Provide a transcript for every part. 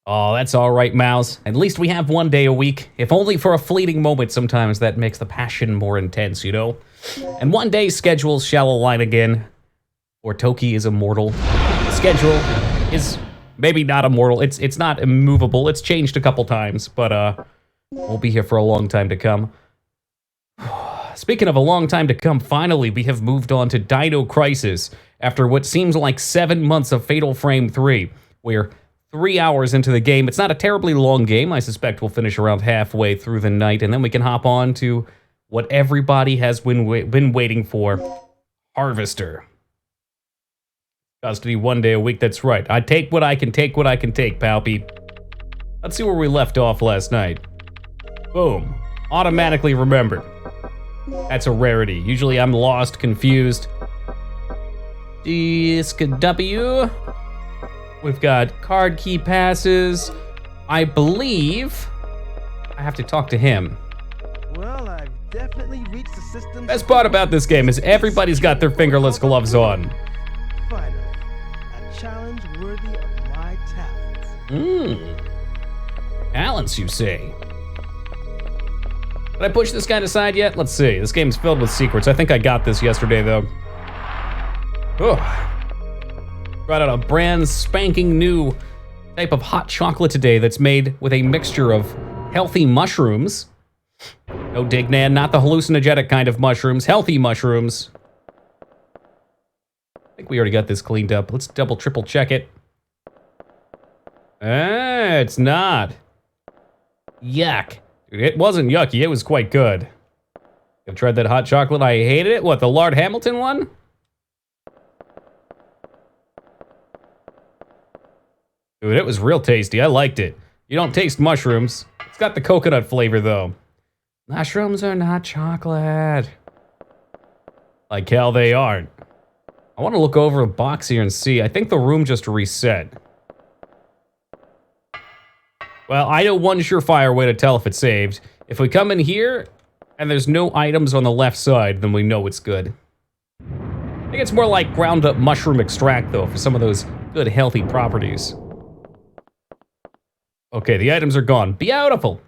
Oh, that's all right, Mouse. At least we have 1 day a week. If only for a fleeting moment, sometimes that makes the passion more intense, you know? And one day schedules shall align again, or Toki is immortal. The schedule is maybe not immortal. It's not immovable. It's changed a couple times, but we'll be here for a long time to come. Speaking of a long time to come, finally we have moved on to Dino Crisis after what seems like 7 months of Fatal Frame 3. We're 3 hours into the game. It's not a terribly long game. I suspect we'll finish around halfway through the night, and then we can hop on to what everybody has been waiting for, Harvester. Custody 1 day a week, that's right. I take what I can take, Palpy. Let's see where we left off last night. Boom. Automatically remembered. That's a rarity. Usually I'm lost, confused. Disc W. We've got card key passes. I believe I have to talk to him. Well, I've definitely reached the system. Best part about this game is everybody's got their fingerless gloves on. Finally, a challenge worthy of my talents. Talents, you say? Did I push this guy aside yet? Let's see. This game's filled with secrets. I think I got this yesterday, though. Brought out a brand spanking new type of hot chocolate today that's made with a mixture of healthy mushrooms. No dig, Nan, not the hallucinogenic kind of mushrooms, healthy mushrooms. I think we already got this cleaned up. Let's double, triple check it. It's not. Yuck. Dude, it wasn't yucky, it was quite good. I've tried that hot chocolate, I hated it. What, the Lord Hamilton one? Dude, it was real tasty, I liked it. You don't taste mushrooms. It's got the coconut flavor, though. Mushrooms are not chocolate. Like hell they aren't. I want to look over a box here and see. I think the room just reset. Well, I know one surefire way to tell if it's saved. If we come in here and there's no items on the left side, then we know it's good. I think it's more like ground up mushroom extract, though, for some of those good healthy properties. Okay, the items are gone. Beautiful.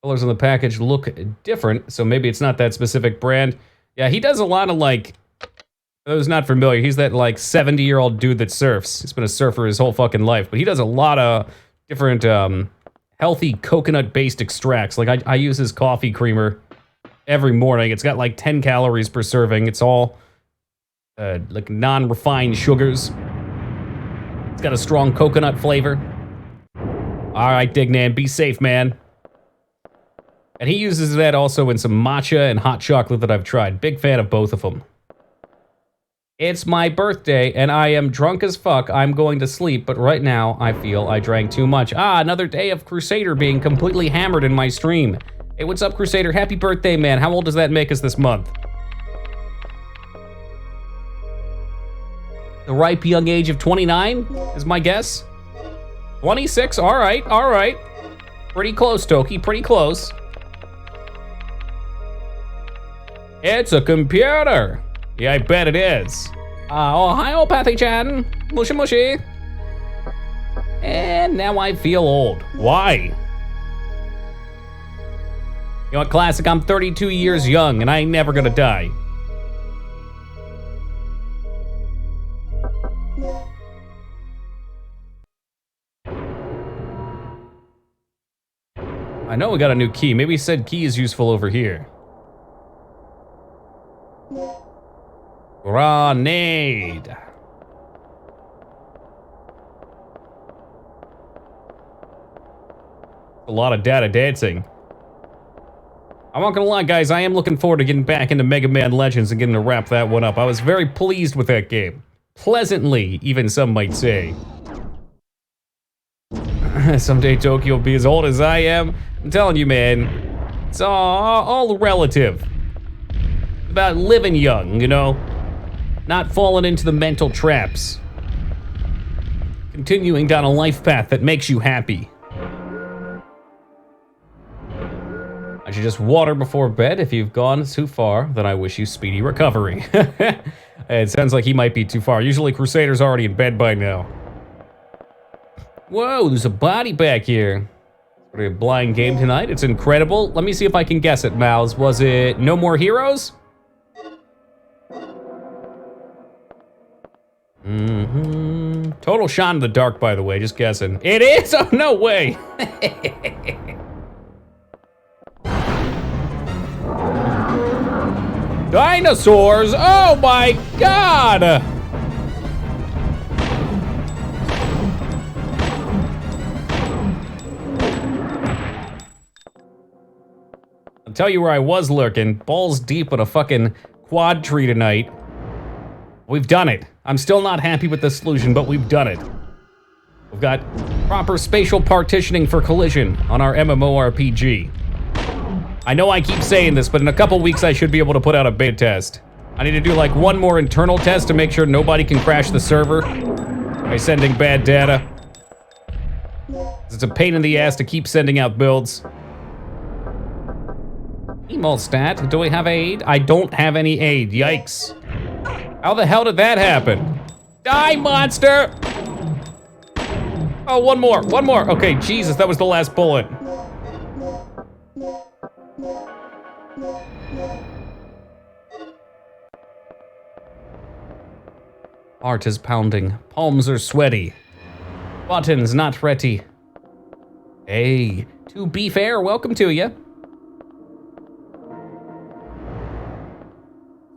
Colors on the package look different, so maybe it's not that specific brand. Yeah, he does a lot of, like, for those not familiar, he's that, like, 70-year-old dude that surfs. He's been a surfer his whole fucking life, but he does a lot of different healthy coconut-based extracts. Like, I use his coffee creamer every morning. It's got, like, 10 calories per serving. It's all, like, non-refined sugars. It's got a strong coconut flavor. All right, Dignan, be safe, man. And he uses that also in some matcha and hot chocolate that I've tried. Big fan of both of them. It's my birthday, and I am drunk as fuck. I'm going to sleep, but right now, I feel I drank too much. Another day of Crusader being completely hammered in my stream. Hey, what's up, Crusader? Happy birthday, man. How old does that make us this month? The ripe young age of 29 is my guess. 26, all right. Pretty close, Toki, pretty close. It's a computer. Yeah, I bet it is. Oh, hi, old Pathy-chan. Mushy mushy. And now I feel old. Why? You know what, Classic? I'm 32 years young, and I ain't never gonna die. I know we got a new key. Maybe he said key is useful over here. Grenade. A lot of data dancing. I'm not gonna lie, guys, I am looking forward to getting back into Mega Man Legends and getting to wrap that one up. I was very pleased with that game. Pleasantly, even some might say. Someday Tokyo will be as old as I am. I'm telling you, man, it's all relative. About living young, you know? Not falling into the mental traps. Continuing down a life path that makes you happy. I should just water before bed. If you've gone too far, then I wish you speedy recovery. It sounds like he might be too far. Usually Crusader's already in bed by now. Whoa, there's a body back here. What a blind game tonight. It's incredible. Let me see if I can guess it, Mouse. Was it No More Heroes? Total shot in the dark, by the way, just guessing. It is? Oh, no way. Dinosaurs? Oh my God. I'll tell you where I was lurking. Balls deep in a fucking quad tree tonight. We've done it. I'm still not happy with the solution, but we've done it. We've got proper spatial partitioning for collision on our MMORPG. I know I keep saying this, but in a couple weeks I should be able to put out a beta test. I need to do like one more internal test to make sure nobody can crash the server by sending bad data. It's a pain in the ass to keep sending out builds. Email stat, do we have aid? I don't have any aid, yikes. How the hell did that happen? Die, monster! Oh, one more. Okay, Jesus, that was the last bullet. Heart is pounding, palms are sweaty. Buttons not ready. Hey, to be fair, welcome to you.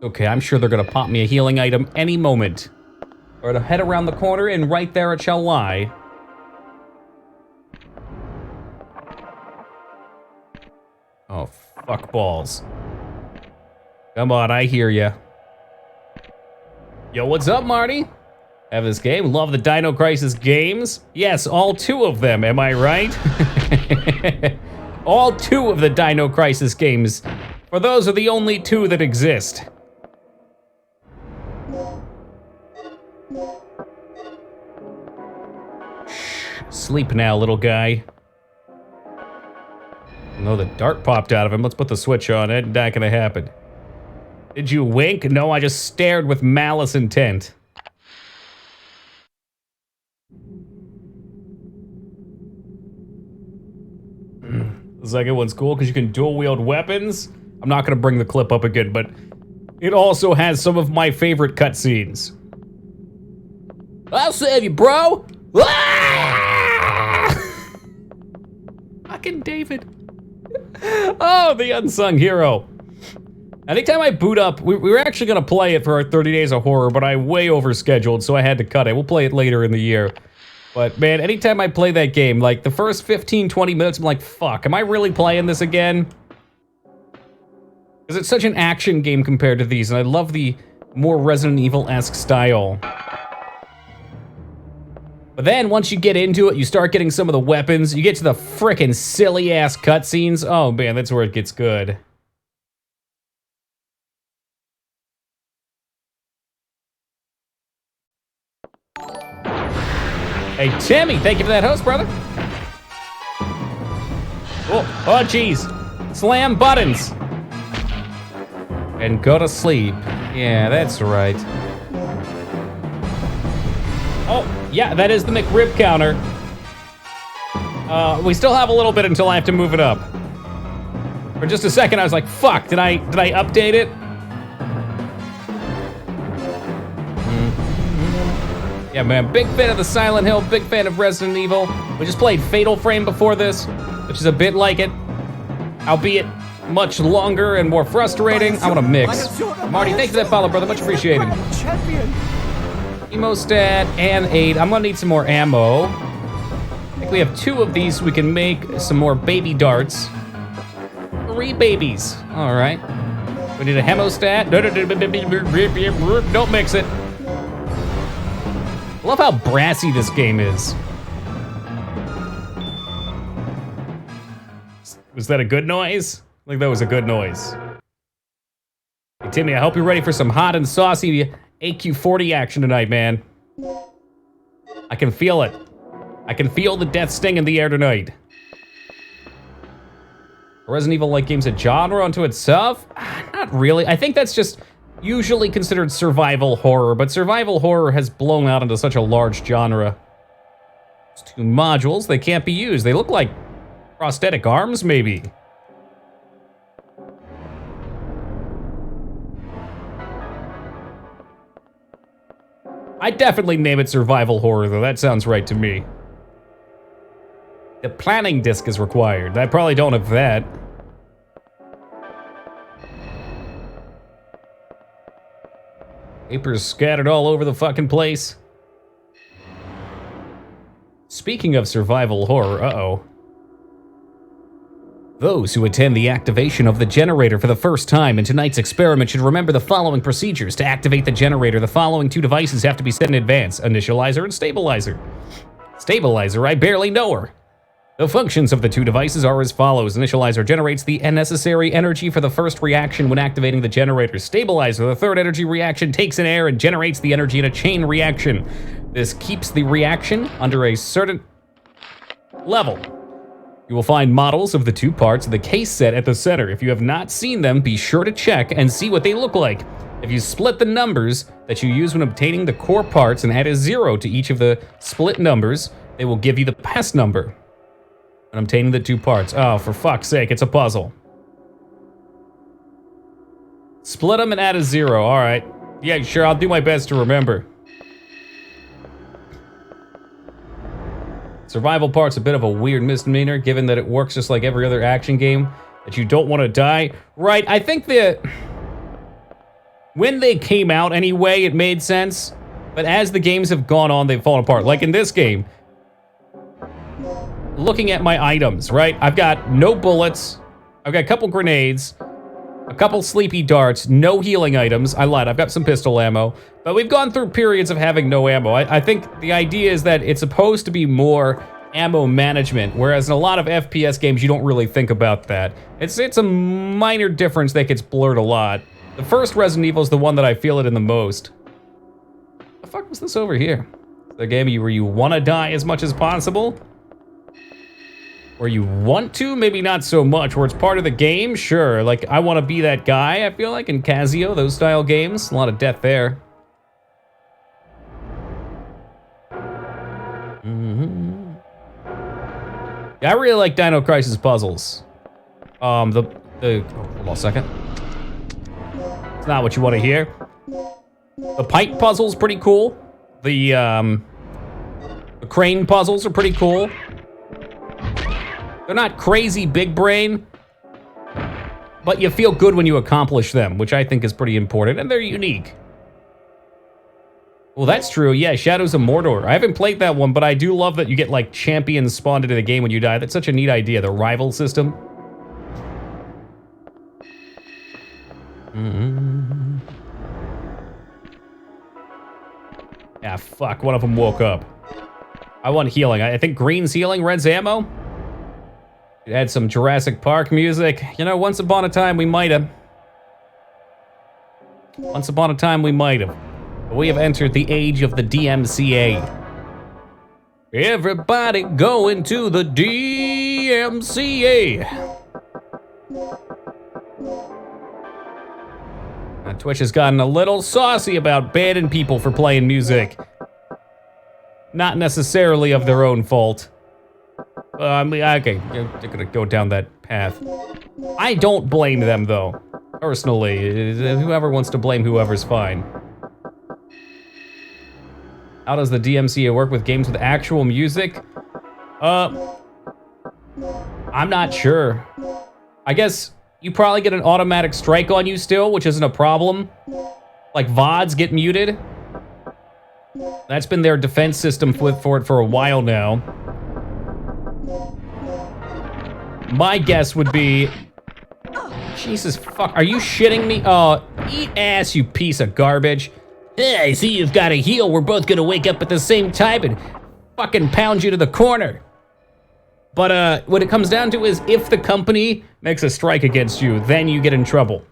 Okay, I'm sure they're gonna pop me a healing item any moment. Or to head around the corner and right there it shall lie. Oh, fuck balls. Come on, I hear ya. Yo, what's up, Marty? Have this game? Love the Dino Crisis games? Yes, all 2 of them, am I right? All 2 of the Dino Crisis games. For those are the only 2 that exist. Sleep now, little guy. No, the dart popped out of him. Let's put the switch on. It not gonna happen. Did you wink? No, I just stared with malice intent. The second one's cool because you can dual wield weapons. I'm not gonna bring the clip up again, but it also has some of my favorite cutscenes. I'll save you, bro! Ah! Fucking David. Oh, the unsung hero. Anytime I boot up, we were actually gonna play it for our 30 Days of Horror, but I way overscheduled, so I had to cut it. We'll play it later in the year. But man, anytime I play that game, like the first 15, 20 minutes, I'm like, fuck, am I really playing this again? Because it's such an action game compared to these, and I love the more Resident Evil-esque style. But then, once you get into it, you start getting some of the weapons, you get to the frickin' silly-ass cutscenes. Oh man, that's where it gets good. Hey, Timmy, thank you for that host, brother. Oh, jeez. Slam buttons. And go to sleep. Yeah, that's right. Oh, yeah, that is the McRib counter. We still have a little bit until I have to move it up. For just a second, I was like, fuck, did I update it? Yeah, man, big fan of the Silent Hill, big fan of Resident Evil. We just played Fatal Frame before this, which is a bit like it, albeit much longer and more frustrating. I want to mix. Marty, thank you for that follow, brother, much appreciated. Hemostat and aid. I'm gonna need some more ammo. I think we have 2 of these so we can make some more baby darts. 3 babies, all right. We need a hemostat. Don't mix it. I love how brassy this game is. Was that a good noise? I think that was a good noise. Hey, Timmy, I hope you're ready for some hot and saucy AQ40 action tonight, man. I can feel it. I can feel the death sting in the air tonight. Resident Evil-like game's a genre unto itself? Not really. I think that's just usually considered survival horror, but survival horror has blown out into such a large genre. It's 2 modules. They can't be used. They look like prosthetic arms, maybe. I'd definitely name it survival horror, though. That sounds right to me. The planning disc is required. I probably don't have that. Papers scattered all over the fucking place. Speaking of survival horror, uh-oh. Those who attend the activation of the generator for the first time in tonight's experiment should remember the following procedures. To activate the generator, the following 2 devices have to be set in advance: initializer and stabilizer. Stabilizer, I barely know her. The functions of the 2 devices are as follows. Initializer generates the necessary energy for the first reaction when activating the generator. Stabilizer, the third energy reaction, takes in air and generates the energy in a chain reaction. This keeps the reaction under a certain level. You will find models of the 2 parts of the case set at the center. If you have not seen them, be sure to check and see what they look like. If you split the numbers that you use when obtaining the core parts and add a 0 to each of the split numbers, they will give you the pass number. And obtaining the 2 parts. Oh, for fuck's sake, it's a puzzle. Split them and add a 0, alright. Yeah, sure, I'll do my best to remember. Survival part's a bit of a weird misdemeanor, given that it works just like every other action game, that you don't want to die. Right, I think that when they came out anyway, it made sense. But as the games have gone on, they've fallen apart. Like in this game, looking at my items, right? I've got no bullets. I've got a couple grenades, a couple sleepy darts, no healing items. I lied, I've got some pistol ammo. But we've gone through periods of having no ammo. I think the idea is that it's supposed to be more ammo management, whereas in a lot of FPS games, you don't really think about that. It's a minor difference that gets blurred a lot. The first Resident Evil is the one that I feel it in the most. The fuck was this over here? The game where you want to die as much as possible? Where you want to, maybe not so much. Where it's part of the game, sure. Like, I want to be that guy, I feel like, in Casio, those style games. A lot of death there. Yeah, I really like Dino Crisis puzzles. Oh, hold on a second. It's not what you want to hear. The pipe puzzle's pretty cool. The crane puzzles are pretty cool. They're not crazy big brain, but you feel good when you accomplish them, which I think is pretty important, and they're unique. Well, that's true. Yeah, Shadows of Mordor. I haven't played that one, but I do love that you get, like, champions spawned into the game when you die. That's such a neat idea, the rival system. Yeah, fuck, one of them woke up. I want healing. I think green's healing, red's ammo. Add some Jurassic Park music. You know, once upon a time we might have. Once upon a time we might have. But we have entered the age of the DMCA. Everybody going to the DMCA. Twitch has gotten a little saucy about banning people for playing music. Not necessarily of their own fault. Okay, they're gonna go down that path. I don't blame them, though. Personally, whoever wants to blame whoever's fine. How does the DMCA work with games with actual music? I'm not sure. I guess you probably get an automatic strike on you still, which isn't a problem. Like VODs get muted. That's been their defense system for it for a while now. My guess would be... Jesus fuck, are you shitting me? Oh, eat ass, you piece of garbage. Hey, I see you've got a heal. We're both gonna wake up at the same time and fucking pound you to the corner. But what it comes down to is if the company makes a strike against you, then you get in trouble.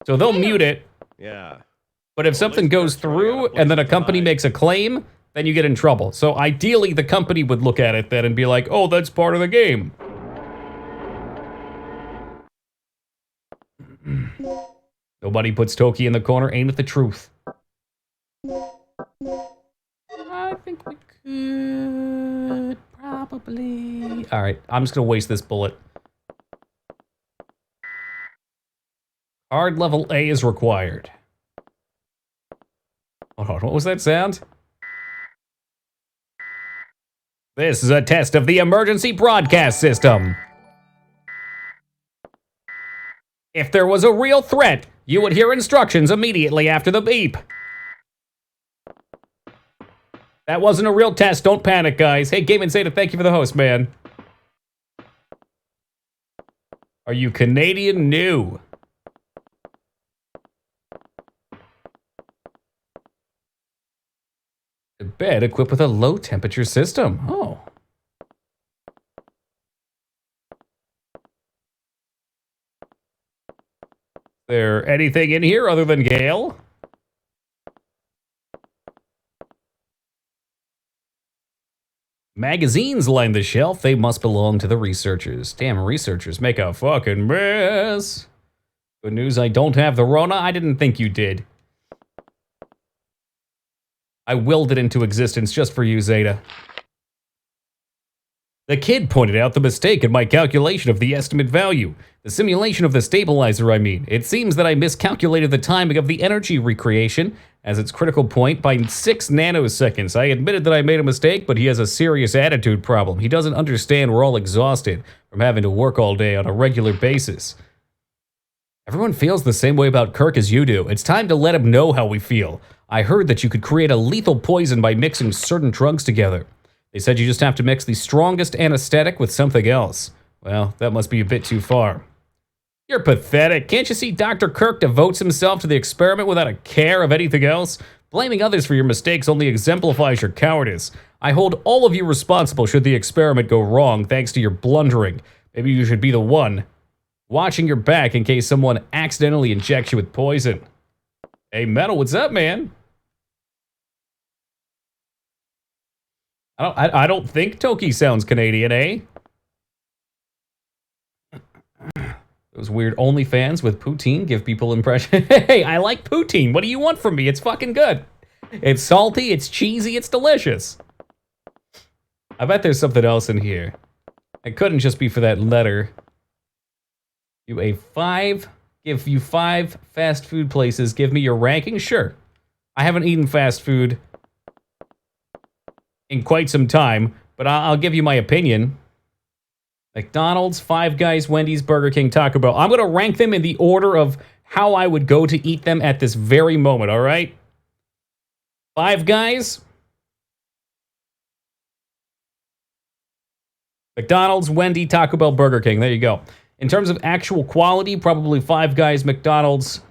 So they'll mute it. Yeah. But if something goes through and then a company makes a claim, then you get in trouble. So ideally, the company would look at it then and be like, oh, that's part of the game. Nobody puts Toki in the corner, ain't it the truth? I think we could... Probably. All right, I'm just gonna waste this bullet. Hard level A is required. Hold on, what was that sound? This is a test of the emergency broadcast system. If there was a real threat, you would hear instructions immediately after the beep. That wasn't a real test, don't panic, guys. Hey, Game and Zeta, thank you for the host, man. Are you Canadian? No. A bed equipped with a low temperature system. Oh. Is there anything in here other than Gale? Magazines line the shelf. They must belong to the researchers. Damn, researchers make a fucking mess. Good news, I don't have the Rona. I didn't think you did. I willed it into existence just for you, Zeta. The kid pointed out the mistake in my calculation of the estimate value. The simulation of the stabilizer, I mean. It seems that I miscalculated the timing of the energy recreation as its critical point by 6 nanoseconds. I admitted that I made a mistake, but he has a serious attitude problem. He doesn't understand we're all exhausted from having to work all day on a regular basis. Everyone feels the same way about Kirk as you do. It's time to let him know how we feel. I heard that you could create a lethal poison by mixing certain drugs together. They said you just have to mix the strongest anesthetic with something else. Well, that must be a bit too far. You're pathetic. Can't you see Dr. Kirk devotes himself to the experiment without a care of anything else? Blaming others for your mistakes only exemplifies your cowardice. I hold all of you responsible should the experiment go wrong thanks to your blundering. Maybe you should be the one watching your back in case someone accidentally injects you with poison. Hey, Metal, what's up, man? I don't think Toki sounds Canadian, eh? Those weird OnlyFans with poutine give people impression. Hey, I like poutine. What do you want from me? It's fucking good. It's salty, it's cheesy, it's delicious. I bet there's something else in here. It couldn't just be for that letter. Give you 5 fast food places. Give me your ranking? Sure. I haven't eaten fast food in quite some time, but I'll give you my opinion. McDonald's, Five Guys, Wendy's, Burger King, Taco Bell. I'm gonna rank them in the order of how I would go to eat them at this very moment, all right? Five Guys, McDonald's, Wendy, Taco Bell, Burger King. There you go. In terms of actual quality, probably Five Guys, McDonald's,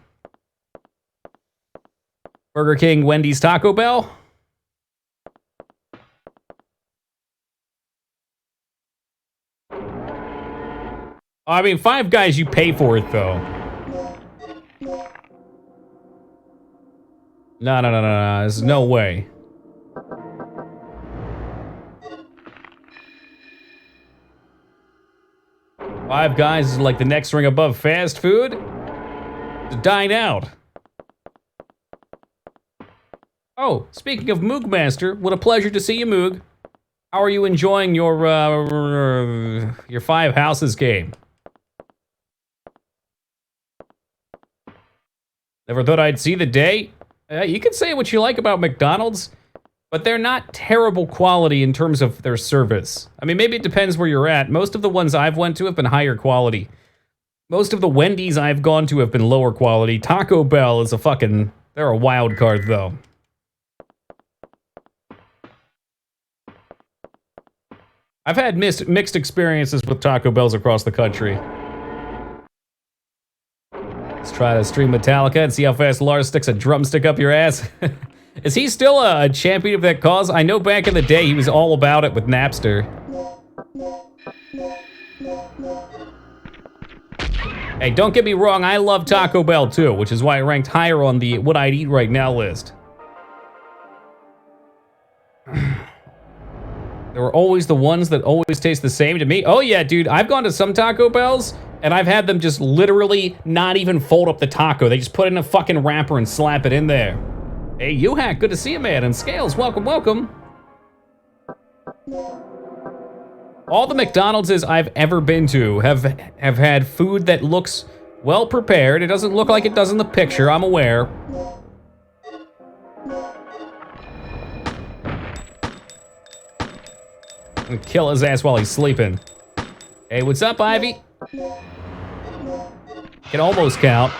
Burger King, Wendy's, Taco Bell. I mean, Five Guys, you pay for it, though. No. There's no way. Five Guys is like the next ring above fast food. To dine out. Oh, speaking of Moog Master, what a pleasure to see you, Moog. How are you enjoying your Five Houses game? Never thought I'd see the day. You can say what you like about McDonald's, but they're not terrible quality in terms of their service. I mean, maybe it depends where you're at. Most of the ones I've went to have been higher quality. Most of the Wendy's I've gone to have been lower quality. Taco Bell is they're a wild card, though. I've had mixed experiences with Taco Bells across the country. Let's try to stream Metallica and see how fast Lars sticks a drumstick up your ass. Is he still a champion of that cause? I know back in the day he was all about it with Napster. Hey, don't get me wrong, I love Taco Bell too, which is why it ranked higher on the what I'd eat right now list. There were always the ones that always taste the same to me. Oh yeah, dude, I've gone to some Taco Bells and I've had them just literally not even fold up the taco. They just put it in a fucking wrapper and slap it in there. Hey, U-Hack, good to see you, man. And Scales, welcome, welcome. All the McDonald's I've ever been to have had food that looks well prepared. It doesn't look like it does in the picture, I'm aware. I'm gonna kill his ass while he's sleeping. Hey, what's up, Ivy? Can almost count.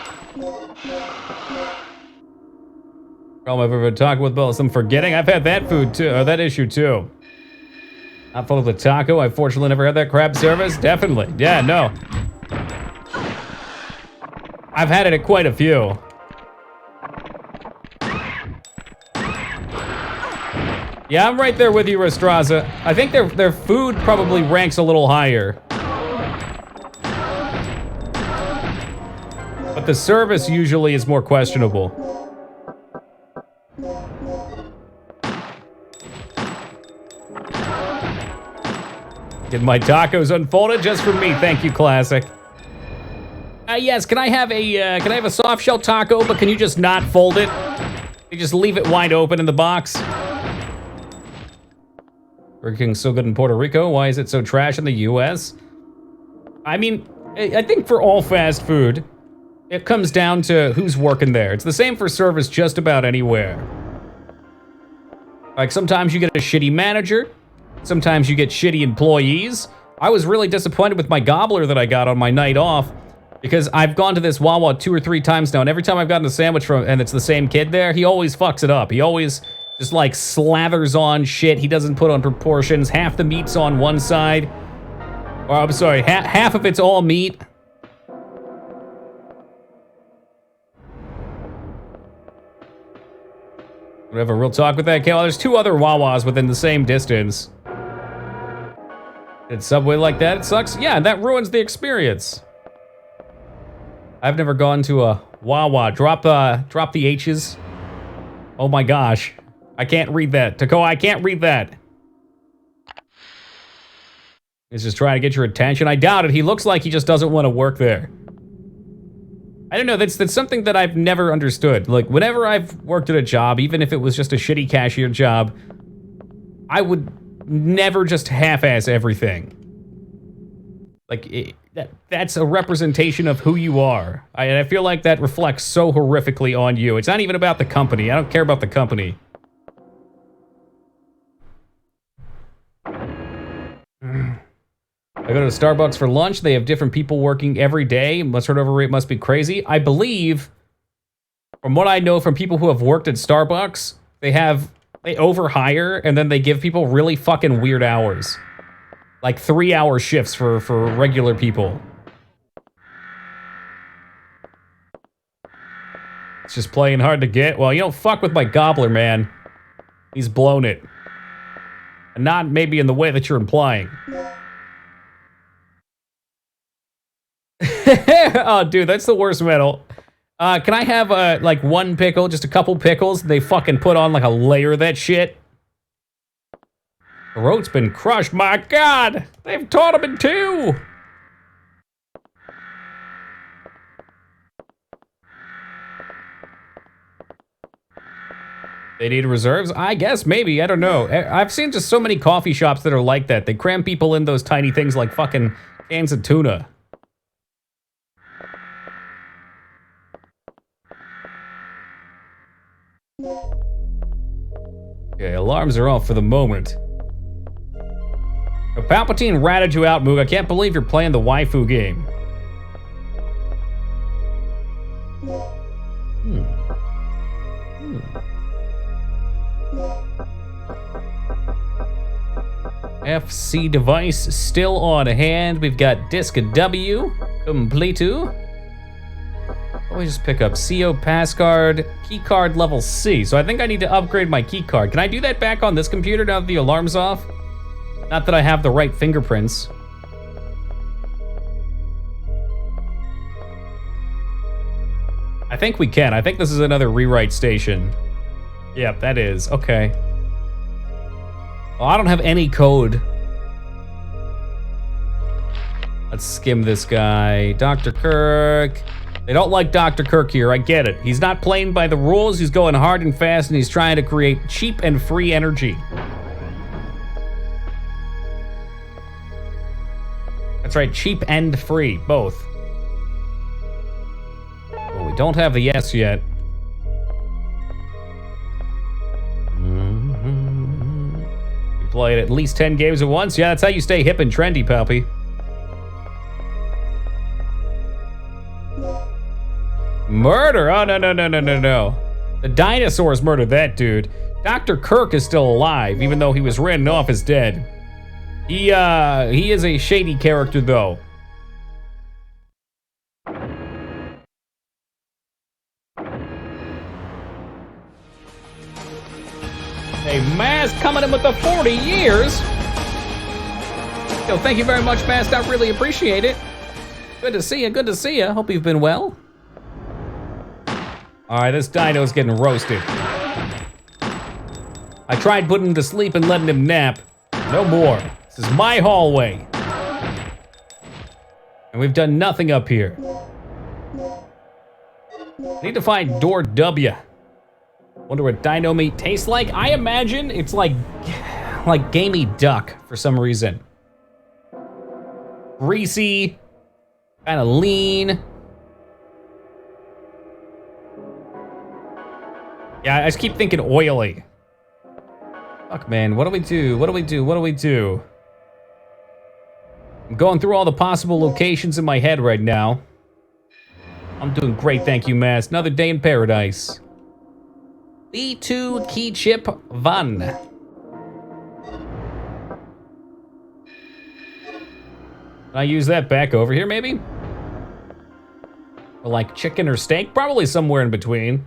Problem I've ever talked with Bill. I'm forgetting. I've had that food too, or that issue too. Not full of the taco. I fortunately never had that crab service. Definitely. Yeah, no. I've had it at quite a few. Yeah, I'm right there with you, Rastraza. I think their food probably ranks a little higher. But the service usually is more questionable. Get my tacos unfolded just for me. Thank you, Classic. Yes, can I have a soft shell taco, but can you just not fold it? You just leave it wide open in the box. Burger King's so good in Puerto Rico. Why is it so trash in the US? I mean, I think for all fast food, it comes down to who's working there. It's the same for service just about anywhere. Like sometimes you get a shitty manager, sometimes you get shitty employees. I was really disappointed with my gobbler that I got on my night off because I've gone to this Wawa 2 or 3 times now, and every time I've gotten a sandwich from, and it's the same kid there, he always fucks it up. He always just like slathers on shit. He doesn't put on proportions. Half the meat's on one side. Or I'm sorry, half of it's all meat. We have a real talk with that, Cal. There's 2 other Wawas within the same distance. Did Subway like that? It sucks. Yeah, that ruins the experience. I've never gone to a Wawa. Drop the H's. Oh my gosh. I can't read that. Taco, I can't read that. He's just trying to get your attention. I doubt it. He looks like he just doesn't want to work there. I don't know, that's something that I've never understood. Like, whenever I've worked at a job, even if it was just a shitty cashier job, I would never just half-ass everything. Like, that's a representation of who you are. I feel like that reflects so horrifically on you. It's not even about the company. I don't care about the company. I go to Starbucks for lunch. They have different people working every day. Turnover rate must be crazy. I believe, from what I know from people who have worked at Starbucks, they overhire and then they give people really fucking weird hours. Like 3-hour shifts for regular people. It's just playing hard to get. Well, you don't fuck with my gobbler, man. He's blown it. And not maybe in the way that you're implying. Oh, dude, that's the worst metal. Can I have, like, 1 pickle, just a couple pickles? They fucking put on, like, a layer of that shit. The road's been crushed. My God! They've torn him in 2! They need reserves? I guess, maybe. I don't know. I've seen just so many coffee shops that are like that. They cram people in those tiny things like fucking cans of tuna. Okay, alarms are off for the moment. Palpatine ratted you out, Moog. I can't believe you're playing the waifu game. FC device still on hand. We've got disc W, completu. Let me just pick up CO passcard, keycard level C. So I think I need to upgrade my keycard. Can I do that back on this computer now that the alarm's off? Not that I have the right fingerprints. I think we can. I think this is another rewrite station. Yep, that is. Okay. Well, I don't have any code. Let's skim this guy. Dr. Kirk. They don't like Dr. Kirk here, I get it. He's not playing by the rules, he's going hard and fast, and he's trying to create cheap and free energy. That's right, cheap and free, both. Well, we don't have the S yet. You played at least 10 games at once? Yeah, that's how you stay hip and trendy, Palpy. Murder? Oh, no. The dinosaurs murdered that dude. Dr. Kirk is still alive, even though he was written off as dead. He is a shady character, though. Hey, Maz coming in with the 40 years. Yo, thank you very much, Maz. I really appreciate it. Good to see you. Hope you've been well. All right, this dino's getting roasted. I tried putting him to sleep and letting him nap. No more. This is my hallway. And we've done nothing up here. Need to find door W. Wonder what dino meat tastes like. I imagine it's like gamey duck for some reason. Greasy, kind of lean. Yeah, I just keep thinking oily. Fuck, man, what do we do? I'm going through all the possible locations in my head right now. I'm doing great, thank you, Mass. Another day in paradise. B2 key chip 1. Can I use that back over here, maybe? Or like chicken or steak? Probably somewhere in between.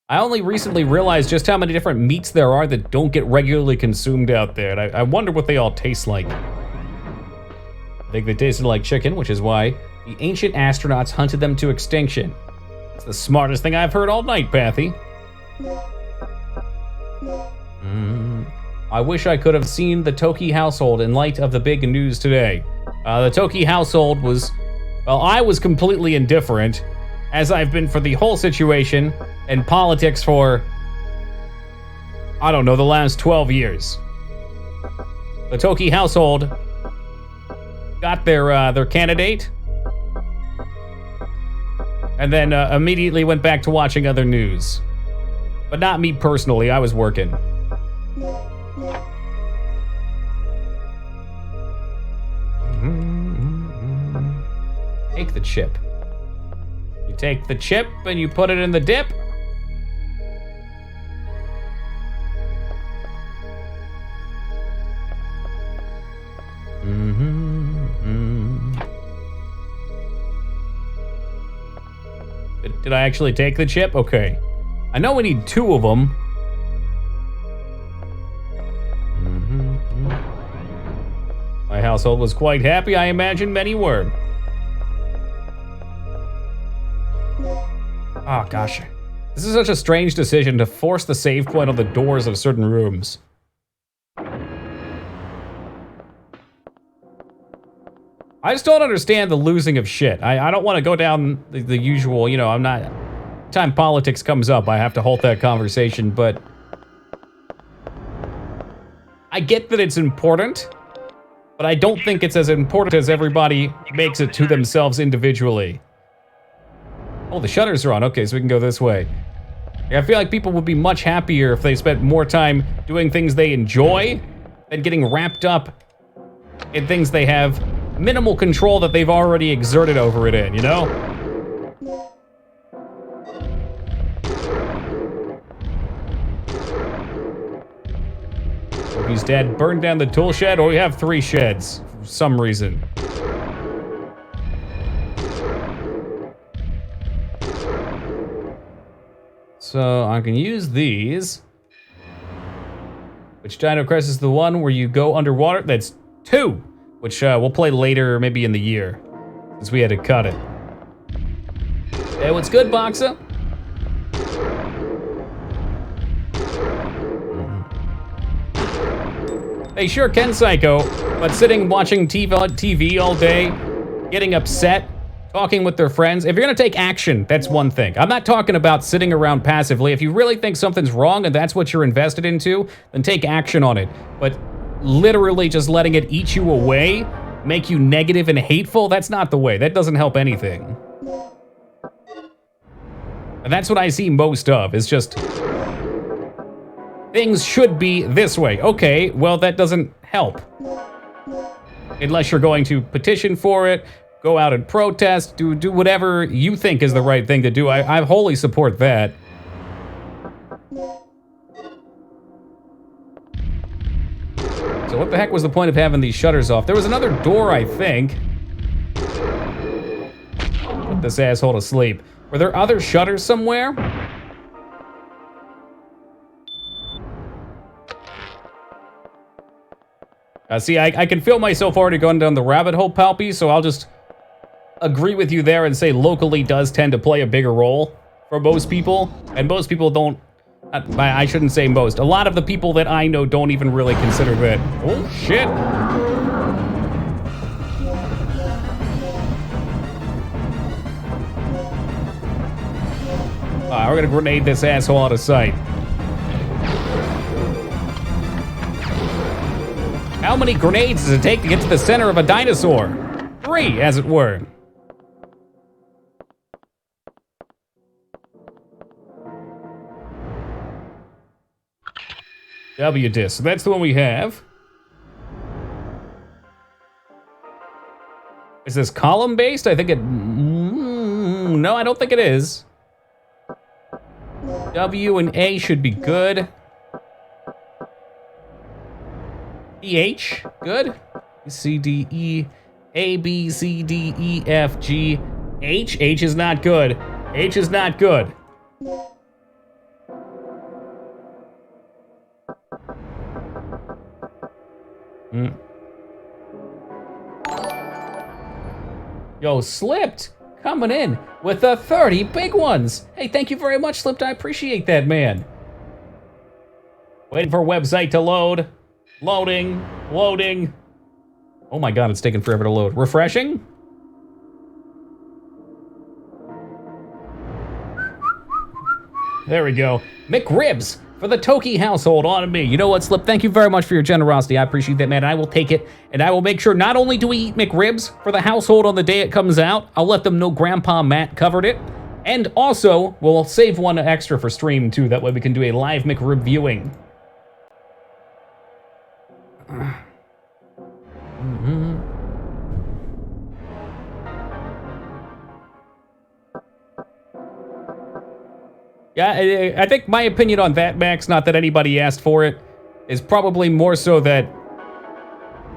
I only recently realized just how many different meats there are that don't get regularly consumed out there, and I wonder what they all taste like. I think they tasted like chicken, which is why the ancient astronauts hunted them to extinction. It's the smartest thing I've heard all night, Pathy. I wish I could have seen the Toki household in light of the big news today. The Toki household was, well, I was completely indifferent, as I've been for the whole situation and politics for, I don't know, the last 12 years. The Toki household got their candidate, and then immediately went back to watching other news. But not me personally, I was working. Take the chip. You take the chip and you put it in the dip. Did I actually take the chip? Okay. I know we need 2 of them. My household was quite happy. I imagine many were. Oh, gosh. This is such a strange decision to force the save point on the doors of certain rooms. I just don't understand the losing of shit. I don't want to go down the usual, you know, I'm not... Time politics comes up, I have to halt that conversation, but... I get that it's important, but I don't think it's as important as everybody makes it to themselves individually. Oh, the shutters are on. Okay, so we can go this way. I feel like people would be much happier if they spent more time doing things they enjoy than getting wrapped up in things they have minimal control that they've already exerted over it in, you know? He's dead. Burned down the tool shed, or we have 3 sheds for some reason. So I can use these. Which Dino Crisis is the one where you go underwater? That's 2, which we'll play later, maybe in the year, since we had to cut it. Hey, what's good, Boxa? They sure can, Psycho, but sitting watching TV all day, getting upset, talking with their friends. If you're gonna take action, that's one thing. I'm not talking about sitting around passively. If you really think something's wrong and that's what you're invested into, then take action on it. But literally just letting it eat you away, make you negative and hateful, that's not the way. That doesn't help anything. And that's what I see most of, is just things should be this way. Okay, well, that doesn't help. Unless you're going to petition for it, go out and protest, do whatever you think is the right thing to do. I wholly support that. So what the heck was the point of having these shutters off? There was another door, I think. Put this asshole to sleep. Were there other shutters somewhere? See, I can feel myself already going down the rabbit hole, Palpy, so I'll just agree with you there and say locally does tend to play a bigger role for most people. And most people don't, I shouldn't say most. A lot of the people that I know don't even really consider that. Oh, shit. We're gonna grenade this asshole out of sight. How many grenades does it take to get to the center of a dinosaur? 3, as it were. W disc. So that's the one we have. Is this column based? I think it. No, I don't think it is. W and A should be good. EH, good. C, D, E, A, B, C, D, E, F, G, H. H is not good. H is not good. Yo, Slipped coming in with the 30 big ones. Hey, thank you very much, Slipped. I appreciate that, man. Waiting for website to load. Loading. Loading. Oh my god, it's taking forever to load. Refreshing? There we go. McRibs for the Toki household on me. You know what, Slip? Thank you very much for your generosity. I appreciate that, man. I will take it, and I will make sure not only do we eat McRibs for the household on the day it comes out, I'll let them know Grandpa Matt covered it, and also we'll save one extra for stream too. That way we can do a live McRib viewing. Yeah, I think my opinion on that, Max, not that anybody asked for it, is probably more so that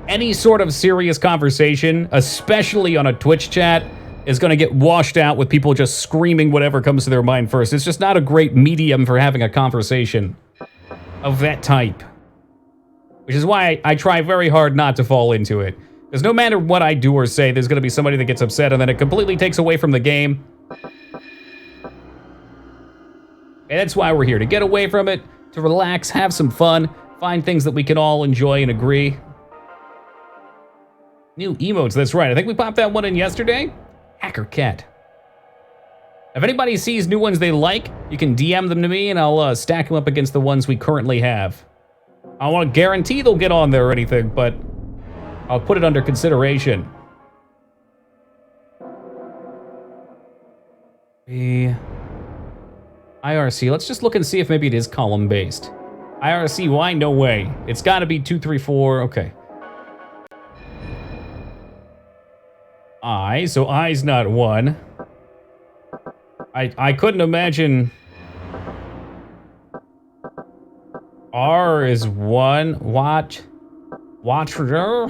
any sort of serious conversation, especially on a Twitch chat, is going to get washed out with people just screaming whatever comes to their mind first. It's just not a great medium for having a conversation of that type. Which is why I try very hard not to fall into it. Because no matter what I do or say, there's going to be somebody that gets upset, and then it completely takes away from the game. And that's why we're here, to get away from it, to relax, have some fun, find things that we can all enjoy and agree. New emotes, that's right. I think we popped that one in yesterday. Hacker Cat. If anybody sees new ones they like, you can DM them to me, and I'll stack them up against the ones we currently have. I don't want to guarantee they'll get on there or anything, but I'll put it under consideration. The IRC, let's just look and see if maybe it is column-based. IRC, why? No way. It's got to be 2, 3, 4, okay. I, so I's not 1. I couldn't imagine... R is 1. Watch there.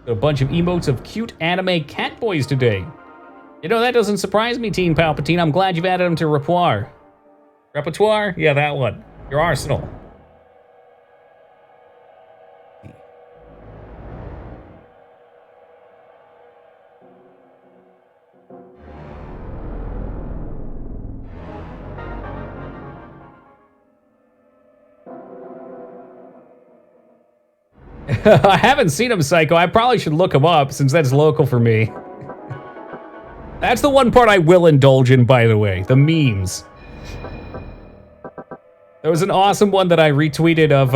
A bunch of emotes of cute anime cat boys today. You know, that doesn't surprise me, Teen Palpatine. I'm glad you've added them to repertoire. Repertoire? Yeah, that one. Your arsenal. I haven't seen him, Psycho. I probably should look him up, since that's local for me. That's the one part I will indulge in, by the way. The memes. There was an awesome one that I retweeted of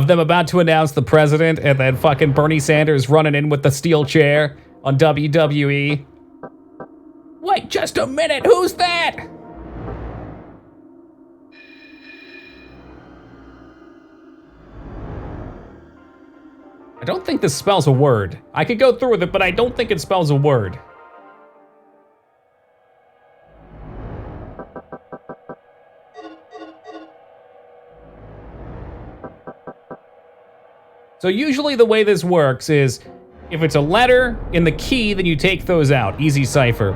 them about to announce the president, and then fucking Bernie Sanders running in with the steel chair on WWE. Wait just a minute, who's that? I don't think this spells a word. I could go through with it, but I don't think it spells a word. So usually the way this works is, if it's a letter in the key, then you take those out, easy cipher.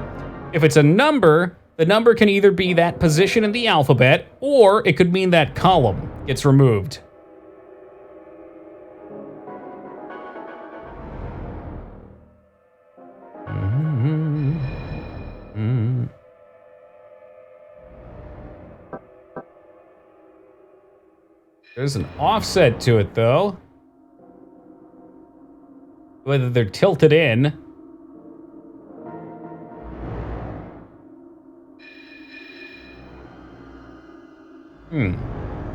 If it's a number, the number can either be that position in the alphabet, or it could mean that column gets removed. There's an offset to it, though. Whether they're tilted in.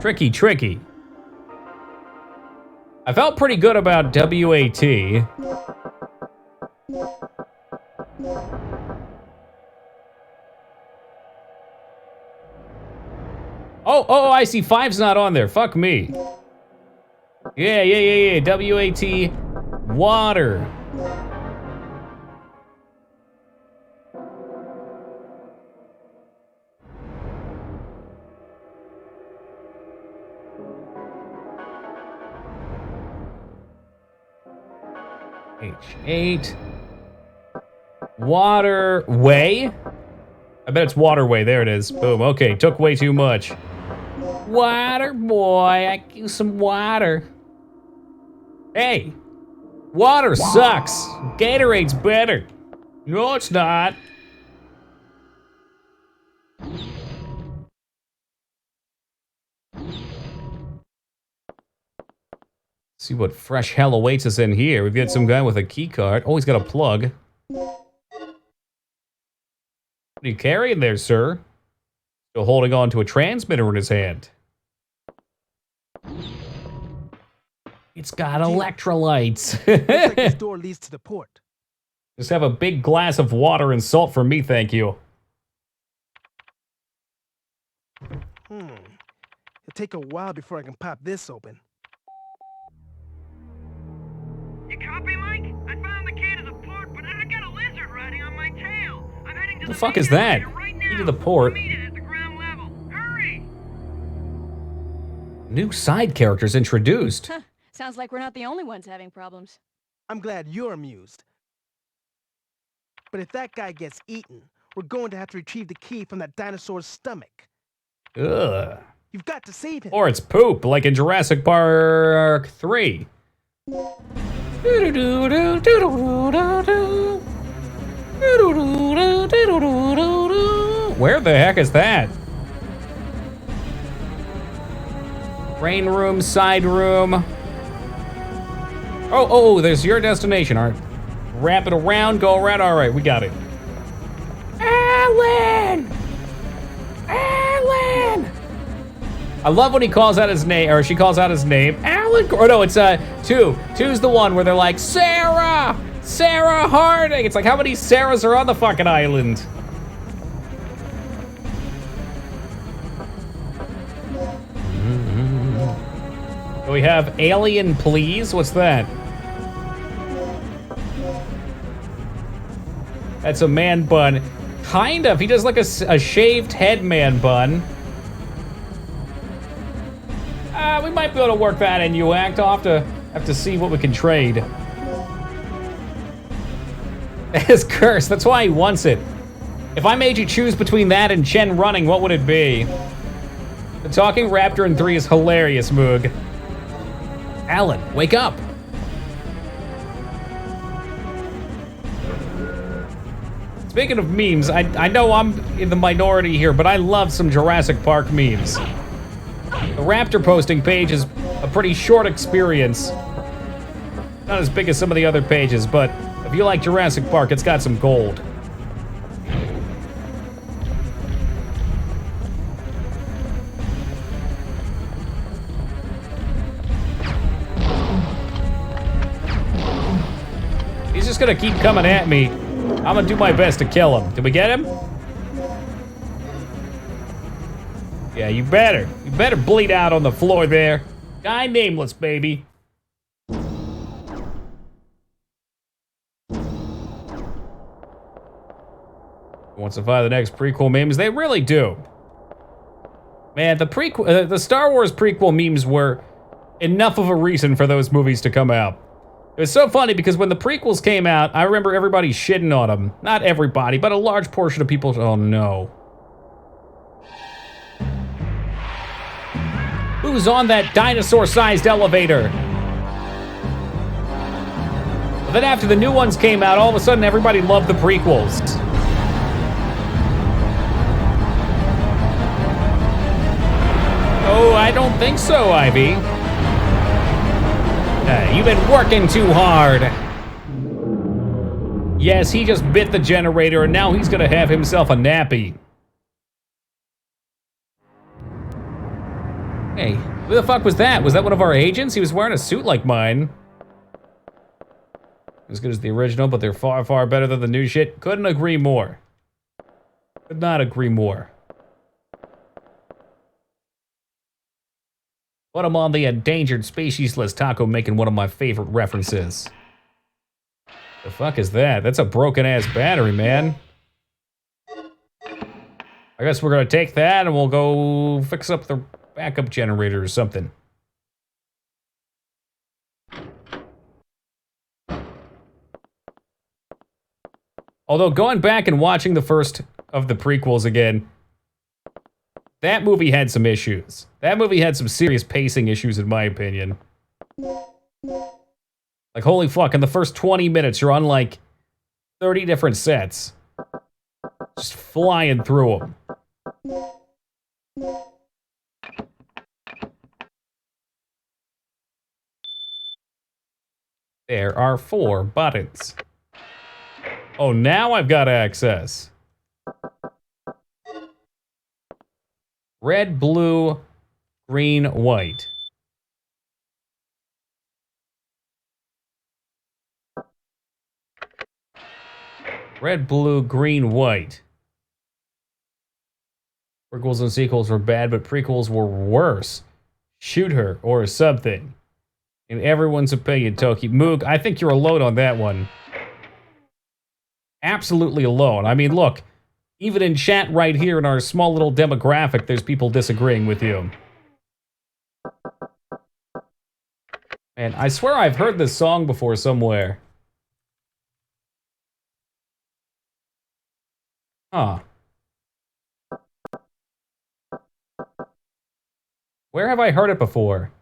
Tricky, tricky. I felt pretty good about WAT. Oh, I see 5's not on there. Fuck me. Yeah. WAT, water. H8. Waterway? I bet it's waterway. There it is. Boom. Okay, took way too much. Water, boy. I give some water. Hey, water sucks. Gatorade's better. No, it's not. See what fresh hell awaits us in here. We've got some guy with a key card. Oh, he's got a plug. What are you carrying there, sir? Still holding on to a transmitter in his hand. It's got electrolytes. Looks like this door leads to the port. Just have a big glass of water and salt for me, thank you. It'll take a while before I can pop this open. You copy, Mike? I found the key to the port, but I got a lizard riding on my tail. I'm heading to the fuck is that? Right Key now. to the port. Meet it at the ground level. Hurry! New side characters introduced. Huh. Sounds like we're not the only ones having problems. I'm glad you're amused. But if that guy gets eaten, we're going to have to retrieve the key from that dinosaur's stomach. Ugh. You've got to save him. Or it's poop, like in Jurassic Park 3. Where the heck is that? Brain room, side room. Oh, there's your destination. All right. Wrap it around, go around. All right, we got it. Alan! Alan! I love when he calls out his name, or she calls out his name. Alan, or no, it's 2. 2's the one where they're like, Sarah! Sarah Harding! It's like, how many Sarahs are on the fucking island? We have Alien Please. What's that? That's a man bun. Kind of. He does like a shaved head man bun. We might be able to work that in UACT. I'll have to see what we can trade. His curse. That's why he wants it. If I made you choose between that and Chen running, what would it be? The talking raptor in 3 is hilarious, Moog. Alan, wake up! Speaking of memes, I know I'm in the minority here, but I love some Jurassic Park memes. The raptor posting page is a pretty short experience. Not as big as some of the other pages, but if you like Jurassic Park, it's got some gold. just gonna keep coming at me. I'm gonna do my best to kill him. Did we get him? Yeah, you better. You better bleed out on the floor there. Die nameless, baby. Wants to find the next prequel memes? They really do. Man, the Star Wars prequel memes were enough of a reason for those movies to come out. It was so funny because when the prequels came out, I remember everybody shitting on them. Not everybody, but a large portion of people. Oh no. Who's on that dinosaur-sized elevator? But then after the new ones came out, all of a sudden everybody loved the prequels. Oh, I don't think so, Ivy. You've been working too hard. Yes, he just bit the generator and now he's gonna have himself a nappy. Hey, who the fuck was that? Was that one of our agents? He was wearing a suit like mine. As good as the original, but they're far, far better than the new shit. Couldn't agree more. Could not agree more. But I'm on the endangered species list. Taco making one of my favorite references. The fuck is that? That's a broken ass battery, man. I guess we're gonna take that and we'll go fix up the backup generator or something. Although going back and watching the first of the prequels again, that movie had some issues. That movie had some serious pacing issues, in my opinion. Like, holy fuck, in the first 20 minutes, you're on, like, 30 different sets. Just flying through them. There are 4 buttons. Oh, now I've got access. Red, blue, green, white. Red, blue, green, white. Prequels and sequels were bad, but prequels were worse. Shoot her, or something. In everyone's opinion, Toki. Moog, I think you're alone on that one. Absolutely alone. I mean, look. Even in chat right here in our small little demographic, there's people disagreeing with you. Man, I swear I've heard this song before somewhere. Huh. Where have I heard it before?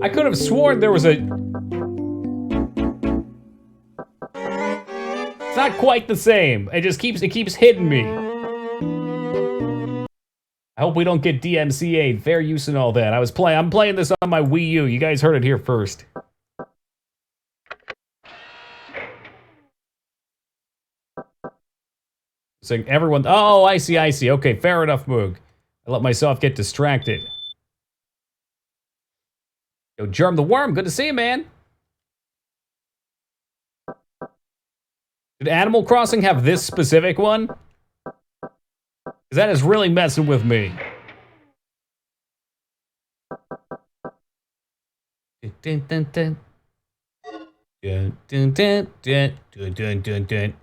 I could have sworn there was a... It's not quite the same. It keeps hitting me. I hope we don't get DMCA'd, fair use and all that. I'm playing this on my Wii U. You guys heard it here first. Saying everyone, oh, I see. Okay, fair enough, Moog. I let myself get distracted. Yo, Germ the Worm, good to see you, man. Did Animal Crossing have this specific one? Because that is really messing with me. Dun, dun, dun. Dun, dun, dun, dun, dun, dun, dun, dun.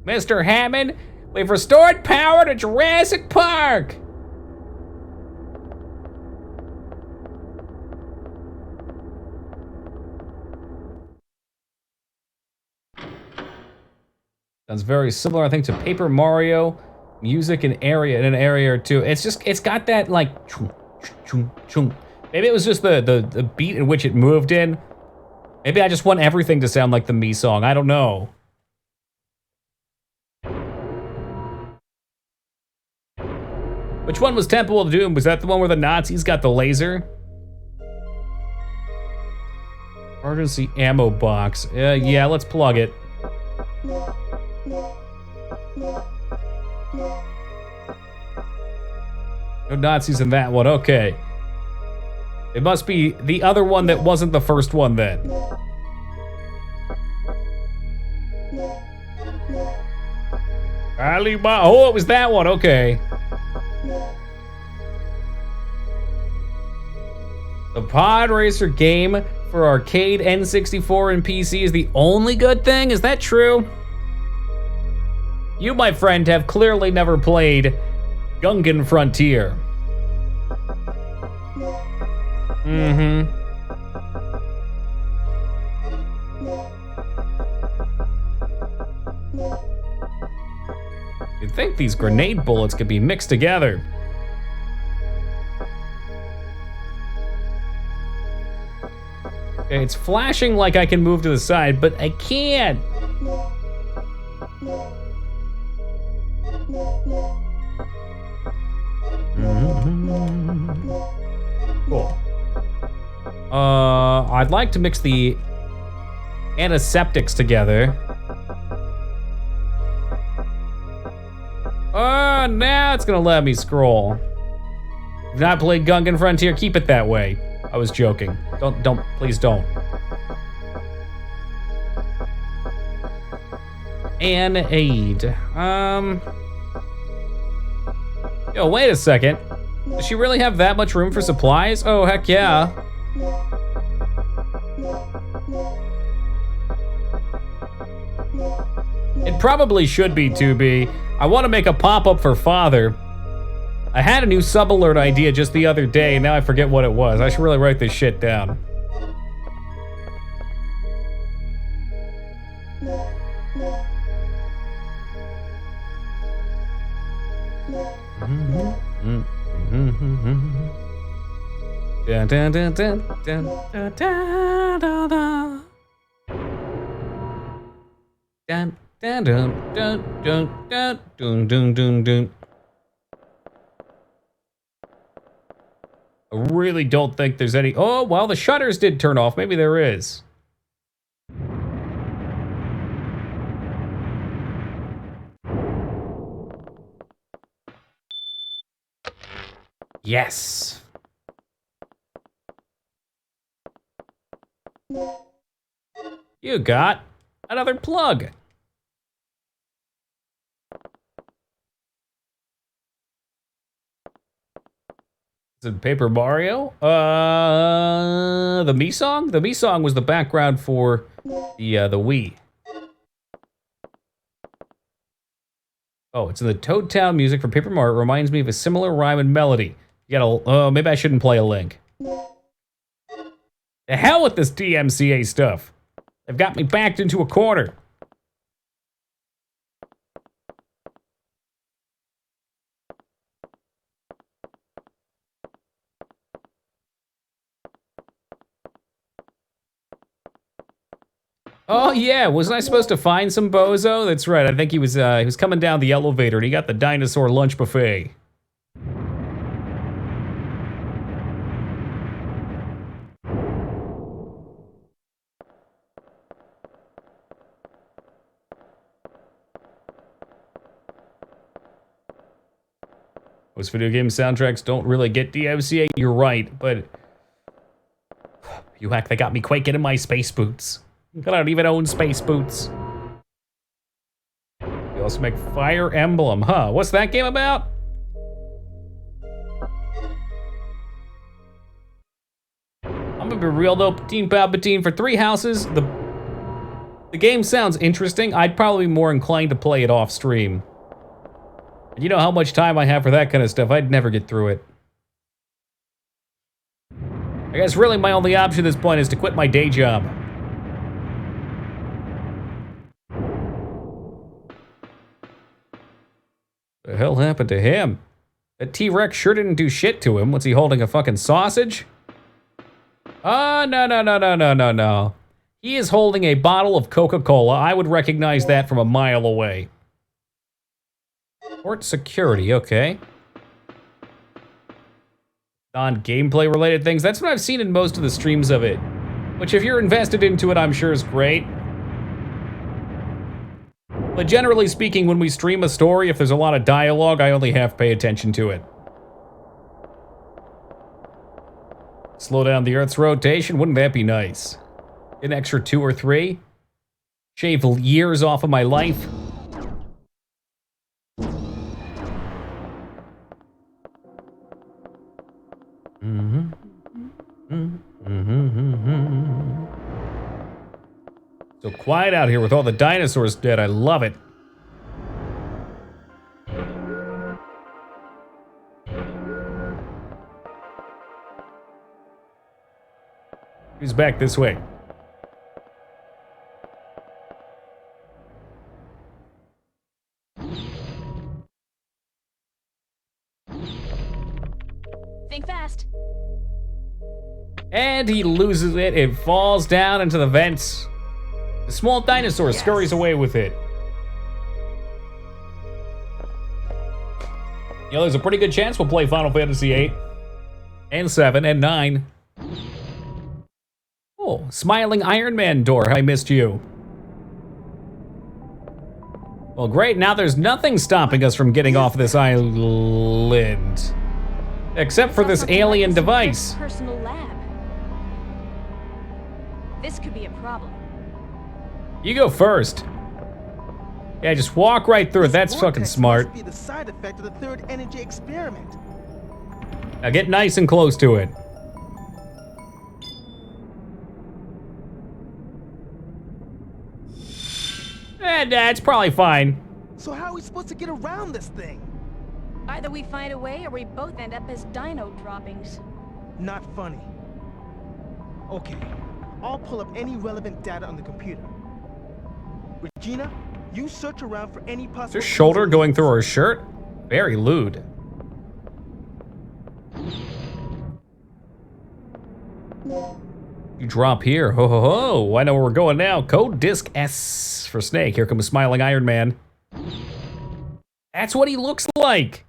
Mr. Hammond, we've restored power to Jurassic Park! Sounds very similar, I think, to Paper Mario music in an area or two. It's got that like chung, chung, chung. Maybe it was just the beat in which it moved in. Maybe I just want everything to sound like the Me song. I don't know. Which one was Temple of Doom? Was that the one where the Nazis got the laser? Emergency ammo box. Yeah, let's plug it. No Nazis in that one, okay. It must be the other one that wasn't the first one then. Alibaba. Oh, it was that one, okay. The Pod Racer game for arcade, N64, and PC is the only good thing? Is that true? You, my friend, have clearly never played Gungan Frontier. You'd think these grenade bullets could be mixed together. Okay, it's flashing like I can move to the side, but I can't. Cool. I'd like to mix the antiseptics together. Now it's gonna let me scroll. If not played Gungan Frontier, keep it that way. I was joking. Please don't. And aid. Yo, wait a second. Does she really have that much room for supplies? Oh, heck yeah. It probably should be 2B. I want to make a pop-up for Father. I had a new sub-alert idea just the other day, and now I forget what it was. I should really write this shit down. Dun, dun, dun, dun, dun, dun, dun, dun, dun. Dun, dun, dun, dun, dun, dun, dun, dun, dun, dun. I really don't think there's any. Oh, well, the shutters did turn off. Maybe there is. Yes. You got another plug. Is it Paper Mario? The Me song? The Me song was the background for the Wii. Oh, it's in the Toad Town music for Paper Mario. It reminds me of a similar rhyme and melody. You gotta, maybe I shouldn't play a link. The hell with this DMCA stuff. They've got me backed into a corner. Oh yeah, wasn't I supposed to find some bozo? That's right, I think he was coming down the elevator and he got the dinosaur lunch buffet. Most video game soundtracks don't really get DMCA, you're right, but you heck, they got me quaking in my space boots. I don't even own space boots. They also make Fire Emblem, huh? What's that game about? I'm gonna be real though, Team Palpatine, for 3 houses, the game sounds interesting. I'd probably be more inclined to play it off stream. You know how much time I have for that kind of stuff, I'd never get through it. I guess really my only option at this point is to quit my day job. The hell happened to him? That T-Rex sure didn't do shit to him. Was he holding a fucking sausage? Oh, no. He is holding a bottle of Coca-Cola. I would recognize that from a mile away. Port security, okay. Non-gameplay related things. That's what I've seen in most of the streams of it. Which if you're invested into it, I'm sure is great. But generally speaking, when we stream a story, if there's a lot of dialogue, I only half pay attention to it. Slow down the Earth's rotation, wouldn't that be nice? An extra 2 or 3? Shave years off of my life? So quiet out here with all the dinosaurs dead. I love it. He's back this way. Think fast. And he loses it. It falls down into the vents. The small dinosaur scurries away with it. You know, there's a pretty good chance we'll play Final Fantasy VIII. And 7 and 9. Oh, smiling Iron Man door. I missed you. Well, great. Now there's nothing stopping us from getting off this island. Except for this alien device. Personal lab. This could be a problem. You go first. Yeah, just walk right through it. That's fucking smart. Must be the side effect of the third energy experiment. Now get nice and close to it. And it's probably fine. So how are we supposed to get around this thing? Either we find a way or we both end up as dino droppings. Not funny. Okay, I'll pull up any relevant data on the computer. Regina, you search around for any possible... Is her shoulder going through her shirt? Very lewd. You drop here. Ho ho ho. I know where we're going now. Code Disc S for Snake. Here comes smiling Iron Man. That's what he looks like.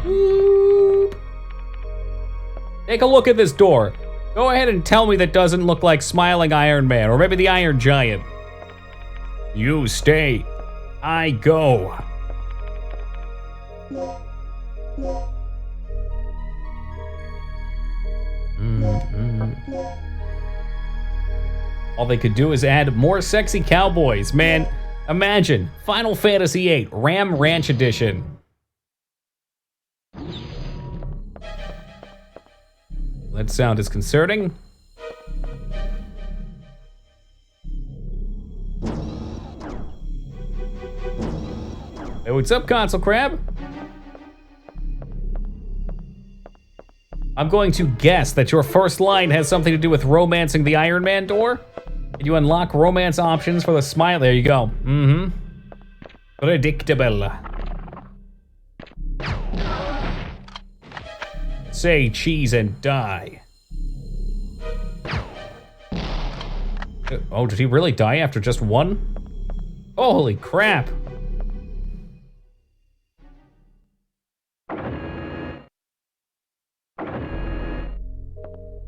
Boop. Take a look at this door. Go ahead and tell me that doesn't look like smiling Iron Man, or maybe the Iron Giant. You stay. I go. All they could do is add more sexy cowboys. Man, imagine Final Fantasy VIII Ram Ranch Edition. That sound is concerning. Hey, what's up, Console Crab? I'm going to guess that your first line has something to do with romancing the Iron Man door. Can you unlock romance options for the smile? There you go. Predictable. Say cheese and die. Oh, did he really die after just one? Holy crap.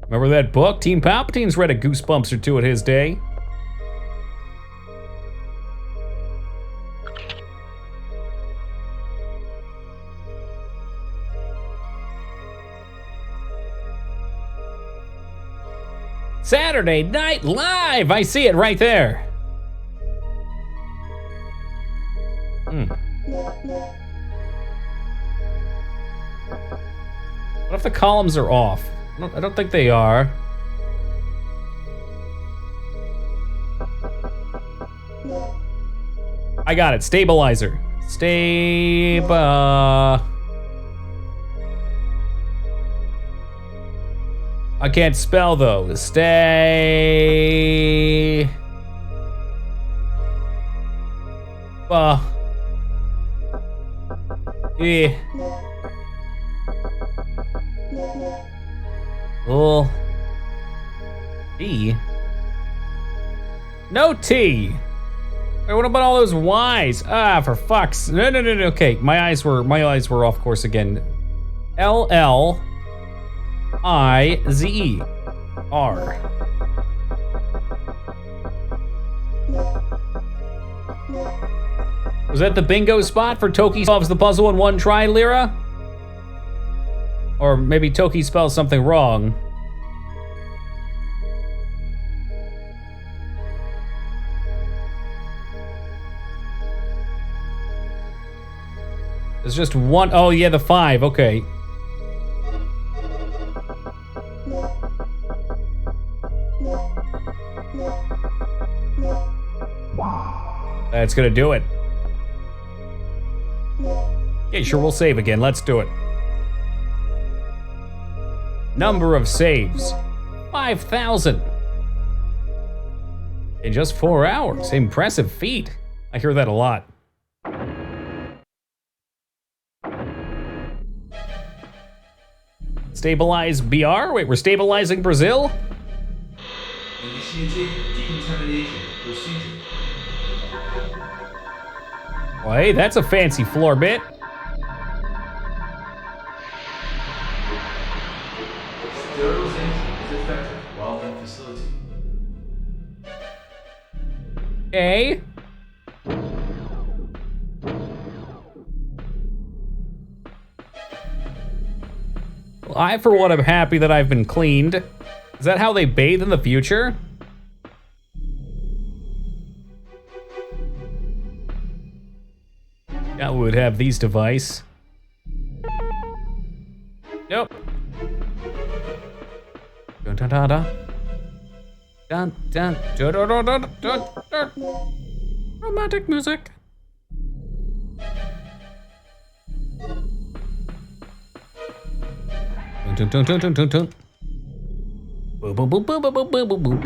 Remember that book? Team Palpatine's read a Goosebumps or two at his day. Saturday Night Live! I see it right there. What if the columns are off? I don't think they are. I got it. Stabilizer. I can't spell though. Stay. Cool. T? No T! Wait, what about all those Y's? Ah, for fuck's... No. Okay, my eyes were off course again. L-L-I-Z-E. R. Was that the bingo spot for Toki solves the puzzle in one try, Lyra? Or maybe Toki spells something wrong. There's just one. Oh, yeah, the 5. Okay. That's gonna do it. Okay, sure, we'll save again. Let's do it. Number of saves. 5,000. In just 4 hours. Impressive feat. I hear that a lot. Stabilize BR? Wait, we're stabilizing Brazil? Initiating decontamination procedure. Well, hey, that's a fancy floor bit. Sterilization is effective while in facility. Okay. Well, I, for one, am happy that I've been cleaned. Is that how they bathe in the future? I would have these devices. Nope. Dun dun dun dun. Dun dun dun dun dun dun dun dun. Romantic music. Dun dun dun dun dun dun. Boop boop boop boop boop boop boop boop.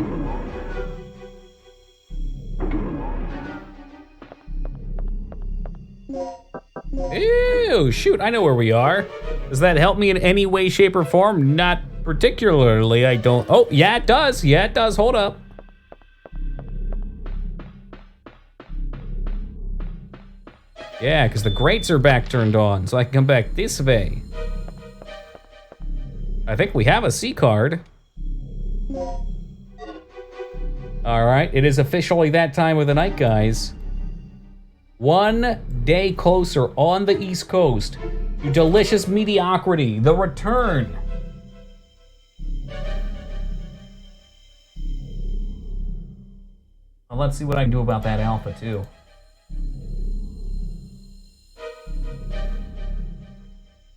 Ew, shoot, I know where we are. Does that help me in any way, shape, or form? Not particularly, I don't. Oh, yeah, it does. Yeah, it does. Hold up. Yeah, because the grates are back turned on, so I can come back this way. I think we have a C card. All right, it is officially that time of the night, guys. 1 day closer on the East Coast to delicious mediocrity, the return. Well, let's see what I can do about that alpha, too.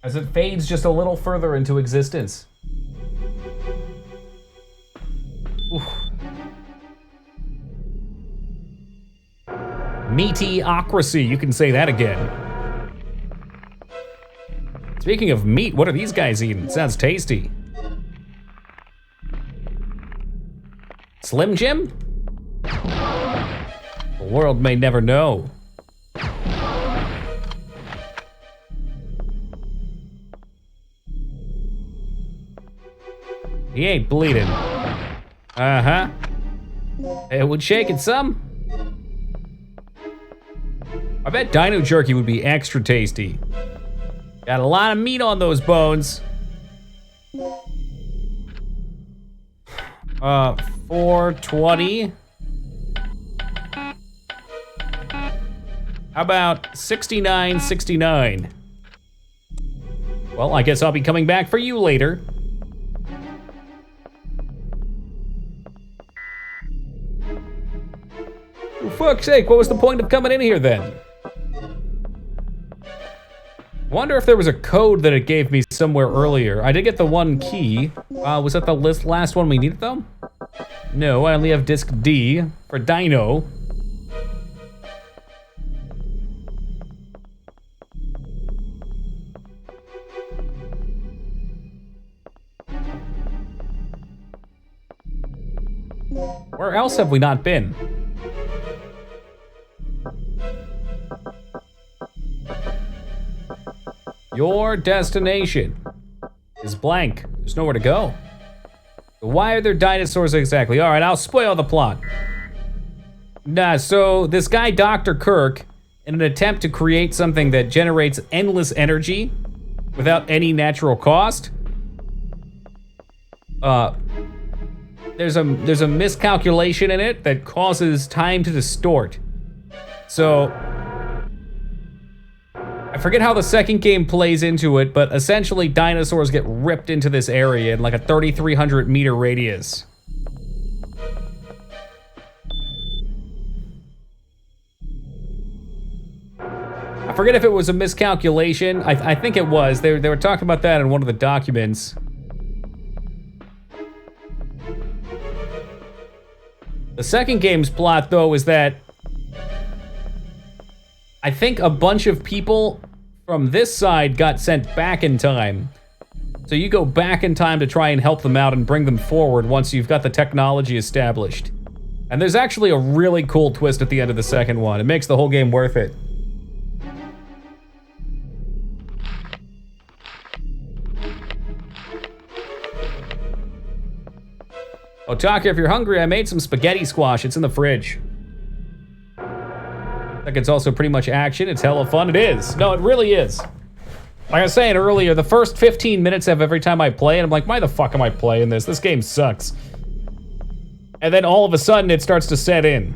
As it fades just a little further into existence. Oof. Meatyocracy, you can say that again. Speaking of meat, what are these guys eating? Sounds tasty. Slim Jim? The world may never know. He ain't bleeding. Uh-huh. It would shake it some. I bet dino jerky would be extra tasty. Got a lot of meat on those bones. 420. How about 69.69? Well, I guess I'll be coming back for you later. For fuck's sake, what was the point of coming in here then? Wonder if there was a code that it gave me somewhere earlier. I did get the 1 key. Was that the last one we needed though? No, I only have disc D for Dino. Where else have we not been? Your destination is blank. There's nowhere to go. Why are there dinosaurs exactly? All right, I'll spoil the plot. So this guy, Dr. Kirk, in an attempt to create something that generates endless energy without any natural cost, there's a miscalculation in it that causes time to distort. So I forget how the second game plays into it, but essentially dinosaurs get ripped into this area in like a 3,300 meter radius. I forget if it was a miscalculation. I think it was. They were talking about that in one of the documents. The second game's plot, though, is that I think a bunch of people from this side got sent back in time. So you go back in time to try and help them out and bring them forward once you've got the technology established. And there's actually a really cool twist at the end of the second one. It makes the whole game worth it. Oh, Taka, if you're hungry, I made some spaghetti squash. It's in the fridge. Like, it's also pretty much action. It's hella fun. It is. No, it really is. Like I was saying earlier, the first 15 minutes of every time I play it, I'm like, why the fuck am I playing this? This game sucks. And then all of a sudden, it starts to set in.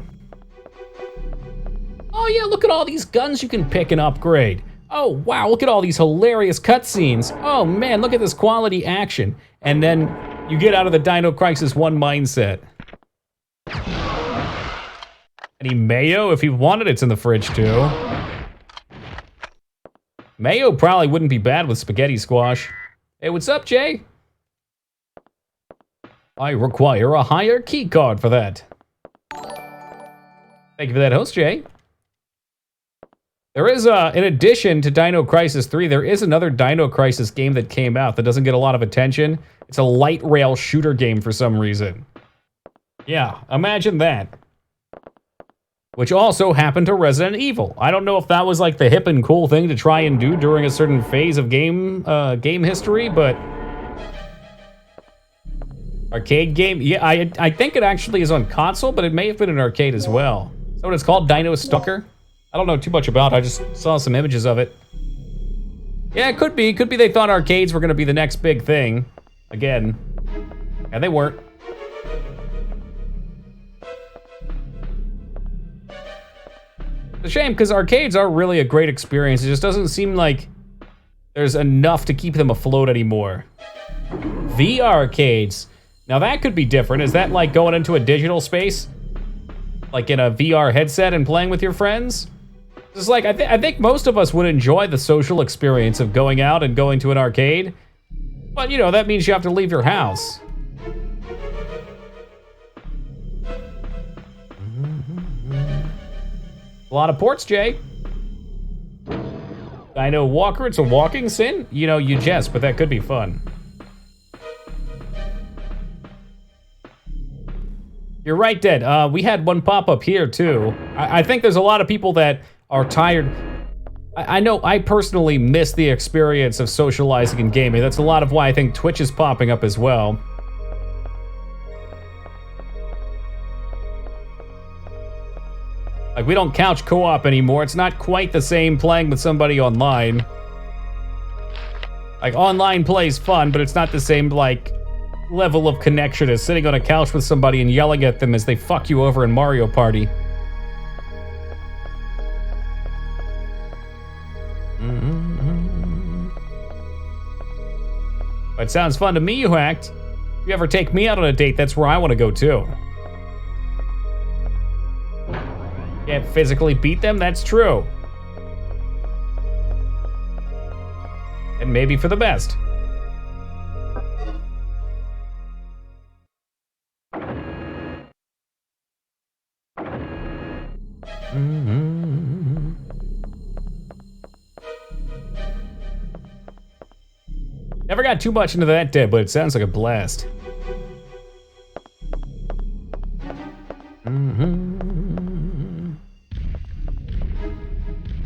Oh yeah, look at all these guns you can pick and upgrade. Oh wow, look at all these hilarious cutscenes. Oh man, look at this quality action. And then you get out of the Dino Crisis 1 mindset. Any mayo? If you want it, it's in the fridge too. Mayo probably wouldn't be bad with spaghetti squash. Hey, what's up, Jay? I require a higher key card for that. Thank you for that, host Jay. There is, in addition to Dino Crisis 3, there is another Dino Crisis game that came out that doesn't get a lot of attention. It's a light rail shooter game for some reason. Yeah, imagine that. Which also happened to Resident Evil. I don't know if that was like the hip and cool thing to try and do during a certain phase of game history, but arcade game. Yeah, I think it actually is on console, but it may have been an arcade as well. Is that what it's called? Dino Stalker? I don't know too much about it. I just saw some images of it. Yeah, it could be. Could be they thought arcades were going to be the next big thing. Again. And they weren't. It's a shame, because arcades are really a great experience. It just doesn't seem like there's enough to keep them afloat anymore. VR arcades. Now that could be different. Is that like going into a digital space? Like in a VR headset and playing with your friends? It's like, I think most of us would enjoy the social experience of going out and going to an arcade. But, you know, that means you have to leave your house. A lot of ports, Jay. Dino Walker, it's a walking sim? You know, you jest, but that could be fun. You're right, Dad. We had one pop up here, too. I think there's a lot of people that are tired. I know I personally miss the experience of socializing and gaming. That's a lot of why I think Twitch is popping up as well. Like, we don't couch co-op anymore. It's not quite the same playing with somebody online. Like, online play is fun, but it's not the same, like, level of connection as sitting on a couch with somebody and yelling at them as they fuck you over in Mario Party. It sounds fun to me, you hacked. If you ever take me out on a date, that's where I want to go too. Can't physically beat them, that's true. And maybe for the best. Never got too much into that, Deb, but it sounds like a blast.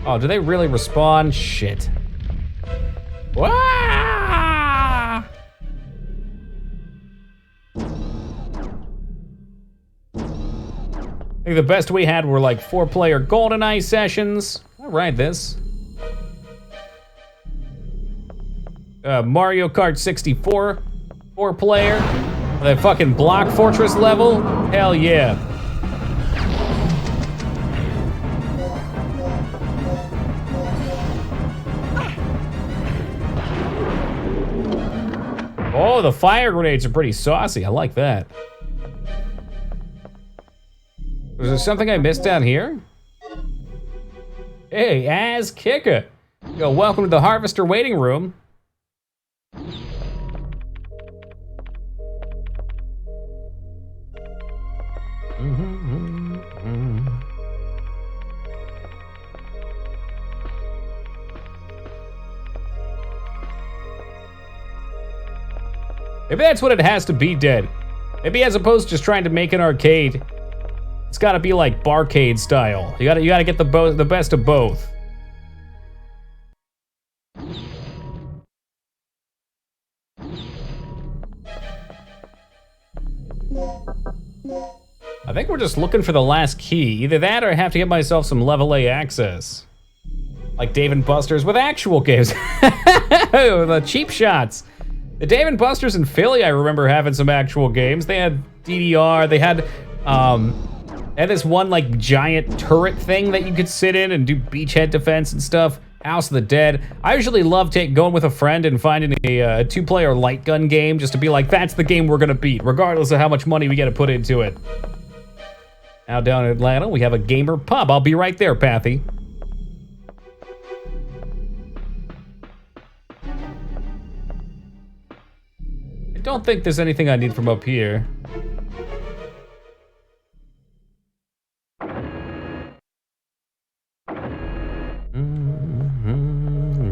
Oh, do they really respawn? Shit. Wah! think the best we had were like 4-player GoldenEye sessions. I'll ride this. Mario Kart 64, 4-player. That fucking Block Fortress level. Hell yeah. Oh, the fire grenades are pretty saucy. I like that. Was there something I missed down here? Hey, Az Kicka. Yo, welcome to the Harvester waiting room. Maybe that's what it has to be, Dead. Maybe as opposed to just trying to make an arcade, it's gotta be like barcade style. You gotta get the best of both. I think we're just looking for the last key. Either that or I have to get myself some level A access. Like Dave & Buster's with actual games. The cheap shots. The Dave & Buster's in Philly, I remember having some actual games. They had DDR, they had this one like giant turret thing that you could sit in and do beachhead defense and stuff. House of the Dead. I usually love going with a friend and finding a 2-player light gun game just to be like, that's the game we're gonna beat, regardless of how much money we gotta put into it. Now down in Atlanta, we have a gamer pub. I'll be right there, Pathy. I don't think there's anything I need from up here.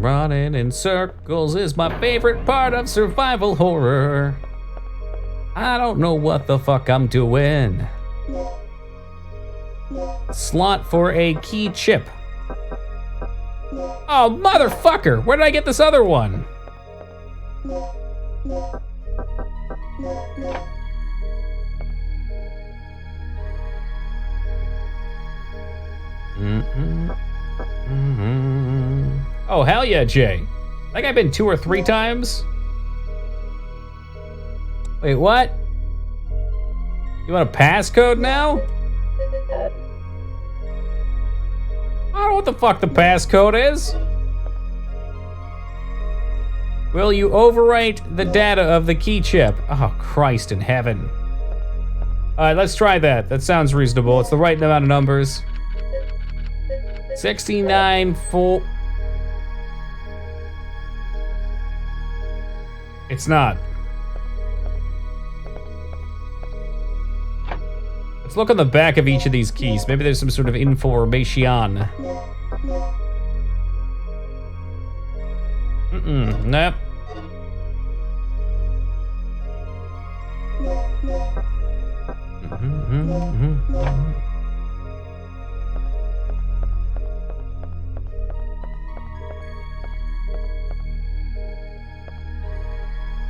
Running in circles is my favorite part of survival horror. I don't know what the fuck I'm doing. Slot for a key chip. Oh, motherfucker! Where did I get this other one? Oh, hell yeah, Jay. I think I've been 2 or 3 times. Wait, what? You want a passcode now? I don't know what the fuck the passcode is. Will you overwrite the data of the key chip? Oh, Christ in heaven. All right, let's try that. That sounds reasonable. It's the right amount of numbers. 69 full. It's not. Let's look on the back of each of these keys. Maybe there's some sort of information. Nope.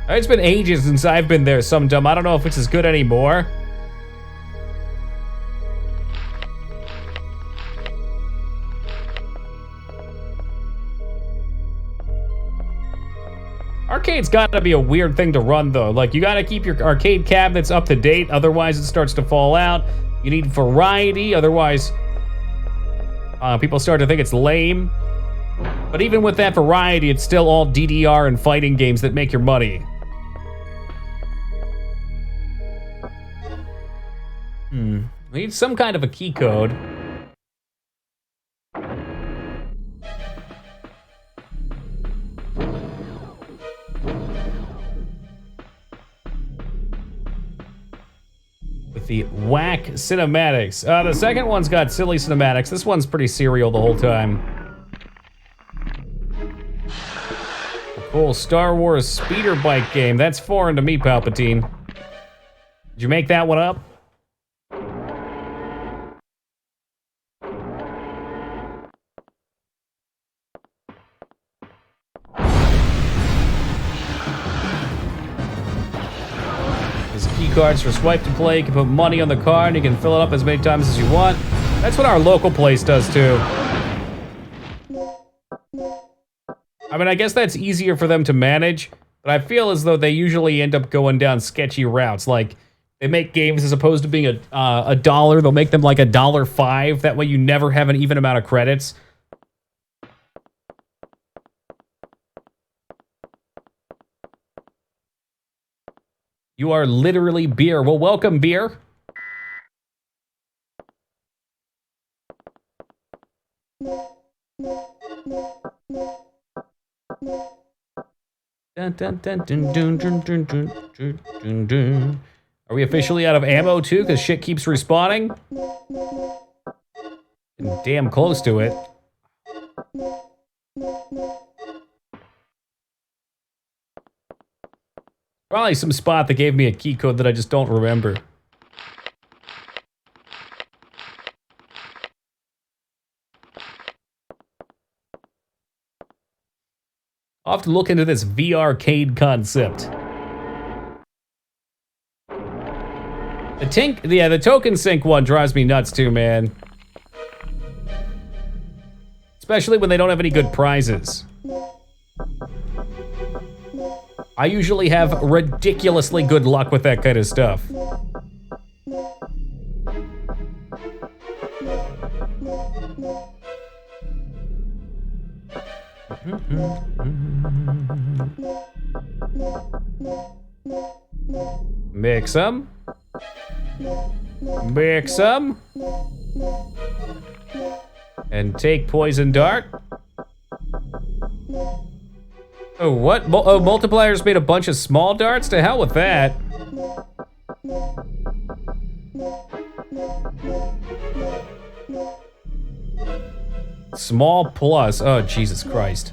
It's been ages since I've been there, some dumb. I don't know if it's as good anymore. Arcade's gotta be a weird thing to run, though. Like, you gotta keep your arcade cabinets up to date, otherwise it starts to fall out. You need variety, otherwise people start to think it's lame. But even with that variety, it's still all DDR and fighting games that make your money. We need some kind of a key code. With the whack cinematics. The second one's got silly cinematics. This one's pretty serial the whole time. Cool Star Wars speeder bike game. That's foreign to me, Palpatine. Did you make that one up? cards for swipe to play. You can put money on the card and you can fill it up as many times as you want. That's what our local place does too. I mean, I guess that's easier for them to manage, but I feel as though they usually end up going down sketchy routes. Like, they make games as opposed to being a dollar, they'll make them like $1.05. That way you never have an even amount of credits. You are literally beer. Well, welcome, beer. Dun, dun, dun, dun, dun, dun, dun, dun, dun, dun. Are we officially out of ammo too? Because shit keeps respawning? Getting damn close to it. Probably some spot that gave me a key code that I just don't remember. I'll have to look into this VR-cade concept. The token sync one drives me nuts too, man. Especially when they don't have any good prizes. I usually have ridiculously good luck with that kind of stuff. Mix them. Mix them. And take poison dart. Oh, what? Multipliers made a bunch of small darts? To hell with that. Small plus. Oh, Jesus Christ.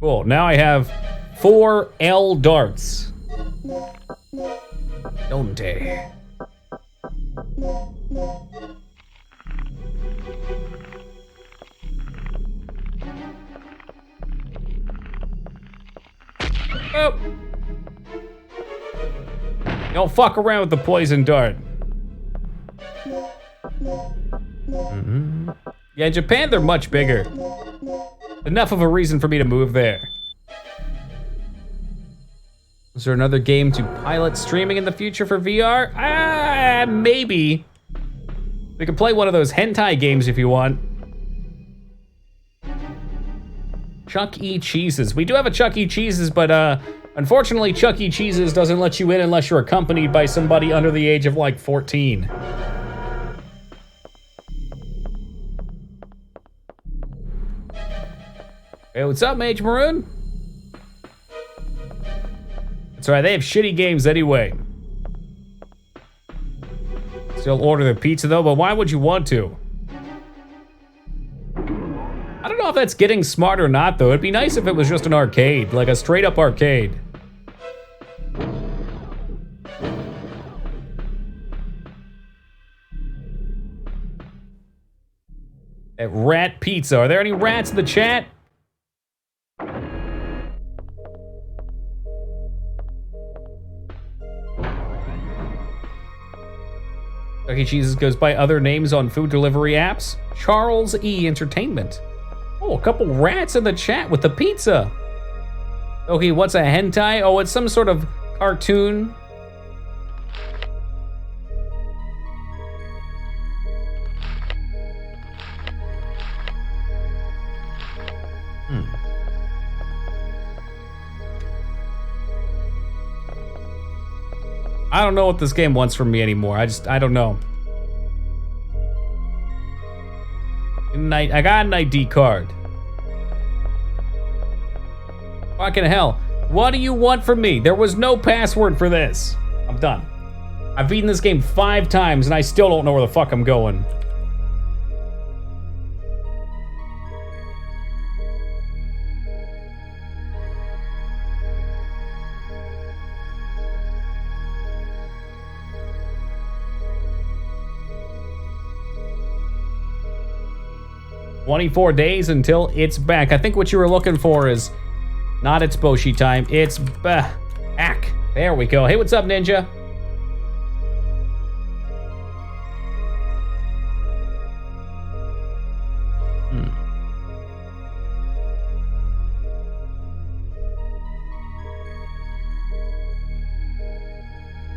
Cool. Now I have 4 L darts. Donde. Oh. Don't fuck around with the poison dart. Yeah, in Japan, they're much bigger. Enough of a reason for me to move there. Is there another game to pilot streaming in the future for VR? Maybe. We could play one of those hentai games if you want. Chuck E. Cheese's. We do have a Chuck E. Cheese's, but unfortunately, Chuck E. Cheese's doesn't let you in unless you're accompanied by somebody under the age of like 14. Hey, what's up, Mage Maroon? That's right, they have shitty games anyway. Still order the pizza though, but why would you want to? I don't know if that's getting smart or not though. It'd be nice if it was just an arcade, like a straight up arcade. At Rat Pizza. Are there any rats in the chat? Chuck E. Cheese's goes by other names on food delivery apps. Charles E. Entertainment. Oh, a couple rats in the chat with the pizza. Okay, what's a hentai? Oh, it's some sort of cartoon. I don't know what this game wants from me anymore. I don't know. I got an ID card. Fucking hell. What do you want from me? There was no password for this. I'm done. I've beaten this game 5 times and I still don't know where the fuck I'm going. "24 days until it's back." I think what you were looking for is not it's Boshi time, it's There we go. Hey, what's up, Ninja?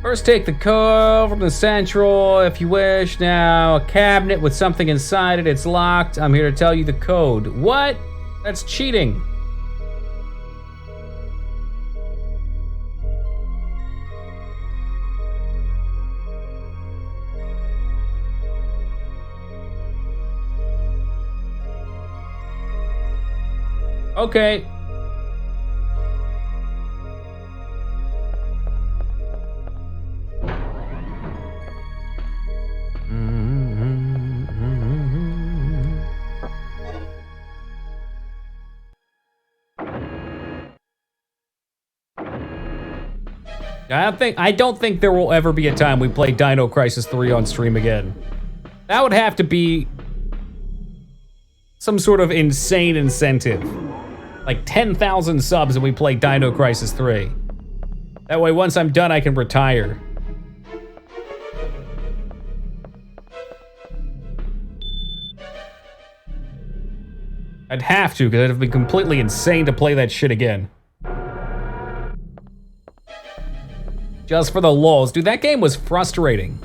First, take the code from the central, if you wish. Now, a cabinet with something inside it. It's locked. I'm here to tell you the code. What? That's cheating. Okay. I don't think there will ever be a time we play Dino Crisis 3 on stream again. That would have to be some sort of insane incentive. Like 10,000 subs and we play Dino Crisis 3. That way, once I'm done, I can retire. I'd have to, because it'd be completely insane to play that shit again. Just for the lulz. Dude, that game was frustrating.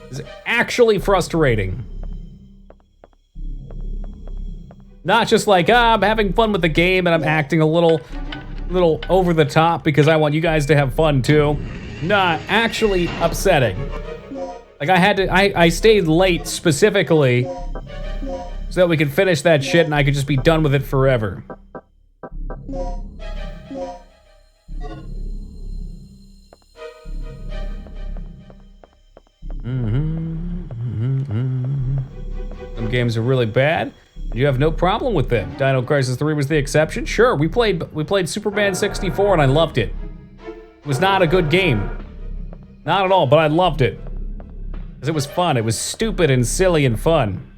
It was actually frustrating. Not just like, I'm having fun with the game and I'm acting a little over the top because I want you guys to have fun too. Nah, actually upsetting. Like I stayed late specifically so that we could finish that shit and I could just be done with it forever. Some games are really bad. You have no problem with them. Dino Crisis 3 was the exception. Sure, we played Superman 64 and I loved it. It was not a good game. Not at all, but I loved it. Because it was fun. It was stupid and silly and fun.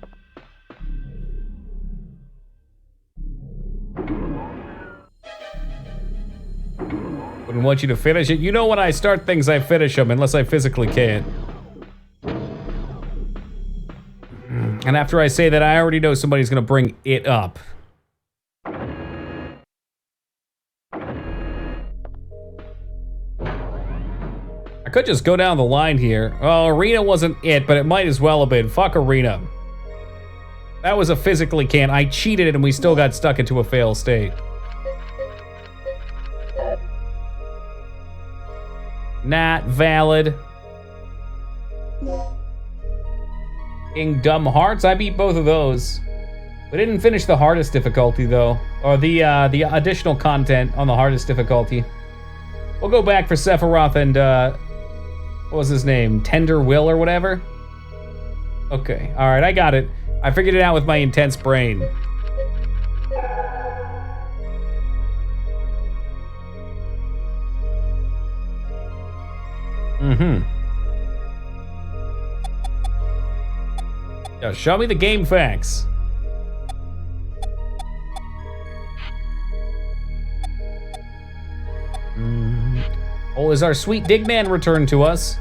Wouldn't want you to finish it. You know when I start things, I finish them, unless I physically can't. And after I say that, I already know somebody's gonna bring it up. I could just go down the line here. Oh, Arena wasn't it, but it might as well have been. Fuck Arena. That was a physically can't. I cheated and we still got stuck into a fail state. Not valid. Dumb Hearts, I beat both of those. We didn't finish the hardest difficulty though, or the additional content on the hardest difficulty. We'll go back for Sephiroth and what was his name? Tender Will or whatever? Okay, all right, I got it. I figured it out with my intense brain. Yo, show me the game facts. Oh, is our sweet Digman returned to us?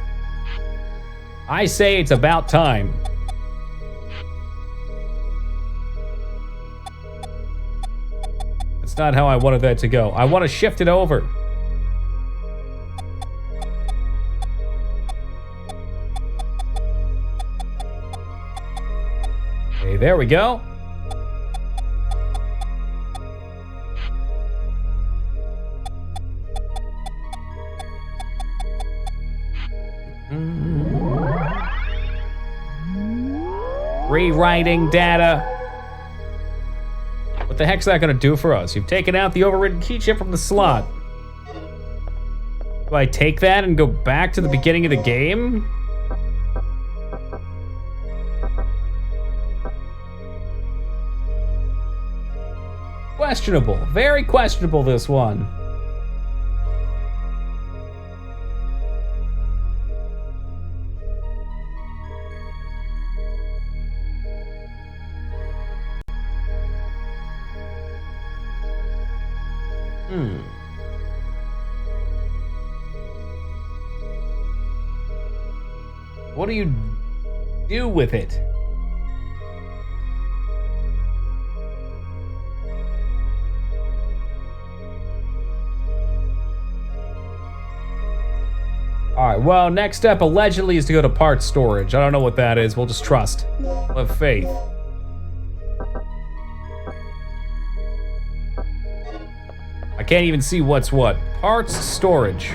I say it's about time. That's not how I wanted that to go. I want to shift it over. Okay, there we go. Rewriting data. What the heck's that gonna do for us? You've taken out the overridden key chip from the slot. Do I take that and go back to the beginning of the game? Questionable. Very questionable, this one. What do you do with it? Alright, well, next step allegedly is to go to parts storage. I don't know what that is. We'll just trust. We'll have faith. I can't even see what's what. Parts storage.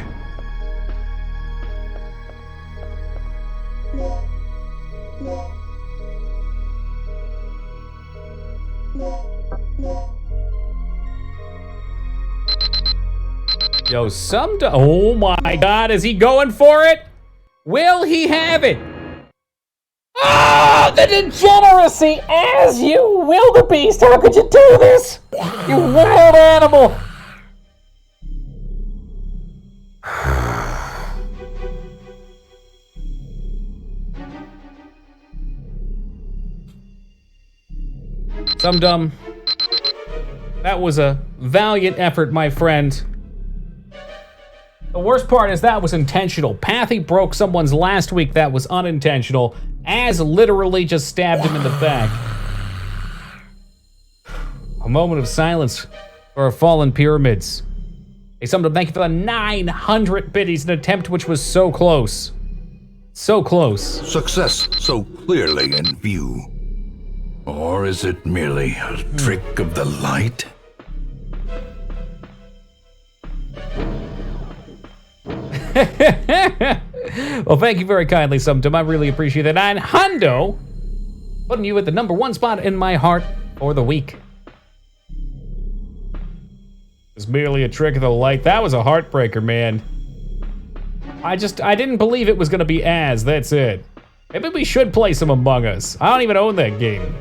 Yo, oh my god, is he going for it? Will he have it? Ah, the degeneracy as you wildebeest! How could you do this? You wild animal! Dumb. That was a valiant effort, my friend. The worst part is that was intentional. Pathy broke someone's last week. That was unintentional. Az literally just stabbed him in the back. A moment of silence for our fallen pyramids. Hey, someone, thank you for the 900 biddies, an attempt which was so close. So close. Success so clearly in view. Or is it merely a trick of the light? Well, thank you very kindly, Sumtum. I really appreciate that. And Hundo, putting you at the #1 spot in my heart for the week. It's merely a trick of the light. That was a heartbreaker, man. I didn't believe it was gonna be Az, that's it. Maybe we should play some Among Us. I don't even own that game.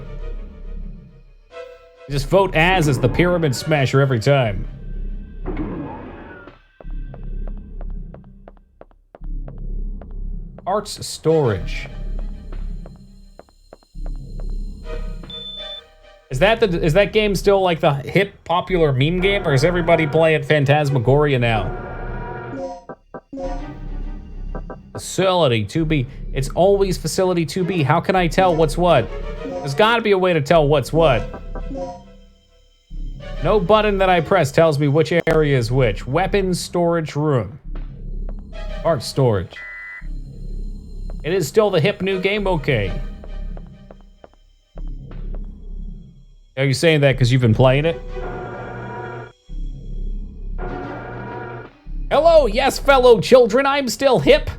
Just vote Az as the Pyramid Smasher every time. Arts storage. Is that game still like the hip popular meme game, or is everybody playing Phantasmagoria now? Facility 2B. It's always facility 2B. How can I tell what's what? There's gotta be a way to tell what's what. No button that I press tells me which area is which. Weapons storage room. Art storage. It is still the hip new game? Okay. Are you saying that because you've been playing it? Hello, yes, fellow children, I'm still hip.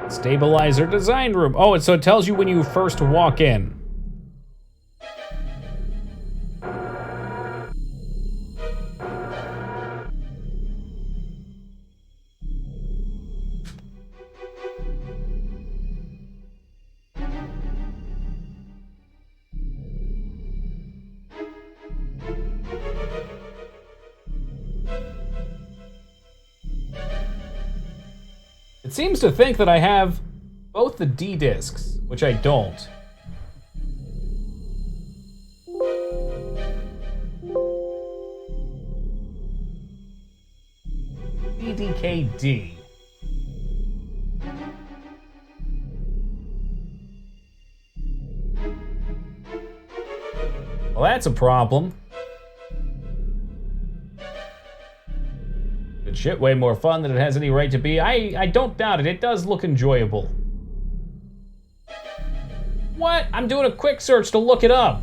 Stabilizer design room. Oh, so it tells you when you first walk in. It seems to think that I have both the D discs, which I don't. DDKD. Well, that's a problem. Good shit, way more fun than it has any right to be. I don't doubt it. It does look enjoyable. What? I'm doing a quick search to look it up.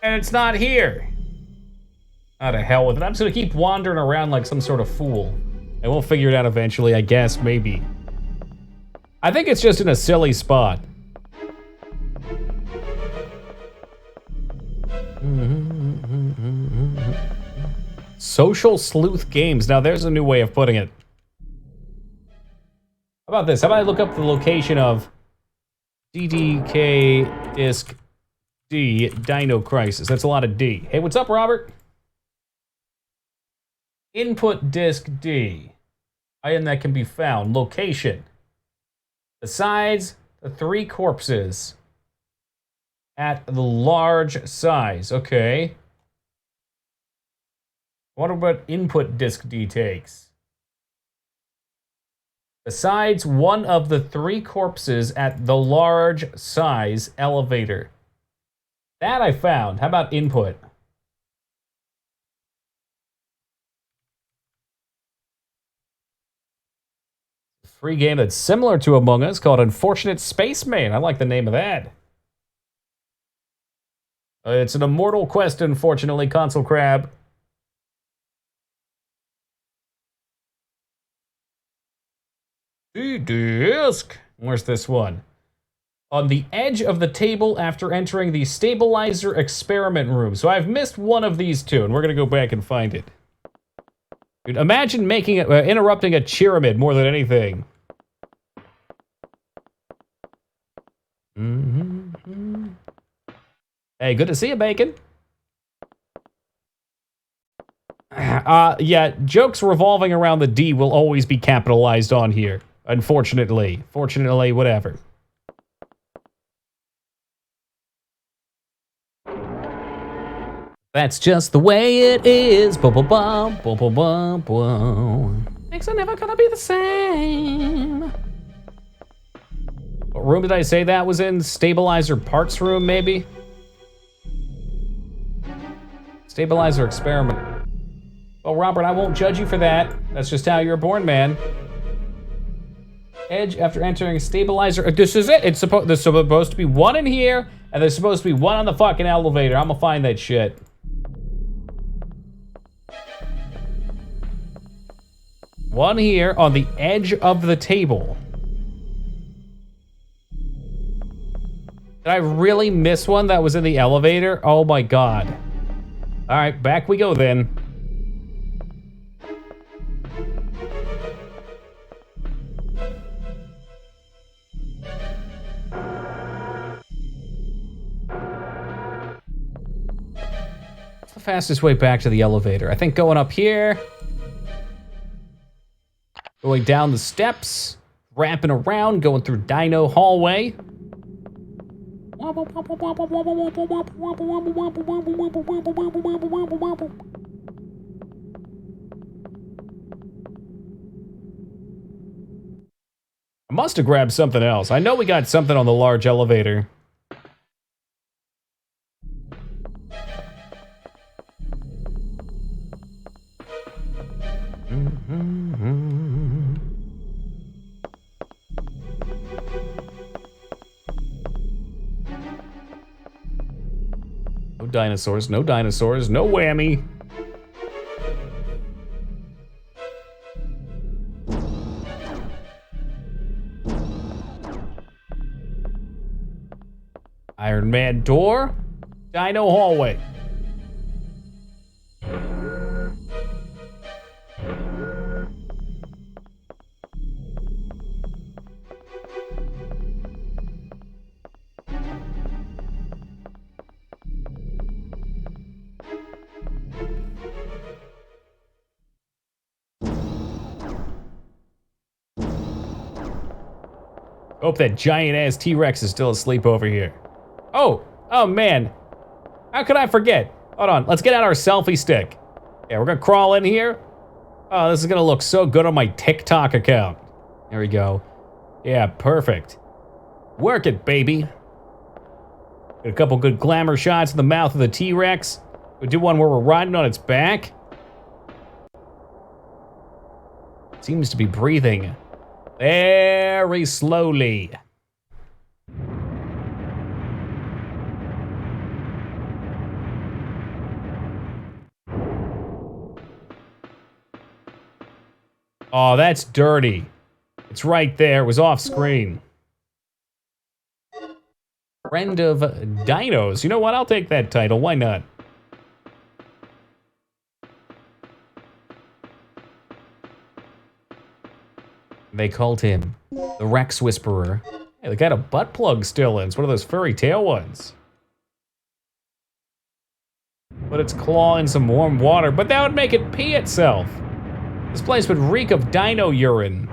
And it's not here. Out to hell with it. I'm just gonna keep wandering around like some sort of fool. And we'll figure it out eventually, I guess, maybe. I think it's just in a silly spot. Social sleuth games. Now there's a new way of putting it. How about this? How about I look up the location of DDK Disc D Dino Crisis? That's a lot of D. Hey, what's up, Robert? Input Disc D. Item that can be found. Location. Besides the 3 corpses. At the large size. Okay. Wonder what input disk D takes. Besides one of the 3 corpses at the large size elevator. That I found. How about input? A free game that's similar to Among Us called Unfortunate Spaceman. I like the name of that. It's an immortal quest, unfortunately, Console Crab. Disk. Where's this one? On the edge of the table after entering the stabilizer experiment room. So I've missed one of these 2, and we're gonna go back and find it. Dude, imagine making interrupting a pyramid more than anything. Hey, good to see you, Bacon. Yeah, jokes revolving around the D will always be capitalized on here. Unfortunately. Fortunately, whatever. That's just the way it is. Things are never gonna be the same. What room did I say that was in? Stabilizer parts room, maybe? Stabilizer experiment. Well, Robert, I won't judge you for that. That's just how you're born, man. Edge after entering a stabilizer. This is it. There's supposed to be one in here, and there's supposed to be one on the fucking elevator. I'm gonna find that shit. One here on the edge of the table. Did I really miss one that was in the elevator? Oh my god. All right, back we go then. What's the fastest way back to the elevator? I think going up here. Going down the steps. Wrapping around, going through Dino hallway. I must have grabbed something else. I know we got something on the large elevator. No dinosaurs, no dinosaurs, no whammy. Iron Man door, Dino hallway. Hope that giant-ass T-Rex is still asleep over here. Oh man. How could I forget? Hold on, let's get out our selfie stick. Yeah, we're gonna crawl in here. Oh, this is gonna look so good on my TikTok account. There we go. Yeah, perfect. Work it, baby. Get a couple good glamour shots in the mouth of the T-Rex. We'll do one where we're riding on its back. It seems to be breathing very slowly. Oh, that's dirty. It's right there. It was off screen. Friend of Dinos. You know what? I'll take that title. Why not? They called him the Rex Whisperer. Hey, they got a butt plug still in. It's one of those furry tail ones. Put its claw in some warm water, but that would make it pee itself. This place would reek of dino urine.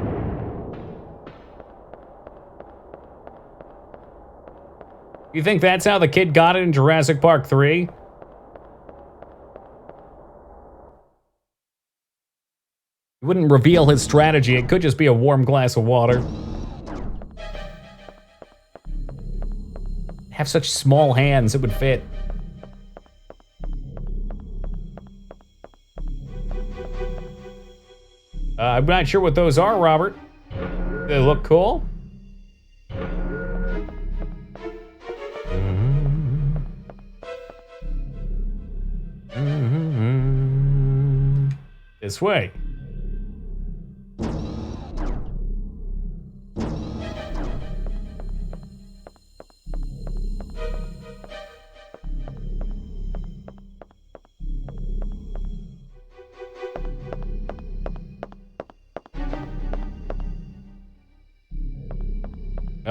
You think that's how the kid got it in Jurassic Park 3? He wouldn't reveal his strategy. It could just be a warm glass of water. Have such small hands, it would fit. I'm not sure what those are, Robert. They look cool. This way.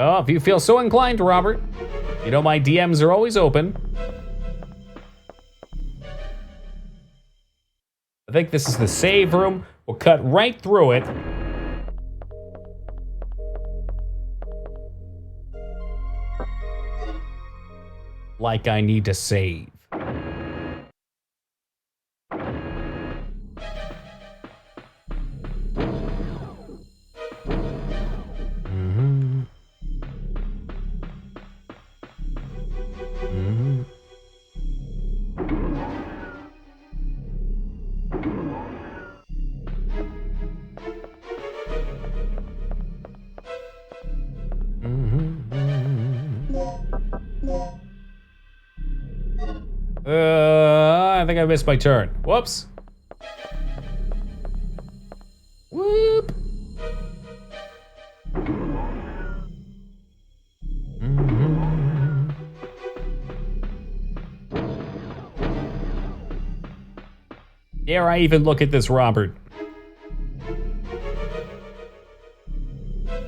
Oh, if you feel so inclined, Robert. You know my DMs are always open. I think this is the save room. We'll cut right through it. Like I need to save. I think I missed my turn. Whoops. Whoop. Dare I even look at this, Robert?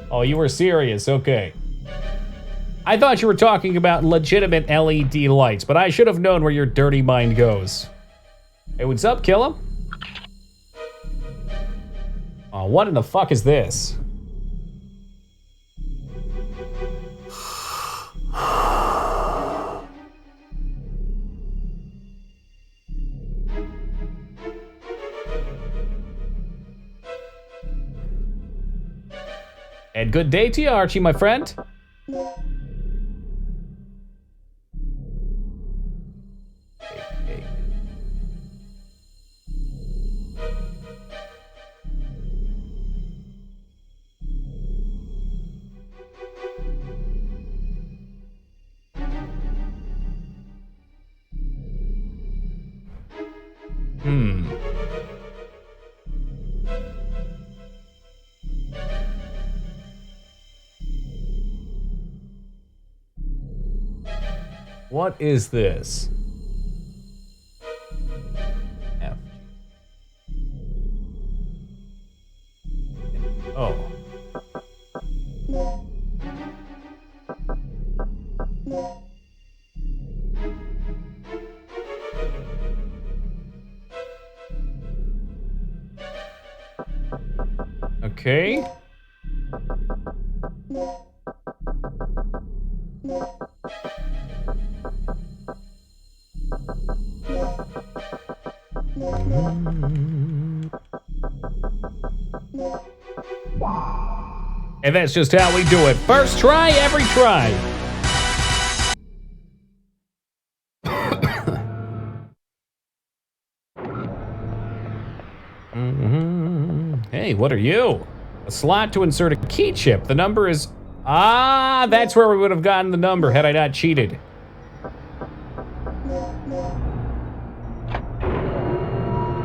Oh, you were serious, okay. I thought you were talking about legitimate LED lights, but I should have known where your dirty mind goes. Hey, what's up, Killa? Oh, what in the fuck is this? And good day to you, Archie, my friend. What is this? F. Oh. Okay. And that's just how we do it. First try, every try. Hey, what are you? A slot to insert a key chip. The number is... Ah, that's where we would have gotten the number had I not cheated.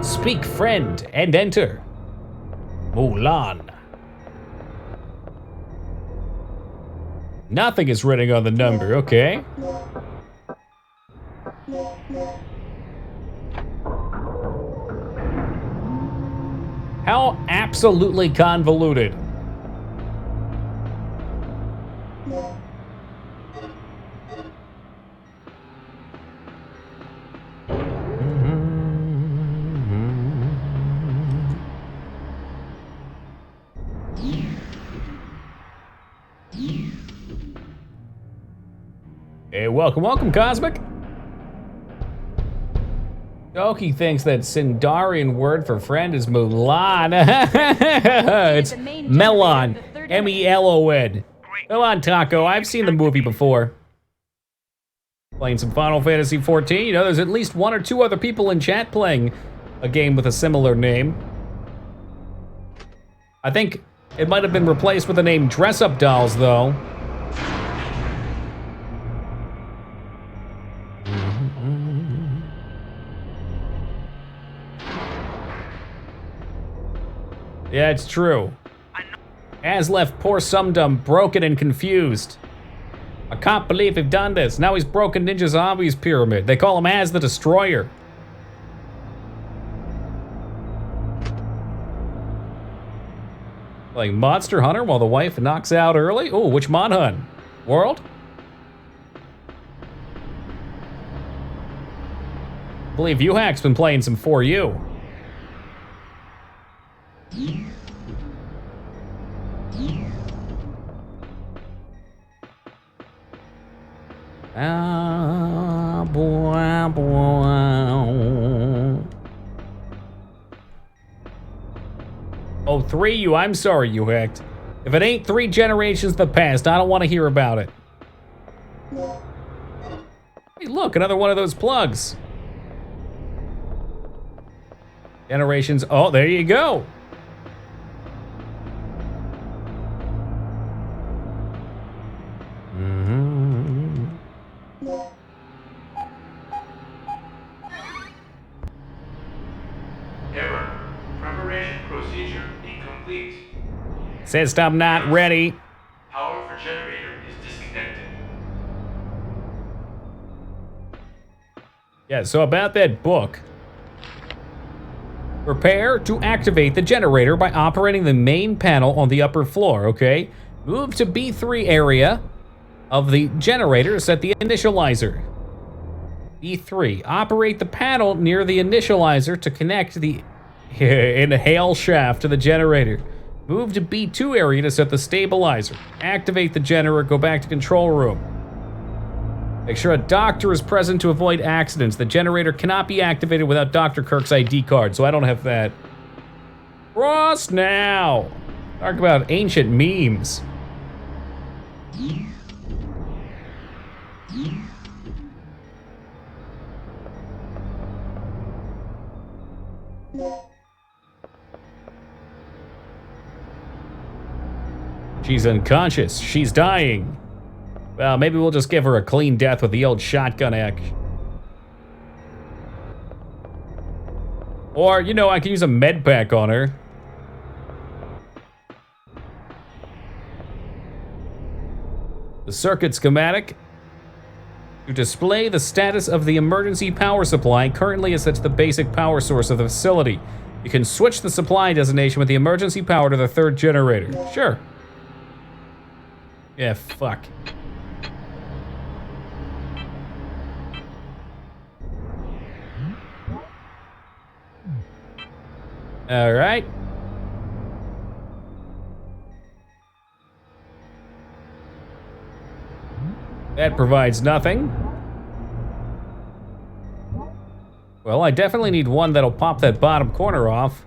Speak friend and enter. Mulan. Nothing is written on the number, okay. How absolutely convoluted. Hey, welcome, welcome, Cosmic. Doki thinks that Sindarian word for friend is Mulan. It's The main Melon. generator of the third M-E-L-O-N. Come on, Taco. I've seen the movie before. Playing some Final Fantasy XIV. You know, there's at least one or two other people in chat playing a game with a similar name. I think it might have been replaced with the name Dress Up Dolls, though. Yeah, it's true. Has left poor Sumdum broken and confused. I can't believe they've done this. Now he's broken Ninja Zombie's pyramid. They call him Az the Destroyer. Like Monster Hunter while the wife knocks out early? Oh, which Mon Hunt? World? I believe U-Hack's been playing some 4U. Oh, 3U, I'm sorry, you hacked. If it ain't 3 generations in the past, I don't want to hear about it. Hey, look, another one of those plugs. Generations, oh, there you go. Error. Preparation procedure incomplete. Says I'm not ready. Power for generator is disconnected. Yeah, so about that book. Prepare to activate the generator by operating the main panel on the upper floor, okay? Move to B3 area of the generator, set the initializer. B3, operate the panel near the initializer to connect the inhale shaft to the generator. Move to B2 area to set the stabilizer. Activate the generator, go back to control room. Make sure a doctor is present to avoid accidents. The generator cannot be activated without Dr. Kirk's ID card, so I don't have that. Cross now! Talk about ancient memes. She's unconscious. She's dying. Well, maybe we'll just give her a clean death with the old shotgun action. Or, you know, I can use a med pack on her. The circuit schematic. To display the status of the emergency power supply, currently is set to the basic power source of the facility. You can switch the supply designation with the emergency power to the 3rd generator. Sure. Yeah, fuck. All right. That provides nothing. Well, I definitely need one that'll pop that bottom corner off.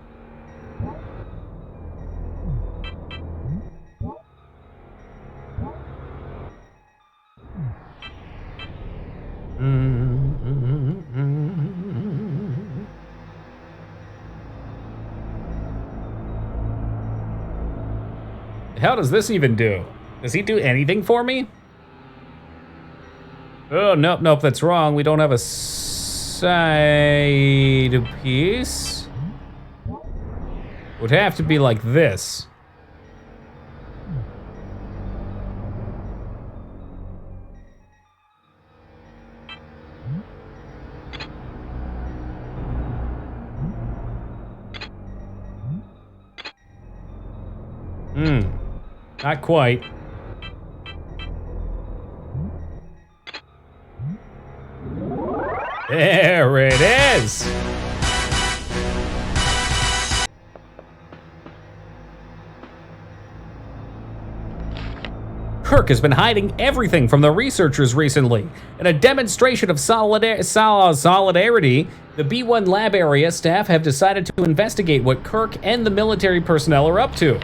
How does this even do? Does he do anything for me? Oh, nope, nope, that's wrong. We don't have a side piece. Would have to be like this. Not quite. There it is. Kirk has been hiding everything from the researchers recently. In a demonstration of solidarity, the B1 lab area staff have decided to investigate what Kirk and the military personnel are up to.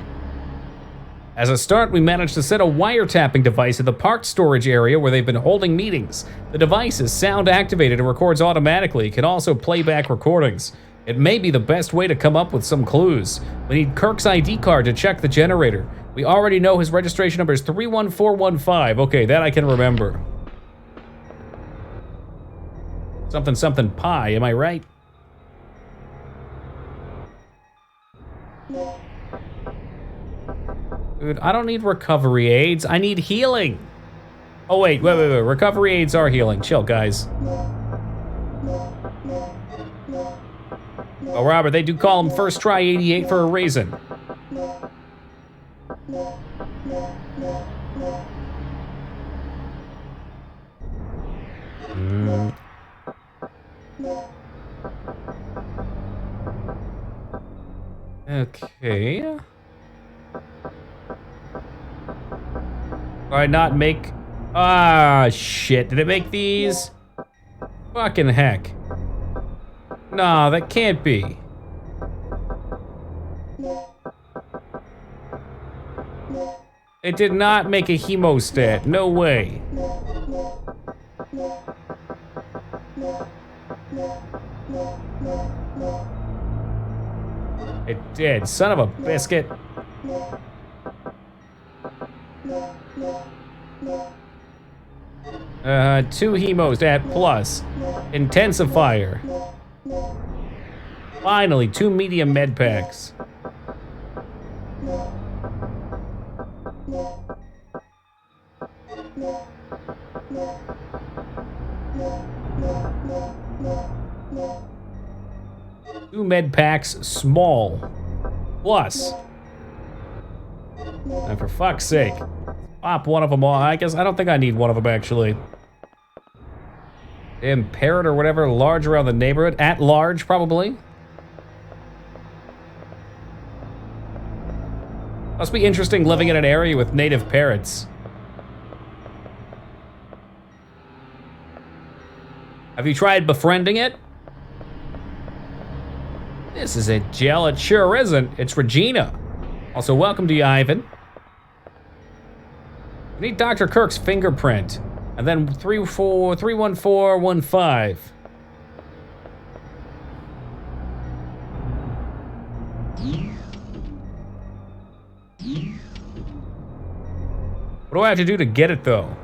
As a start, we managed to set a wiretapping device in the parked storage area where they've been holding meetings. The device is sound activated and records automatically. It can also play back recordings. It may be the best way to come up with some clues. We need Kirk's ID card to check the generator. We already know his registration number is 31415. Okay, that I can remember. Something something pi, am I right? Dude, I don't need recovery aids. I need healing. Oh, wait. Recovery aids are healing. Chill, guys. Oh, Robert, they do call him First Try 88 for a reason. Okay. Do I not make... Ah, shit. Did it make these? Fucking heck. No, that can't be. It did not make a hemostat. No way. It did. Son of a biscuit. 2 hemostat plus. Intensifier. Finally, 2 medium med packs. Two med packs, small. Plus. And for fuck's sake. Pop one of them all. I guess I don't think I need one of them actually. Damn parrot or whatever, large around the neighborhood. At large, probably. Must be interesting living in an area with native parrots. Have you tried befriending it? This isn't Jill. It sure isn't. It's Regina. Also, welcome to you, Ivan. We need Dr. Kirk's fingerprint. And then 31415. What do I have to do to get it, though?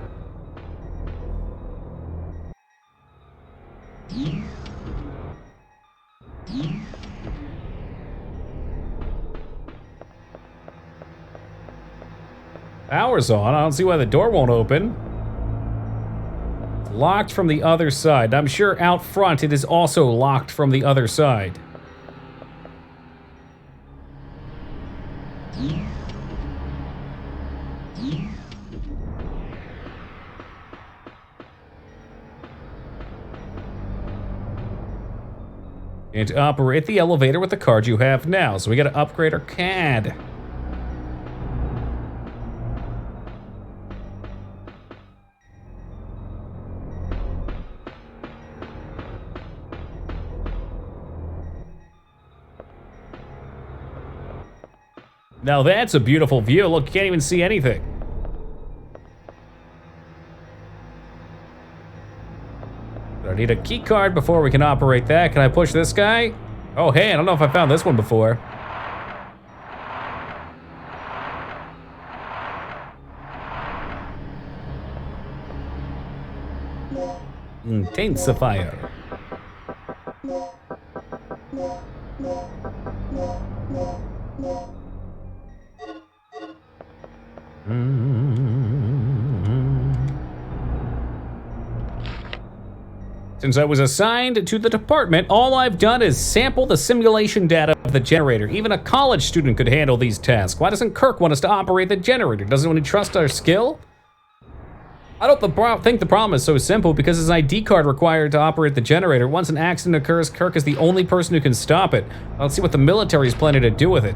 Power's on. I don't see why the door won't open. It's locked from the other side. I'm sure out front it is also locked from the other side. And to operate the elevator with the card you have now, so we gotta upgrade our CAD. Now that's a beautiful view. Look, you can't even see anything. I need a key card before we can operate that. Can I push this guy? Oh, hey, I don't know if I found this one before. Intensifier. Since I was assigned to the department, all I've done is sample the simulation data of the generator. Even a college student could handle these tasks. Why doesn't Kirk want us to operate the generator? Doesn't he trust our skill? I don't think the problem is so simple because his ID card required to operate the generator. Once an accident occurs, Kirk is the only person who can stop it. I don't see what the military is planning to do with it.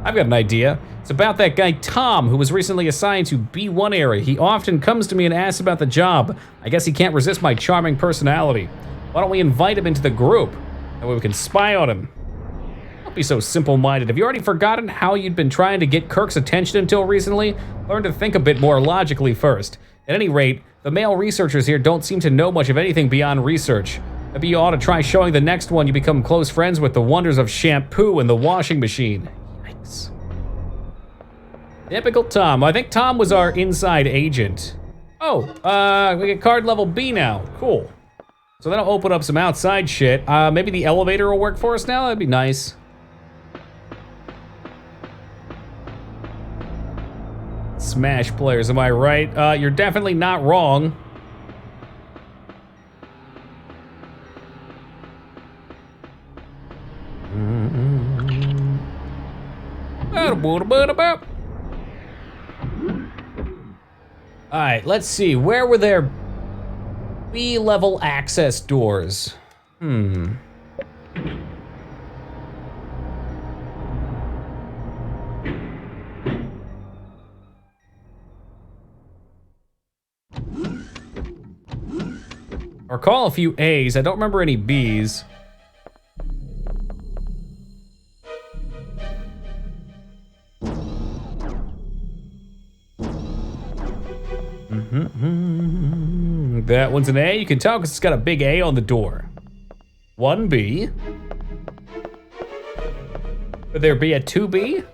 I've got an idea. It's about that guy Tom, who was recently assigned to B1 area. He often comes to me and asks about the job. I guess he can't resist my charming personality. Why don't we invite him into the group? That way we can spy on him. Don't be so simple-minded. Have you already forgotten how you'd been trying to get Kirk's attention until recently? Learn to think a bit more logically first. At any rate, the male researchers here don't seem to know much of anything beyond research. Maybe you ought to try showing the next one you become close friends with the wonders of shampoo and the washing machine. Yikes. Typical Tom. I think Tom was our inside agent. Oh, we get card level B now. Cool. So that'll open up some outside shit. Maybe the elevator will work for us now? That'd be nice. Smash players, am I right? You're definitely not wrong. Alright, let's see. Where were there B-level access doors? I recall a few A's. I don't remember any B's. That one's an A. You can tell because it's got a big A on the door. 1B. Could there be a 2B?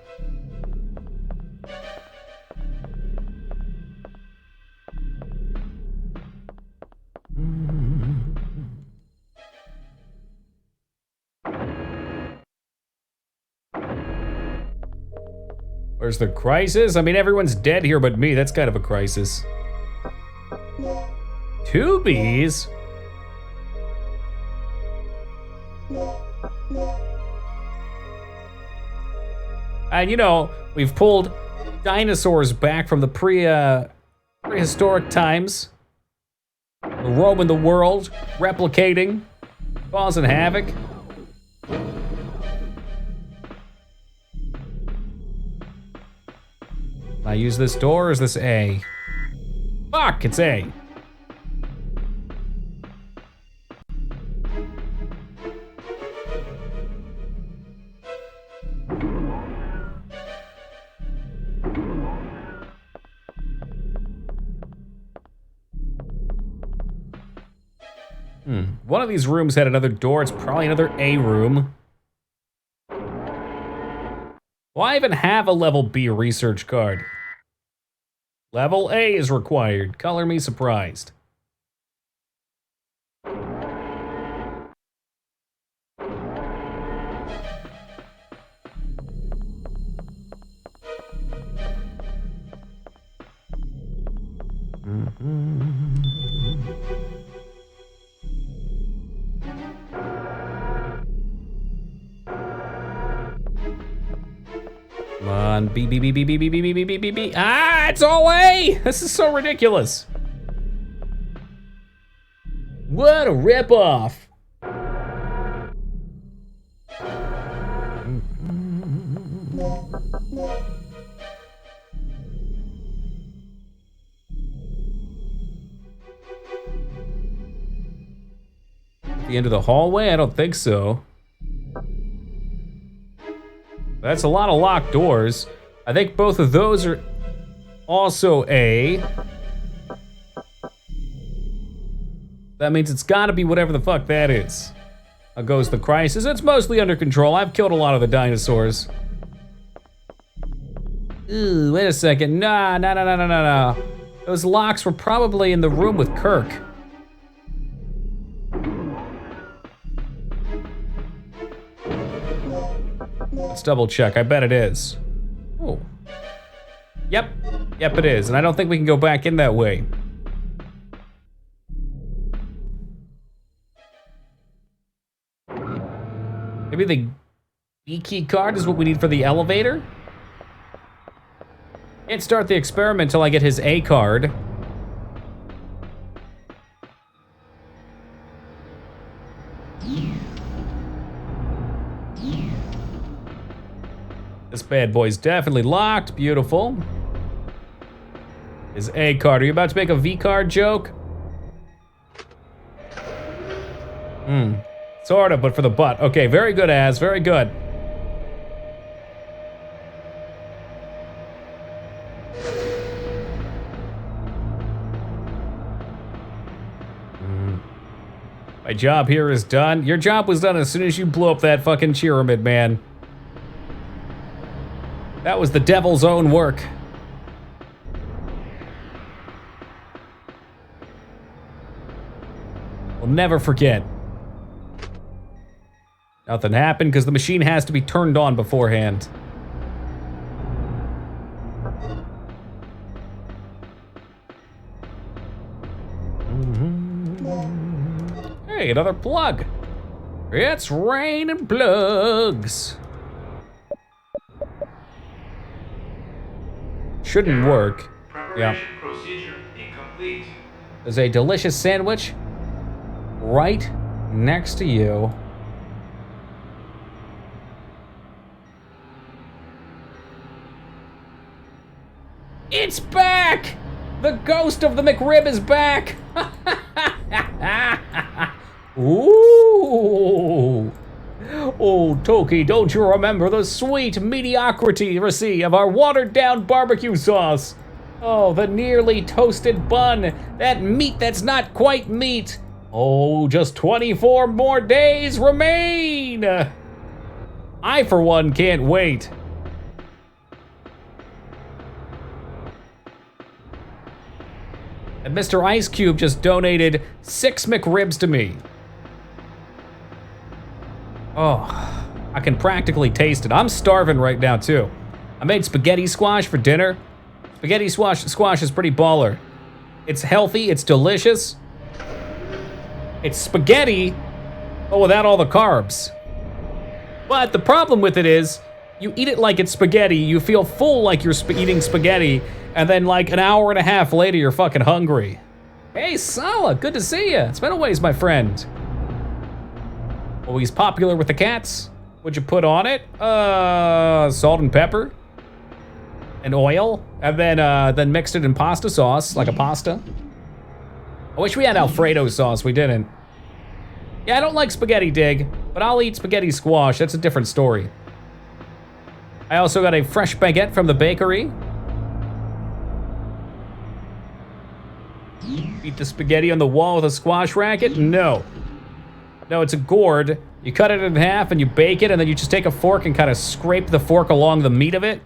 Where's the crisis? I mean, everyone's dead here but me. That's kind of a crisis. 2 Bs? And you know, we've pulled dinosaurs back from the prehistoric times. Roaming the world, replicating, causing havoc. I use this door, or is this A? Fuck, it's A. One of these rooms had another door. It's probably another A room. Why even have a level B research card? Level A is required. Color me surprised. Come on, B, B, B, B, B, B, B, B, B, B, B, B. Ah, it's all A! This is so ridiculous. What a ripoff. The end of the hallway? I don't think so. That's a lot of locked doors. I think both of those are also A. That means it's gotta be whatever the fuck that is. How goes the crisis? It's mostly under control. I've killed a lot of the dinosaurs. Ooh, wait a second. No. Those locks were probably in the room with Kirk. Let's double check. I bet it is. Oh. Yep, it is. And I don't think we can go back in that way. Maybe the B key card is what we need for the elevator? Can't start the experiment until I get his A card. This bad boy's definitely locked. Beautiful. Is A card. Are you about to make a V card joke? Sort of, but for the butt. Okay, very good, Az. Very good. My job here is done. Your job was done as soon as you blew up that fucking pyramid, man. That was the devil's own work. We'll never forget. Nothing happened because the machine has to be turned on beforehand. Hey, another plug. It's raining plugs. Shouldn't work. Yeah. Preparation procedure incomplete. There's a delicious sandwich right next to you. It's back! The ghost of the McRib is back! Ooh! Oh, Toki, don't you remember the sweet mediocrity of our watered-down barbecue sauce? Oh, the nearly toasted bun, that meat that's not quite meat. Oh, just 24 more days remain! I, for one, can't wait. And Mr. Ice Cube just donated 6 McRibs to me. Oh, I can practically taste it. I'm starving right now, too. I made spaghetti squash for dinner. Spaghetti squash is pretty baller. It's healthy, it's delicious. It's spaghetti, but without all the carbs. But the problem with it is, you eat it like it's spaghetti, you feel full like you're eating spaghetti, and then like an hour and a half later, you're fucking hungry. Hey, Sala, good to see you. It's been a ways, my friend. Oh, he's popular with the cats. What'd you put on it? Salt and pepper. And oil. And then mixed it in pasta sauce, like a pasta. I wish we had Alfredo sauce, we didn't. Yeah, I don't like spaghetti dig, but I'll eat spaghetti squash, that's a different story. I also got a fresh baguette from the bakery. Eat the spaghetti on the wall with a squash racket? No. No, it's a gourd. You cut it in half and you bake it, and then you just take a fork and kind of scrape the fork along the meat of it.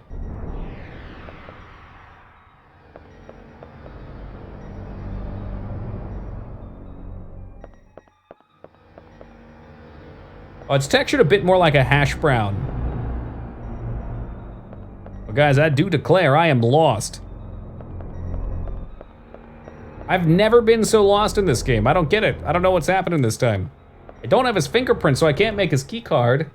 Oh, it's textured a bit more like a hash brown. Well, guys, I do declare I am lost. I've never been so lost in this game. I don't get it. I don't know what's happening this time. I don't have his fingerprint, so I can't make his key card.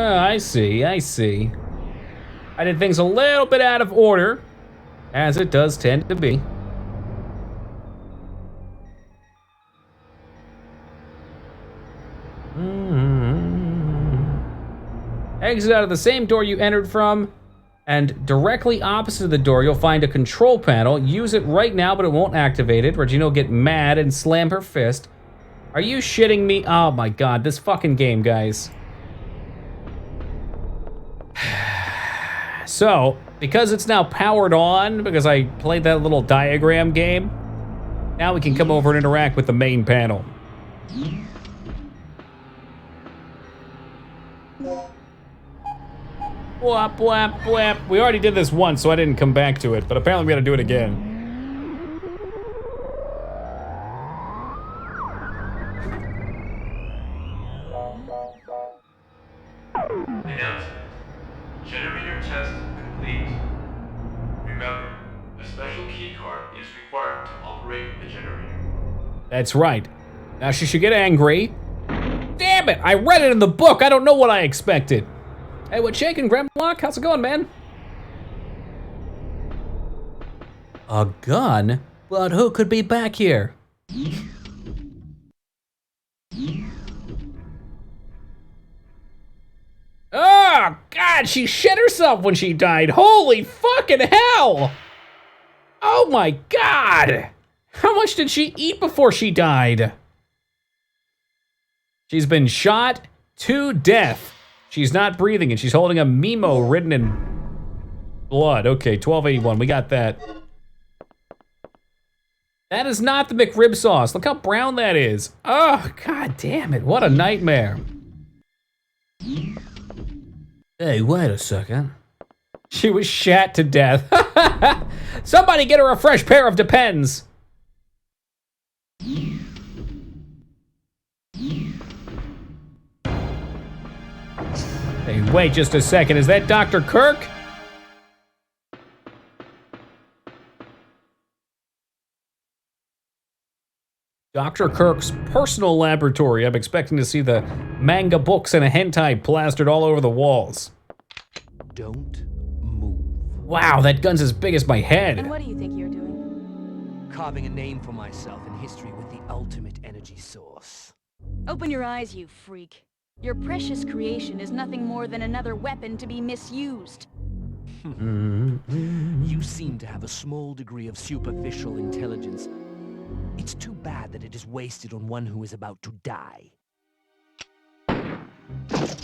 I see, I see. I did things a little bit out of order, as it does tend to be. Exit out of the same door you entered from, and directly opposite of the door you'll find a control panel. Use it right now, but it won't activate it. Regina will get mad and slam her fist. Are you shitting me? Oh my god, this fucking game, guys. So, because it's now powered on, because I played that little diagram game, now we can come over and interact with the main panel. Whap, whap, whap. We already did this once, so I didn't come back to it, but apparently we gotta do it again. Announcement. Generator test complete. Remember, a special key card is required to operate the generator. That's right. Now she should get angry. Damn it, I read it in the book. I don't know what I expected. Hey, what's shaking, Grandma? How's it going, man? A gun? But who could be back here? Oh, God, she shit herself when she died. Holy fucking hell! Oh my God! How much did she eat before she died? She's been shot to death. She's not breathing and she's holding a memo written in blood. Okay, 1281, we got that. That is not the McRib sauce. Look how brown that is. Oh, God damn it, what a nightmare. Hey, wait a second. She was shat to death. Somebody get her a fresh pair of Depends. Hey, wait just a second. Is that Dr. Kirk? Dr. Kirk's personal laboratory. I'm expecting to see the manga books and a hentai plastered all over the walls. Don't move. Wow, that gun's as big as my head. And what do you think you're doing? Carving a name for myself in history with the ultimate energy source. Open your eyes, you freak. Your precious creation is nothing more than another weapon to be misused. You seem to have a small degree of superficial intelligence. It's too bad that it is wasted on one who is about to die.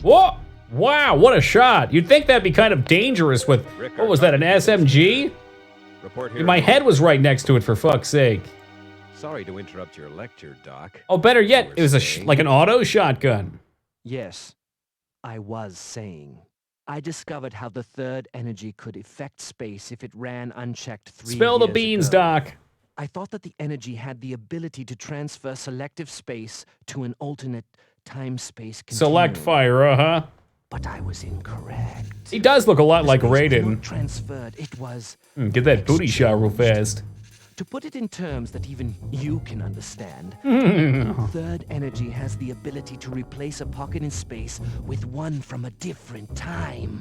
Whoa! Wow, what a shot. You'd think that'd be kind of dangerous with, what was that, an SMG? Report here. My head was right next to it, for fuck's sake. Sorry to interrupt your lecture, Doc. Oh, better yet, it was like an auto shotgun. Yes, I was saying. I discovered how the third energy could affect space if it ran unchecked 3 Spill the years beans, ago. Doc. I thought that the energy had the ability to transfer selective space to an alternate time-space continuum. Select fire, uh-huh. But I was incorrect. He does look a lot like The space was Raiden. not transferred. It was Get that booty shot real exchanged. fast. To put it in terms that even you can understand, third energy has the ability to replace a pocket in space with one from a different time.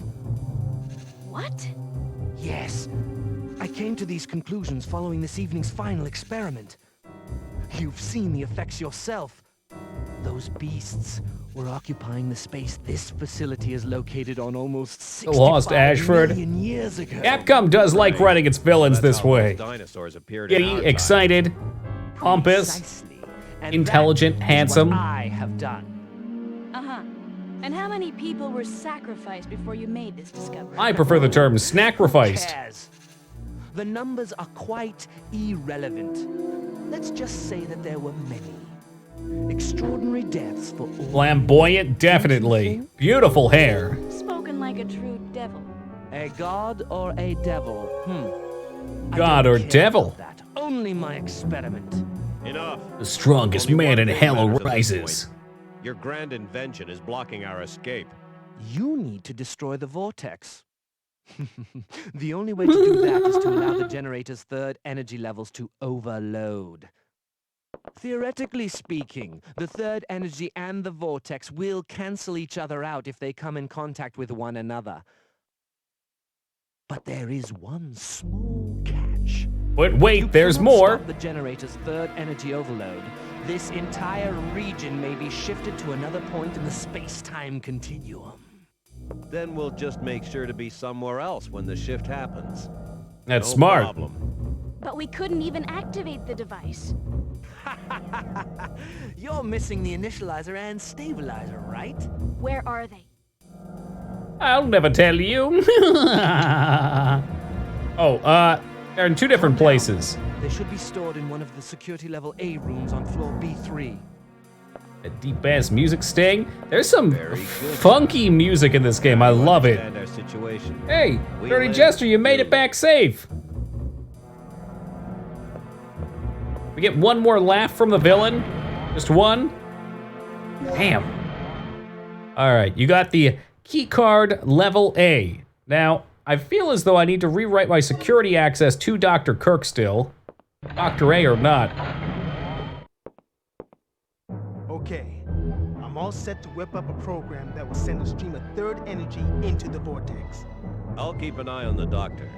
What? Yes, I came to these conclusions following this evening's final experiment. You've seen the effects yourself. Those beasts were occupying the space this facility is located on almost 65 Lost Ashford. million years ago. Capcom does like writing its villains this way. Dinosaurs appeared in our Giddy, time. excited, pompous, Precisely. And intelligent, that is handsome. what I have done. Uh-huh. And how many people were sacrificed before you made this discovery? I prefer the term Who snacrificed. cares? The numbers are quite irrelevant. Let's just say that there were many. Extraordinary deaths for all. Flamboyant, definitely. Beautiful hair. Spoken like a true devil. A god or a devil? I God don't or care devil. about that. Only my experiment. Enough. The strongest Only man one in thing hell matters at this arises. point. Your grand invention is blocking our escape. You need to destroy the vortex. The only way to do that is to allow the generator's third energy levels to overload. Theoretically speaking, the third energy and the vortex will cancel each other out if they come in contact with one another. But there is one small catch. But You wait, there's cannot more. Stop the generator's third energy overload. This entire region may be shifted to another point in the space-time continuum. Then we'll just make sure to be somewhere else when the shift happens. That's No smart. problem. But we couldn't even activate the device. You're missing the initializer and stabilizer, right? Where are they? I'll never tell you. They're in two different places. They should be stored in one of the security level A rooms on floor B3. A deep ass music sting. There's some Very good. funky music in this game. I love it. Understand our situation. Hey, We Dirty live Jester, you made it here. back safe. We get one more laugh from the villain. Just one. Damn. All right, you got the key card level A. Now, I feel as though I need to rewrite my security access to Dr. Kirk still. Dr. A or not. Okay. I'm all set to whip up a program that will send a stream of third energy into the vortex. I'll keep an eye on the doctor.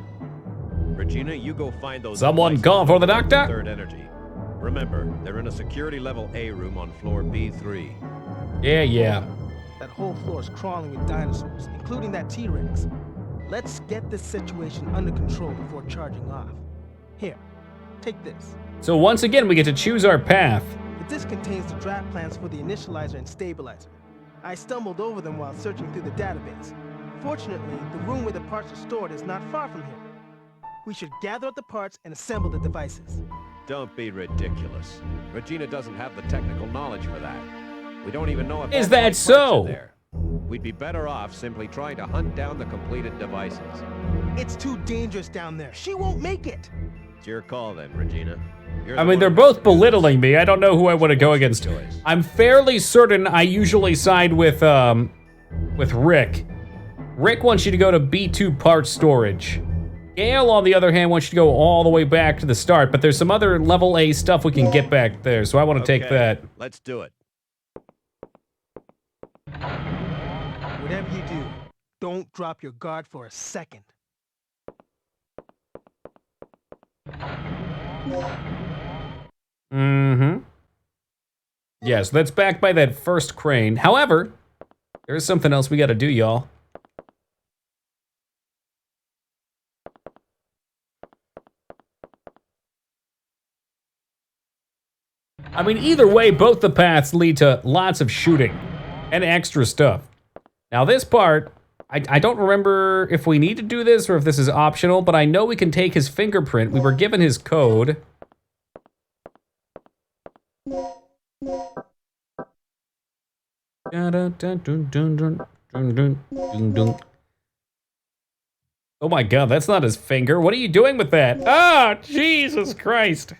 Regina, you go find those. Someone devices call for the with doctor? Third energy. Remember, they're in a security level A room on floor B3. Yeah. That whole floor is crawling with dinosaurs, including that T-Rex. Let's get this situation under control before charging off. Here, take this. So once again, we get to choose our path. The disc contains the draft plans for the initializer and stabilizer. I stumbled over them while searching through the database. Fortunately, the room where the parts are stored is not far from here. We should gather up the parts and assemble the devices. Don't be ridiculous. Regina doesn't have the technical knowledge for that. We don't even know if Is all the that right parts so? are there. We'd be better off simply trying to hunt down the completed devices. It's too dangerous down there. She won't make it. It's your call then, Regina. You're I the mean, one they're who both has to do this. belittling me. I don't know who I want to go against. Choice. I'm fairly certain I usually side with Rick. Rick wants you to go to B2 part storage. Gale, on the other hand, wants you to go all the way back to the start, but there's some other level A stuff we can get back there, so I want to take Okay, that. Let's do it. Whatever you do, don't drop your guard for a second. Yeah, so that's backed by that first crane. However, there's something else we gotta do, y'all. I mean, either way, both the paths lead to lots of shooting and extra stuff. Now this part, I don't remember if we need to do this or if this is optional, but I know we can take his fingerprint. We were given his code. Oh my god, that's not his finger. What are you doing with that? Ah, Jesus Christ.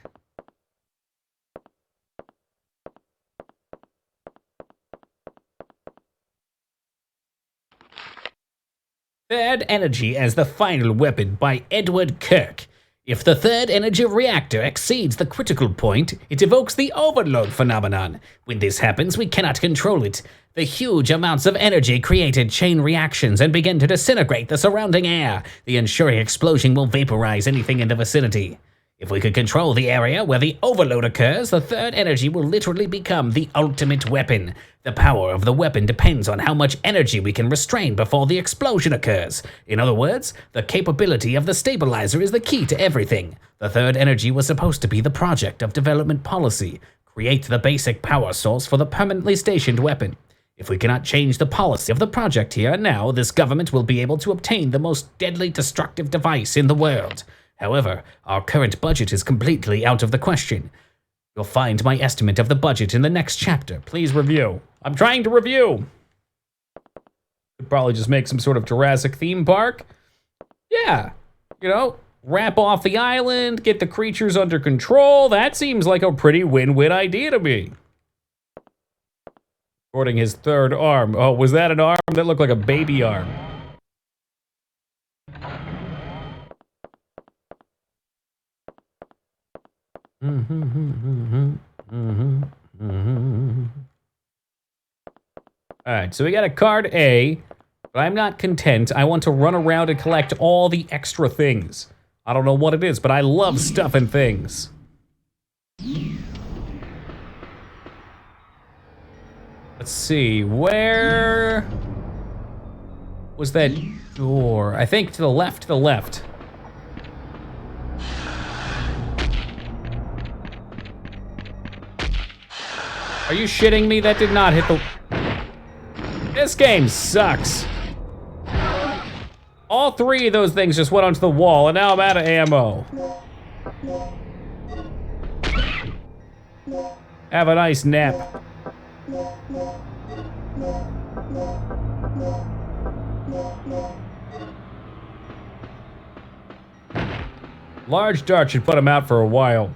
Third Energy as the Final Weapon by Edward Kirk. If the third energy reactor exceeds the critical point, it evokes the overload phenomenon. When this happens, we cannot control it. The huge amounts of energy created chain reactions and begin to disintegrate the surrounding air. The ensuing explosion will vaporize anything in the vicinity. If we could control the area where the overload occurs, the third energy will literally become the ultimate weapon. The power of the weapon depends on how much energy we can restrain before the explosion occurs. In other words, the capability of the stabilizer is the key to everything. The third energy was supposed to be the project of development policy. Create the basic power source for the permanently stationed weapon. If we cannot change the policy of the project here and now, this government will be able to obtain the most deadly destructive device in the world. However, our current budget is completely out of the question. You'll find my estimate of the budget in the next chapter. Please review. I'm trying to review. Could probably just make some sort of Jurassic theme park. Yeah, you know, wrap off the island, get the creatures under control. That seems like a pretty win-win idea to me. Recording his third arm. Oh, was that an arm? That looked like a baby arm. Alright, so we got a card A, but I'm not content. I want to run around and collect all the extra things. I don't know what it is, but I love stuff and things. Let's see, where was that door? I think to the left, Are you shitting me? That did not hit the... This game sucks. All three of those things just went onto the wall, and now I'm out of ammo. Have a nice nap. Large dart should put him out for a while.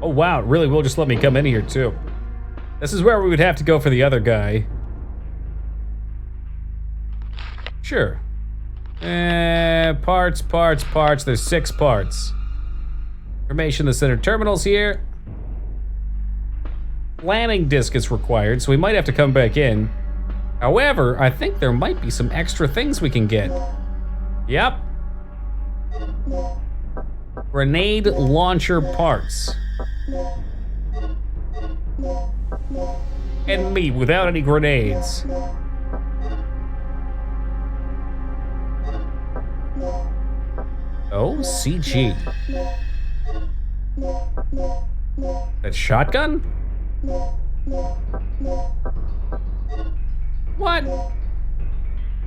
Oh wow, it really will just let me come in here too. This is where we would have to go for the other guy. Sure. Parts. There's 6 parts. Information, the center terminal's here. Planning disk is required, so we might have to come back in. However, I think there might be some extra things we can get. Yep. Grenade launcher parts. And me without any grenades. Oh, CG. That shotgun? What?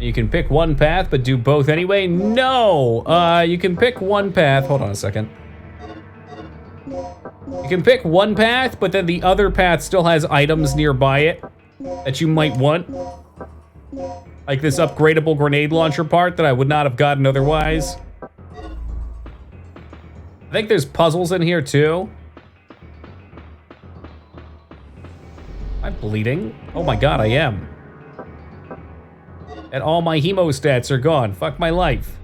You can pick one path, but do both anyway? No! You can pick one path. Hold on a second. You can pick one path, but then the other path still has items nearby it that you might want. Like this upgradable grenade launcher part that I would not have gotten otherwise. I think there's puzzles in here too. Am I bleeding? Oh my god, I am. And all my hemostats are gone. Fuck my life.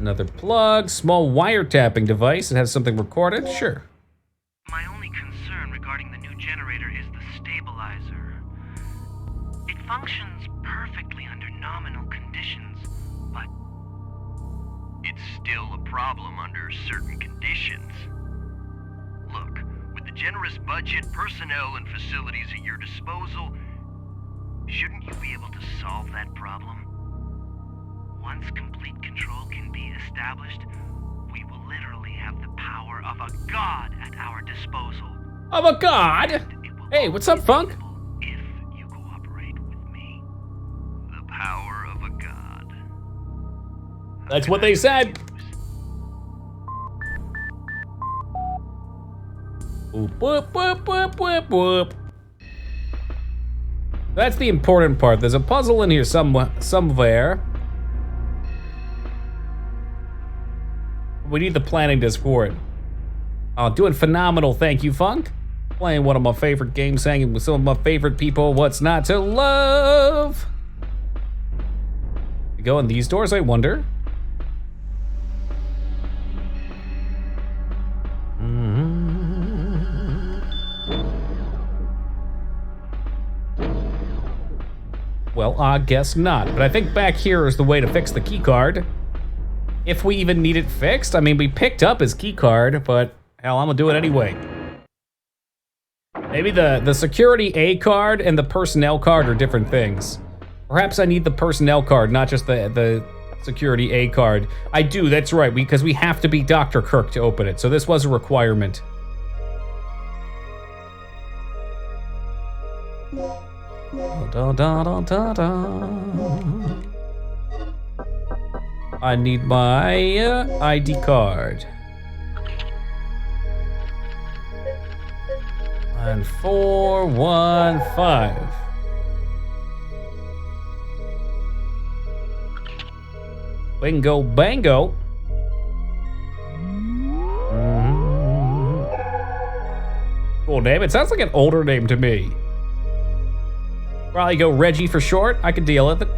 Another plug, small wiretapping device. It has something recorded, sure. My only concern regarding the new generator is the stabilizer. It functions perfectly under nominal conditions, but it's still a problem under certain conditions. Look, with the generous budget, personnel, and facilities at your disposal, shouldn't you be able to solve that problem? Once complete control can be established, we will literally have the power of a god at our disposal. Of a god? Hey, what's up, Funk? If you cooperate with me. The power of a god. That's what they said. Whoop, whoop, whoop, whoop, whoop, whoop. That's the important part. There's a puzzle in here somewhere. We need the planning disc for it. Oh, doing phenomenal, thank you, Funk. Playing one of my favorite games, hanging with some of my favorite people. What's not to love? We go in these doors, I wonder. Well, I guess not. But I think back here is the way to fix the key card. If we even need it fixed. I mean, we picked up his key card, but hell, I'm gonna do it anyway. Maybe the security A card and the personnel card are different things. Perhaps I need the personnel card, not just the security A card. I do, that's right, because we have to be Dr. Kirk to open it, so this was a requirement. Da, da, da, da, da. I need my ID card. 1415. Bingo bango. Cool name. It sounds like an older name to me. Probably go Reggie for short. I can deal with it.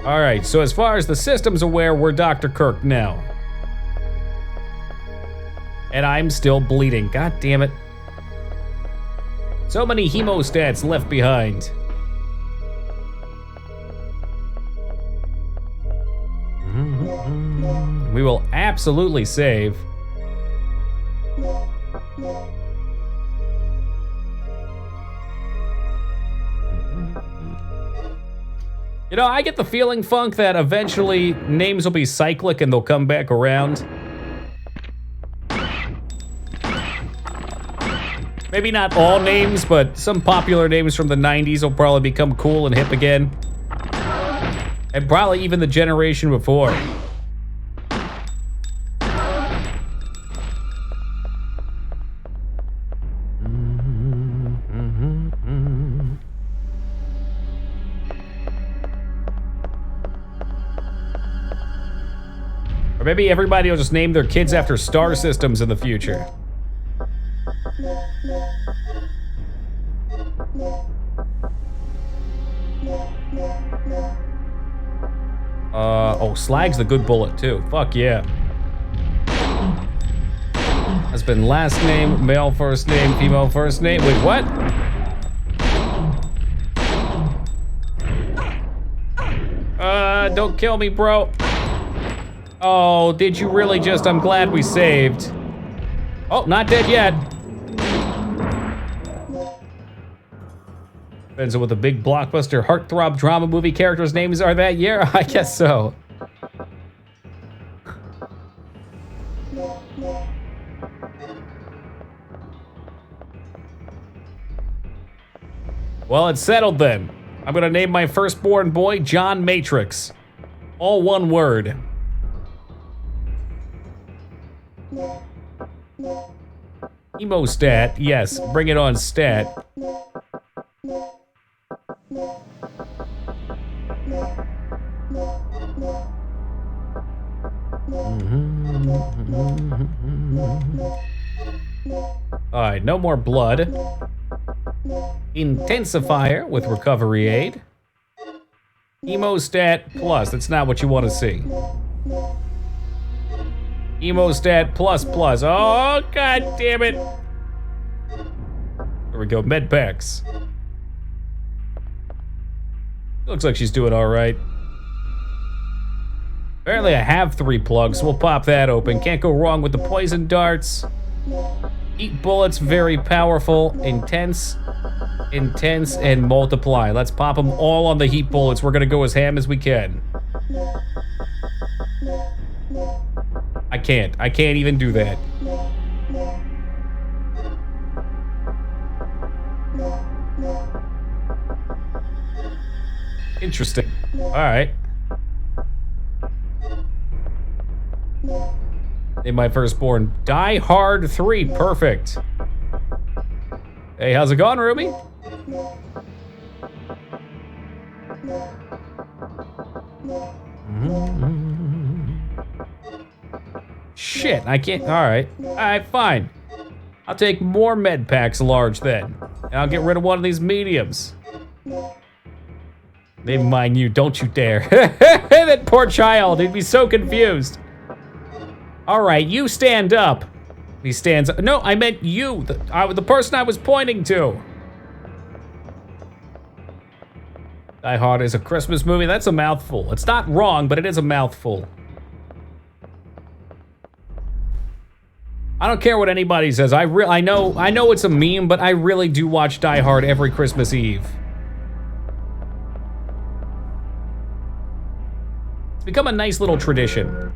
All right, so as far as the system's aware, we're Dr. Kirk now. And I'm still bleeding, god damn it. So many hemostats left behind. We will absolutely save. You know, I get the feeling, Funk, that eventually names will be cyclic and they'll come back around. Maybe not all names, but some popular names from the 90s will probably become cool and hip again. And probably even the generation before. maybe everybody will just name their kids after star systems in the future. Oh, Slag's the good bullet too. Fuck yeah. Husband last name, male first name, female first name. Wait, what? Don't kill me, bro. Oh, did you really just? I'm glad we saved. Oh, not dead yet. Depends on what the big blockbuster heartthrob drama movie characters' names are that year. I guess so. Well, it's settled then. I'm gonna name my firstborn boy John Matrix. All one word. Emostat, yes, bring it on stat. Alright, no more blood. Intensifier with recovery aid. Emostat plus, that's not what you want to see. Emostat plus plus, oh god damn it. There we go, med packs. Looks like she's doing alright. Apparently I have 3 plugs, so we'll pop that open. Can't go wrong with the poison darts. Heat bullets, very powerful, intense, and multiply. Let's pop them all on the heat bullets. We're gonna go as ham as we can. I can't even do that. Interesting. All right. Name my firstborn Die Hard 3. Perfect. Hey, how's it going, Ruby? Shit, I can't. All right, fine. I'll take more med packs large then. And I'll get rid of one of these mediums. Never mind you, don't you dare. That poor child, he'd be so confused. All right, you stand up. He stands up. No, I meant you, the person I was pointing to. Die Hard is a Christmas movie. That's a mouthful. It's not wrong, but it is a mouthful. I don't care what anybody says. I know it's a meme, but I really do watch Die Hard every Christmas Eve. It's become a nice little tradition.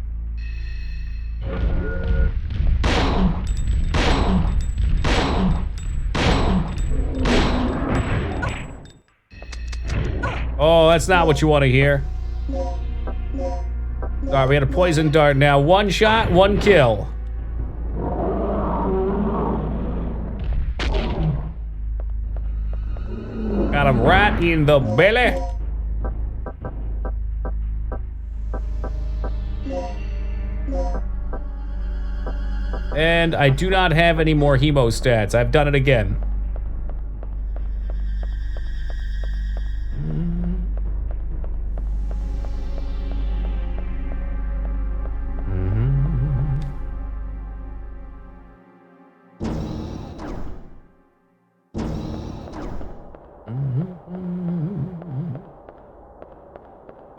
Oh, that's not what you want to hear. All right, we got a poison dart now. 1 shot, 1 kill. Got him right in the belly. And I do not have any more hemostats. I've done it again.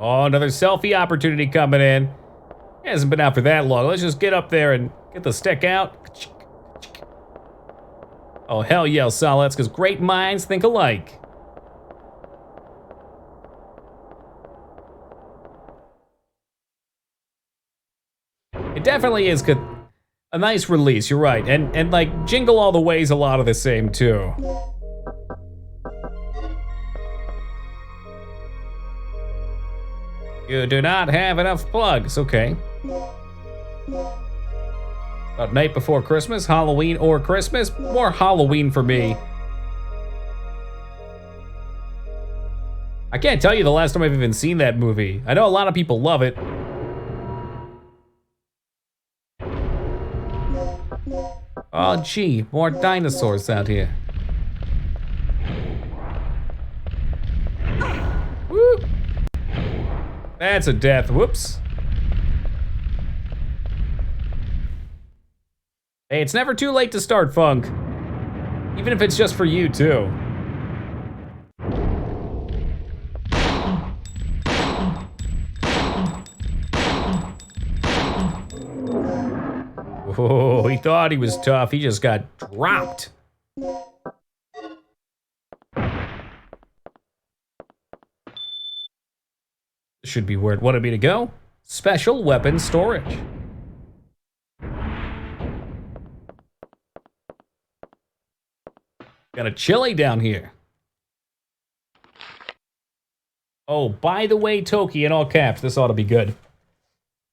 Oh, another selfie opportunity coming in. It hasn't been out for that long. Let's just get up there and get the stick out. Oh, hell yeah, Sal. That's because great minds think alike. It definitely is a nice release, you're right. And like, Jingle All the Way's a lot of the same, too. You do not have enough plugs, okay. About Night Before Christmas, Halloween or Christmas? More Halloween for me. I can't tell you the last time I've even seen that movie. I know a lot of people love it. Oh, gee, more dinosaurs out here. Woo! That's a death. Whoops. Hey, it's never too late to start, Funk. Even if it's just for you, too. Oh, he thought he was tough. He just got dropped. Should be where it wanted me to go. Special weapon storage. Got a chili down here. Oh, by the way, Toki, in all caps, this ought to be good.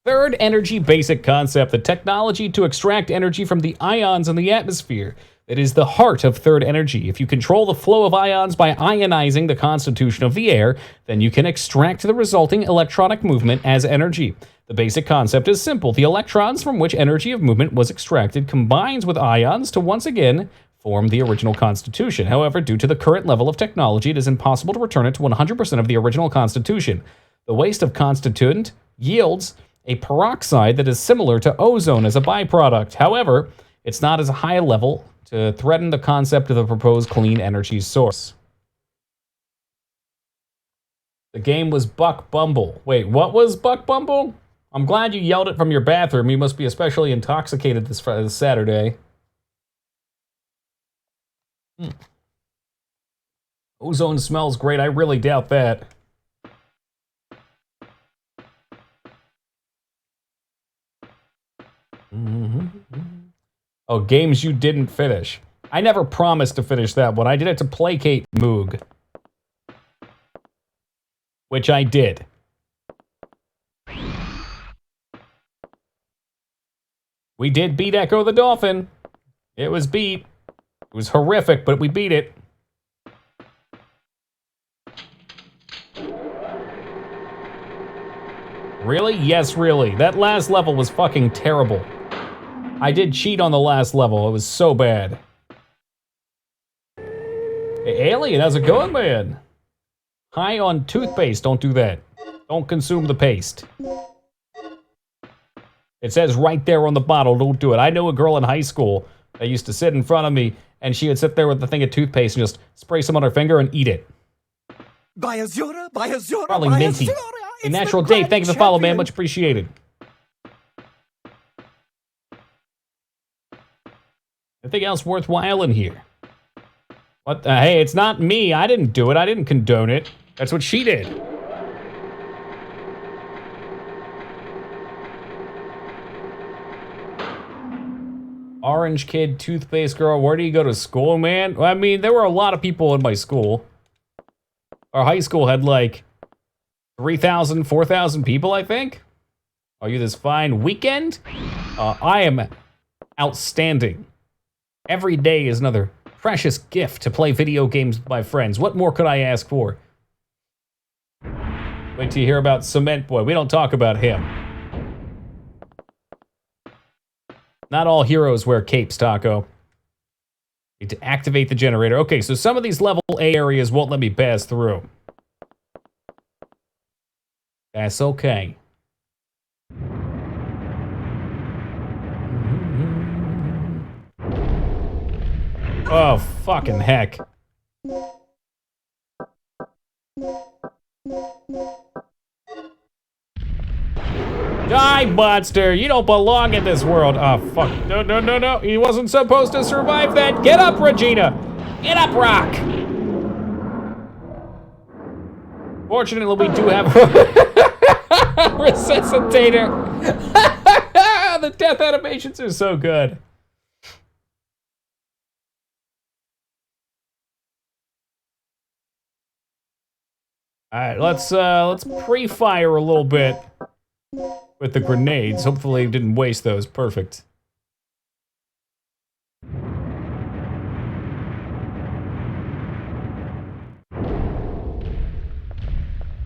Third energy basic concept, the technology to extract energy from the ions in the atmosphere. It is the heart of third energy. If you control the flow of ions by ionizing the constitution of the air, then you can extract the resulting electronic movement as energy. The basic concept is simple. The electrons from which energy of movement was extracted combines with ions to once again form the original constitution. However, due to the current level of technology, it is impossible to return it to 100% of the original constitution. The waste of constituent yields a peroxide that is similar to ozone as a byproduct. However, it's not as high a level to threaten the concept of the proposed clean energy source. The game was Buck Bumble. Wait, what was Buck Bumble? I'm glad you yelled it from your bathroom. You must be especially intoxicated this Saturday. Ozone smells great. I really doubt that. Oh, games you didn't finish. I never promised to finish that one. I did it to placate Moog. Which I did. We did beat Echo the Dolphin. It was beat. It was horrific, but we beat it. Really? Yes, really. That last level was fucking terrible. I did cheat on the last level. It was so bad. Hey, Alien, how's it going, man? High on toothpaste. Don't do that. Don't consume the paste. It says right there on the bottle, don't do it. I know a girl in high school that used to sit in front of me, and she would sit there with the thing of toothpaste and just spray some on her finger and eat it. Probably minty. A natural Dave, thank you for the follow, man. Much appreciated. Anything else worthwhile in here? What the, hey, it's not me. I didn't do it. I didn't condone it. That's what she did. Orange kid, toothpaste girl, where do you go to school, man? Well, I mean, there were a lot of people in my school. Our high school had like 3,000, 4,000 people, I think. Are you this fine weekend? I am outstanding. Every day is another precious gift to play video games with my friends. What more could I ask for? Wait till you hear about Cement Boy. We don't talk about him. Not all heroes wear capes, Taco. Need to activate the generator. Okay, so some of these level A areas won't let me pass through. That's okay. Oh, fucking heck. Die, monster! You don't belong in this world. Oh, fuck. No, no, no, no. He wasn't supposed to survive that. Get up, Regina! Get up, Rock! Fortunately, we do have a resuscitator. The death animations are so good. All right, let's pre-fire a little bit with the grenades. Hopefully, didn't waste those. Perfect.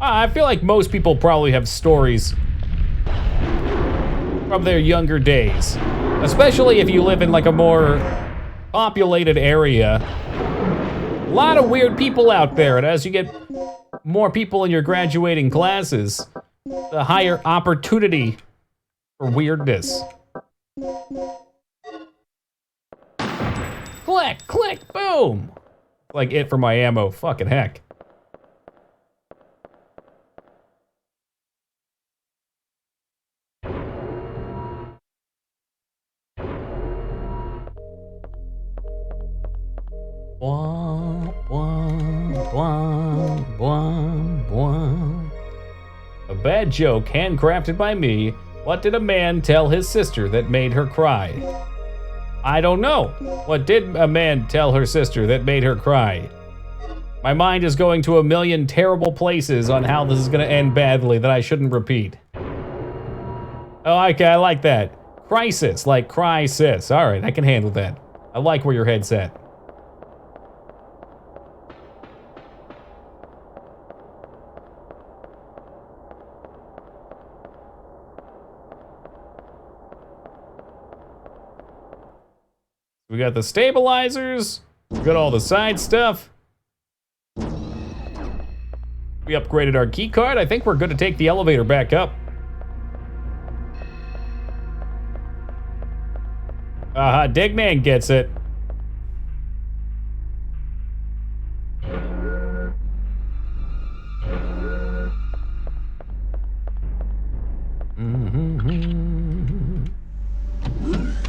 I feel like most people probably have stories from their younger days Especially if you live in like a more populated area. A lot of weird people out there, and as you get more people in your graduating classes, the higher opportunity for weirdness. Click, click, boom! Like it for my ammo, fucking heck. Bwah, bwah, bwah, bwah, bwah. A bad joke handcrafted by me. What did a man tell his sister that made her cry? I don't know. What did a man tell her sister that made her cry? My mind is going to a million terrible places on how this is gonna end badly that I shouldn't repeat. Oh, okay, I like that. Crisis, like cry sis. All right, I can handle that. I like where your head's at. We got the stabilizers, we got all the side stuff. We upgraded our key card. I think we're good to take the elevator back up. Digman gets it.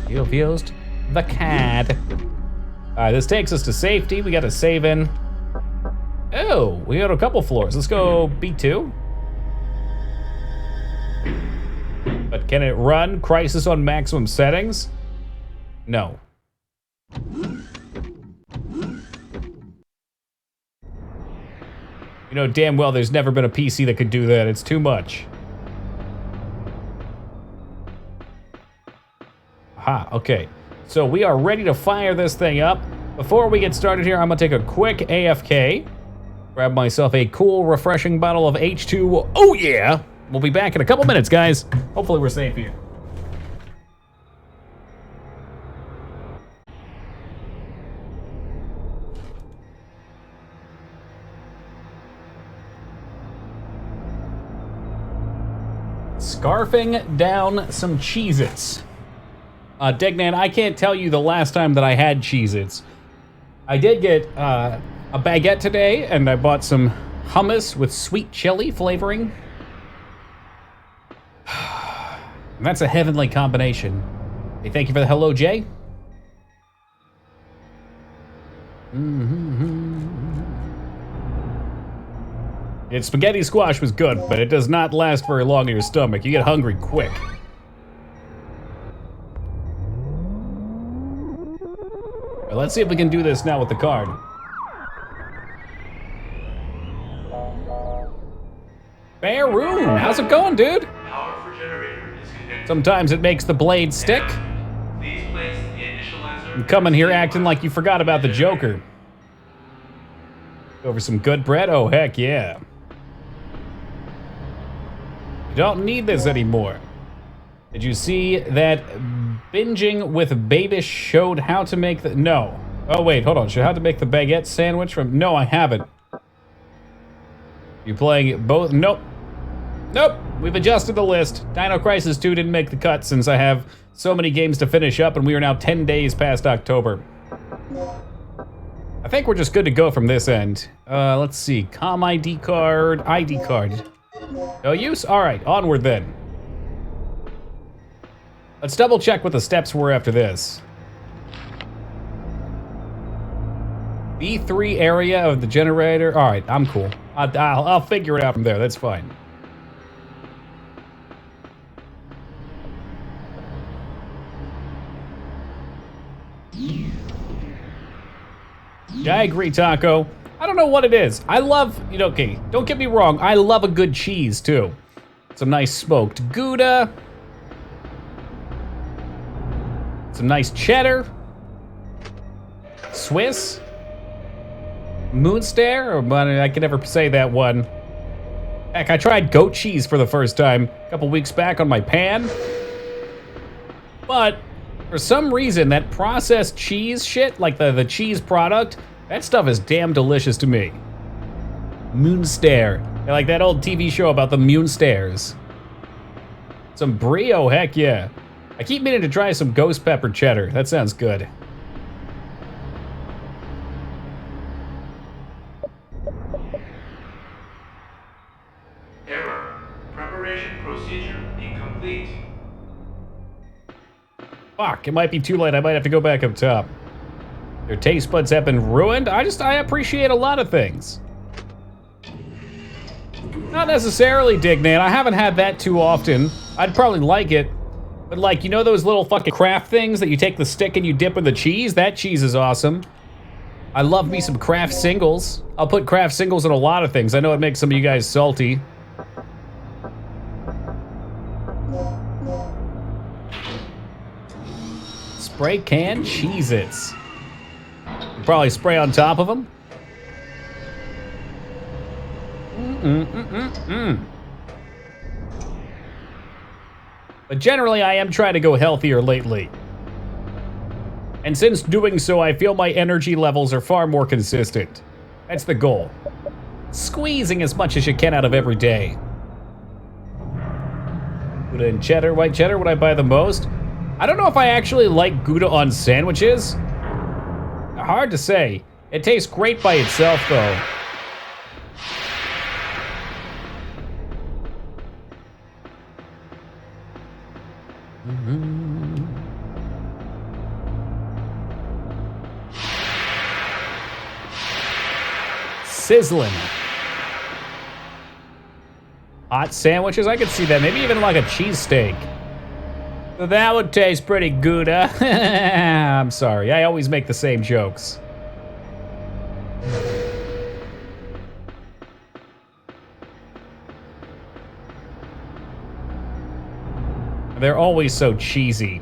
You've used the CAD. Alright, this takes us to safety. We got a save in. Oh, we got a couple floors. Let's go B2. But can it run Crisis on maximum settings? No. You know damn well there's never been a PC that could do that. It's too much. Aha, okay. So we are ready to fire this thing up. Before we get started here, I'm gonna take a quick AFK. Grab myself a cool, refreshing bottle of H2. Oh yeah! We'll be back in a couple minutes, guys. Hopefully we're safe here. Scarfing down some Cheez-Its. Dignan, I can't tell you the last time that I had Cheez-Its. I did get a baguette today, and I bought some hummus with sweet chili flavoring. And that's a heavenly combination. Hey, thank you for the hello, Jay. Spaghetti squash was good, but it does not last very long in your stomach. You get hungry quick. Well, let's see if we can do this now with the card. Baroon, how's it going, dude? Power for generator is connected. Sometimes it makes the blade stick. Please place the initializer. You come in here acting like you forgot about the Joker. Over some good bread? Oh, heck yeah. You don't need this anymore. Did you see that Binging with Babish showed how to make the... No. Oh, wait, hold on. Showed how to make the baguette sandwich from... No, I haven't. You playing both? Nope. Nope. We've adjusted the list. Dino Crisis 2 didn't make the cut since I have so many games to finish up, and we are now 10 days past October. I think we're just good to go from this end. Let's see. Com ID card. ID card. No use? All right, onward then. Let's double check what the steps were after this. B3 area of the generator. All right, I'm cool. I'll figure it out from there. That's fine. Yeah, I agree, Taco. I don't know what it is. I love, you know, okay, don't get me wrong. I love a good cheese, too. Some nice smoked Gouda. Some nice cheddar. Swiss. Moonstare, or I can never say that one. Heck, I tried goat cheese for the first time a couple weeks back on my pan. But For some reason, that processed cheese shit, like the cheese product, that stuff is damn delicious to me. Moonstare. Like that old TV show about the Moonstares. Some brie, oh heck yeah. I keep meaning to try some ghost pepper cheddar. That sounds good. Error. Preparation procedure incomplete. Fuck, it might be too late. I might have to go back up top. Their taste buds have been ruined. I appreciate a lot of things. Not necessarily, Dignan. I haven't had that too often. I'd probably like it. But like, you know those little fucking Kraft things that you take the stick and you dip in the cheese? That cheese is awesome. I love me some Kraft singles. I'll put Kraft singles in a lot of things. I know it makes some of you guys salty. Spray can Cheez-Its. Probably spray on top of them. But generally, I am trying to go healthier lately. And since doing so, I feel my energy levels are far more consistent. That's the goal. Squeezing as much as you can out of every day. Gouda and cheddar, white cheddar, would I buy the most? I don't know if I actually like Gouda on sandwiches. Hard to say. It tastes great by itself, though. Sizzling. Hot sandwiches, I could see that. Maybe even like a cheesesteak. That would taste pretty good, huh? I'm sorry, I always make the same jokes. They're always so cheesy.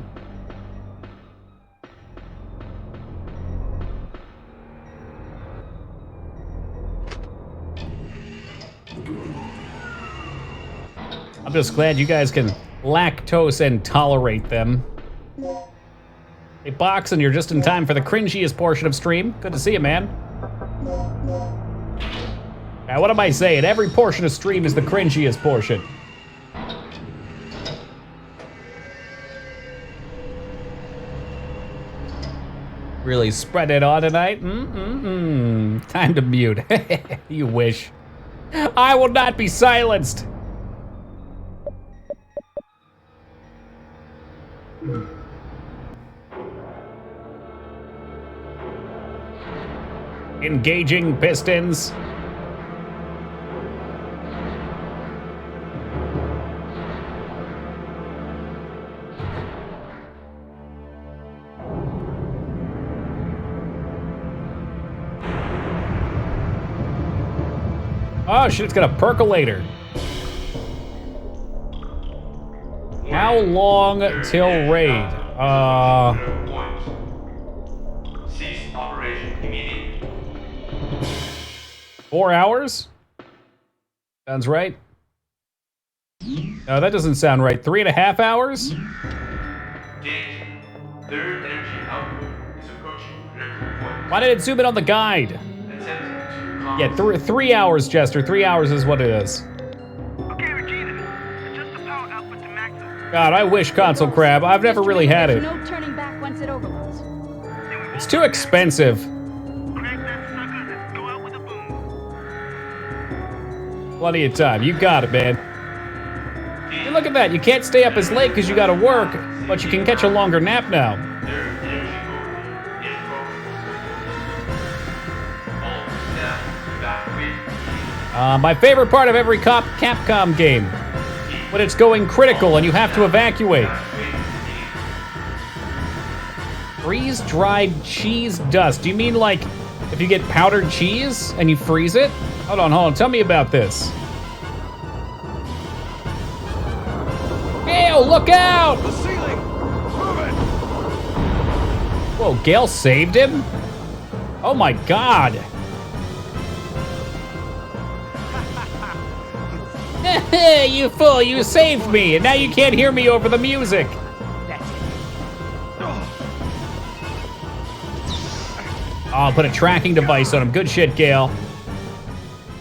I'm just glad you guys can lactose and tolerate them. Hey, Box, and you're just in time for the cringiest portion of stream. Good to see you, man. Now, what am I saying? Every portion of stream is the cringiest portion. Really spread it on tonight? Time to mute. You wish. I will not be silenced. Engaging pistons. Oh shit, it's got a percolator. How long till raid? Cease operation immediately. 4 hours? Sounds right. No, that doesn't sound right. 3.5 hours? Danger. Third energy output is approaching critical point. Why did it zoom in on the guide? Attempt to Yeah, 3 hours, Jester. 3 hours is what it is. Okay, Regina. Adjust the power output to maximum. God, I wish Console Crab. I've never really had it. There's no turning back once it overloads. It's too expensive. Crank that sucker and go out with a boom. Plenty of time. You got it, man. Hey, look at that. You can't stay up as late because you gotta work, but you can catch a longer nap now. Third energy core in progress. All staff evacuate. My favorite part of every Capcom game. When it's going critical and you have to evacuate. Freeze-dried cheese dust. Do you mean like if you get powdered cheese and you freeze it? Hold on. Tell me about this. Gale, look out! The ceiling! Move it! Whoa, Gale saved him? Oh my god. You fool, you saved me, and now you can't hear me over the music. That's it. I'll put a tracking device on him. Good shit, Gale.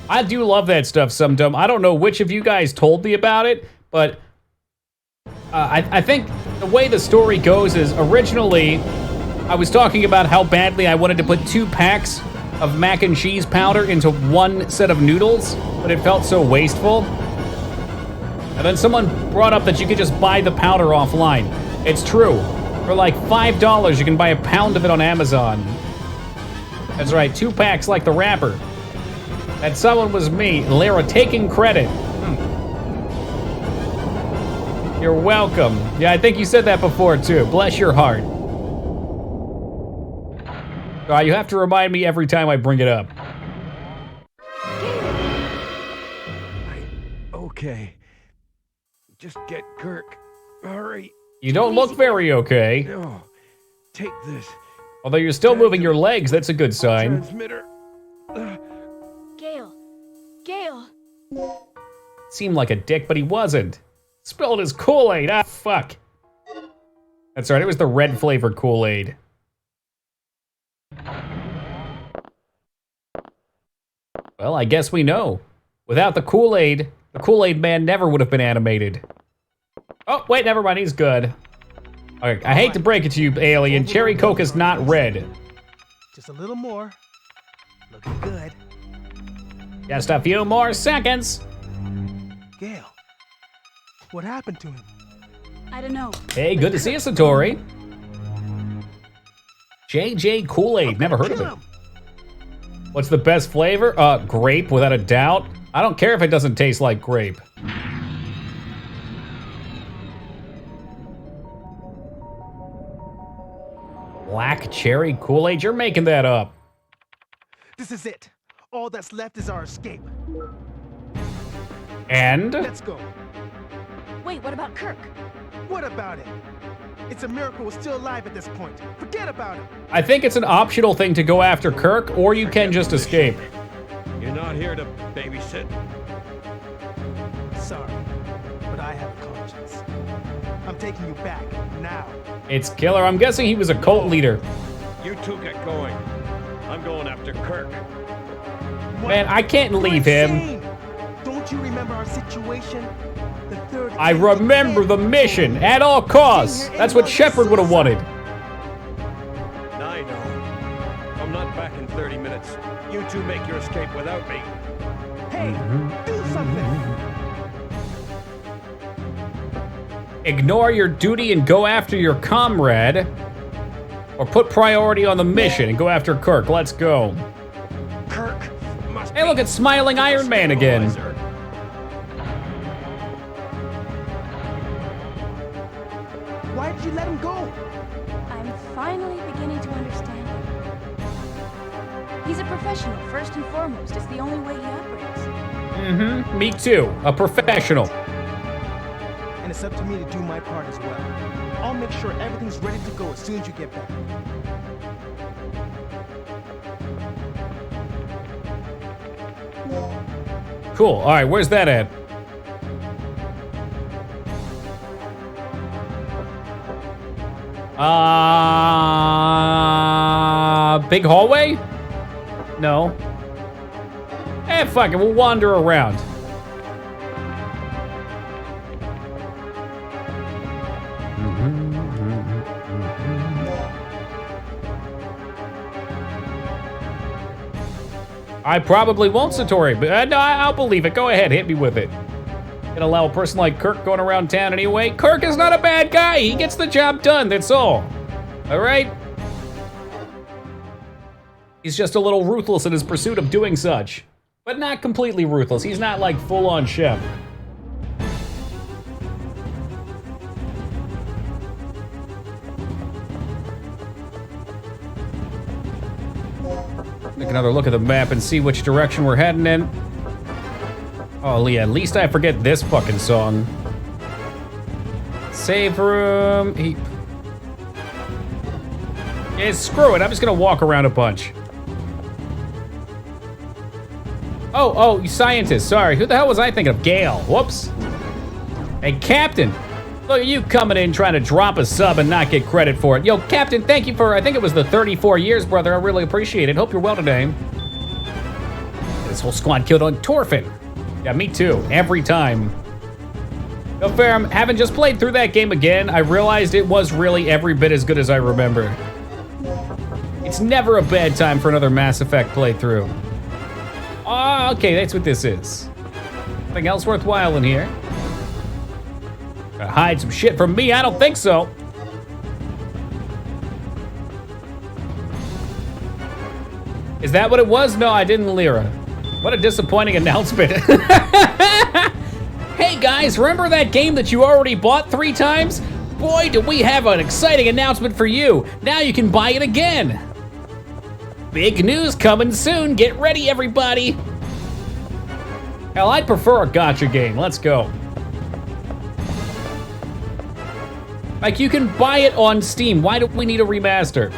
I do love that stuff, Sumdum. I don't know which of you guys told me about it, but I think the way the story goes is originally I was talking about how badly I wanted to put 2 packs of mac and cheese powder into 1 set of noodles, but it felt so wasteful. And then someone brought up that you could just buy the powder offline. It's true. For like $5, you can buy a pound of it on Amazon. That's right, 2 packs like the wrapper. That someone was me, Lara, taking credit. You're welcome. Yeah, I think you said that before too. Bless your heart. You have to remind me every time I bring it up. Okay. Just get Kirk. Hurry. You don't look very okay. No. Take this. Although you're still moving your legs, that's a good sign. Transmitter. Gale. Gale. Seemed like a dick, but he wasn't. Spilled his Kool-Aid. Ah, fuck. That's right, it was the red flavored Kool-Aid. Well, I guess we know. Without the Kool-Aid Man never would have been animated. Oh, wait, never mind, he's good. Okay, I hate to break it to you, alien. Cherry Coke is not red. Just a little more. Looking good. Just a few more seconds. Gale, what happened to him? I don't know. Hey, good to see you, Satori. JJ Kool-Aid, never heard of it. What's the best flavor? Grape, without a doubt. I don't care if it doesn't taste like grape. Black cherry Kool-Aid? You're making that up. This is it. All that's left is our escape. And? Let's go. Wait, what about Kirk? What about it? It's a miracle we're still alive at this point. Forget about it. I think it's an optional thing to go after Kirk, or you can just escape. You're not here to babysit. Sorry, but I have a conscience. I'm taking you back, now. It's killer. I'm guessing he was a cult leader. You two get going. I'm going after Kirk. What? Man, I can't You're leave him. insane. Don't you remember our situation? The third I remember the mission at all costs. That's what Shepard would have wanted. I know. I'm not back in 30 minutes. You two make your escape without me. Hey, do something. Ignore your duty and go after your comrade. Or put priority on the mission and go after Kirk. Let's go. Kirk must Hey, look, it's smiling Iron Man again. Why did you let him go? I'm finally beginning to understand him. He's a professional, first and foremost. It's the only way he operates. Mm-hmm. Me too. A professional. And it's up to me to do my part as well. I'll make sure everything's ready to go as soon as you get back. Cool. All right, where's that at? Big hallway? No. Eh, fuck it, we'll wander around. I probably won't, Satori, but no, I'll believe it. Go ahead, hit me with it. Gonna allow a person like Kirk going around town anyway? Kirk is not a bad guy. He gets the job done, that's all. All right? He's just a little ruthless in his pursuit of doing such. But not completely ruthless. He's not like full-on chef. Take another look at the map and see which direction we're heading in. Oh, yeah, at least I forget this fucking song. Save room. Yeah, screw it. I'm just gonna walk around a bunch. Oh, you scientist. Sorry. Who the hell was I thinking of? Gale. Whoops. Hey, Captain. Look at you coming in trying to drop a sub and not get credit for it. Yo, Captain, thank you for, I think it was the 34 years, brother. I really appreciate it. Hope you're well today. This whole squad killed on Torfin. Yeah, me too. Every time. Yo, Ferrum, having just played through that game again, I realized it was really every bit as good as I remember. It's never a bad time for another Mass Effect playthrough. Ah, okay, that's what this is. Anything else worthwhile in here? Gotta hide some shit from me? I don't think so. Is that what it was? No, I didn't, Lyra. What a disappointing announcement. Hey guys, remember that game that you already bought 3 times? Boy, do we have an exciting announcement for you. Now you can buy it again. Big news coming soon. Get ready, everybody. Hell, I'd prefer a gacha game. Let's go. Like, you can buy it on Steam. Why do we need a remaster?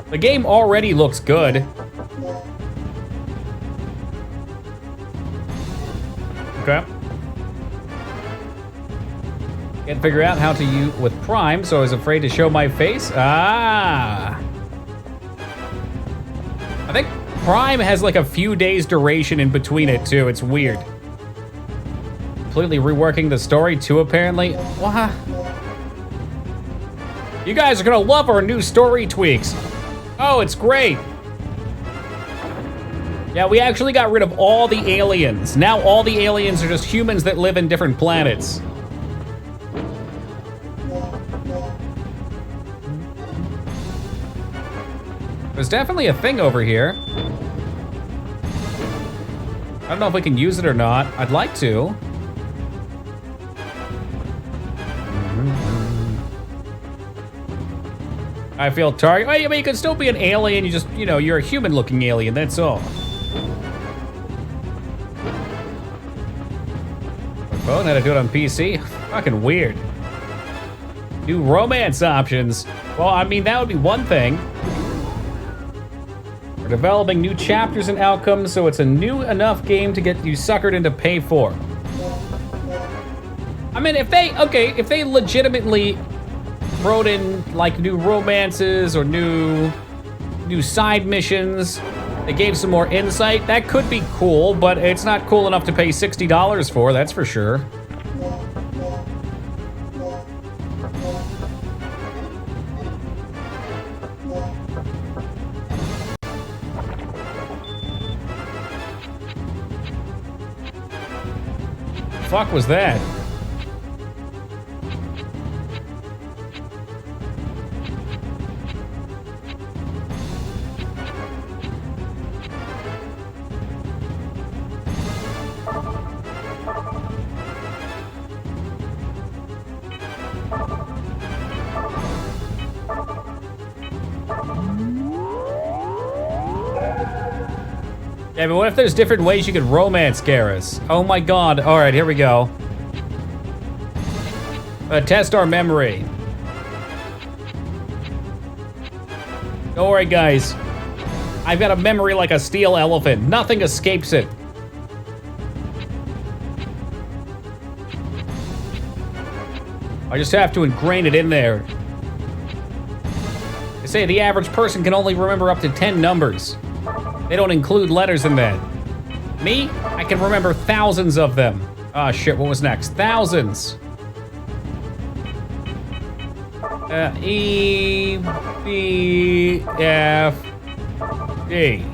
The game already looks good. Okay. Can't figure out how to use with Prime, so I was afraid to show my face. Ah. I think Prime has like a few days duration in between it too. It's weird. Completely reworking the story too, apparently. What? You guys are gonna love our new story tweaks. Oh, it's great. Yeah, we actually got rid of all the aliens. Now all the aliens are just humans that live in different planets. There's definitely a thing over here. I don't know if we can use it or not. I'd like to. I feel target. Well, I mean, you can still be an alien. You just, you know, you're a human-looking alien. That's all. Phone, how to do it on PC? Fucking weird. New romance options. Well, I mean, that would be one thing. We're developing new chapters and outcomes, so it's a new enough game to get you suckered into pay for. I mean, if they legitimately wrote in like new romances or new side missions, they gave some more insight, that could be cool, but it's not cool enough to pay $60 for, that's for sure. Fuck was that? Yeah, but what if there's different ways you could romance Garrus? Oh my god. All right, here we go. Test our memory. Don't worry, guys. I've got a memory like a steel elephant. Nothing escapes it. I just have to ingrain it in there. They say the average person can only remember up to 10 numbers. They don't include letters in that. Me? I can remember thousands of them. Ah, shit, what was next? Thousands. E, B, F, D.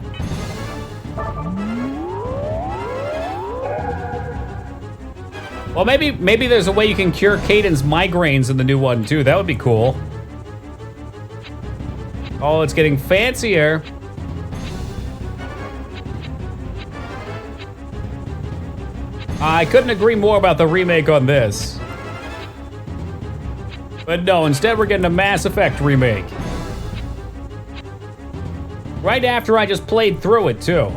Well, maybe there's a way you can cure Caden's migraines in the new one, too. That would be cool. Oh, it's getting fancier. I couldn't agree more about the remake on this. But no, instead we're getting a Mass Effect remake. Right after I just played through it, too.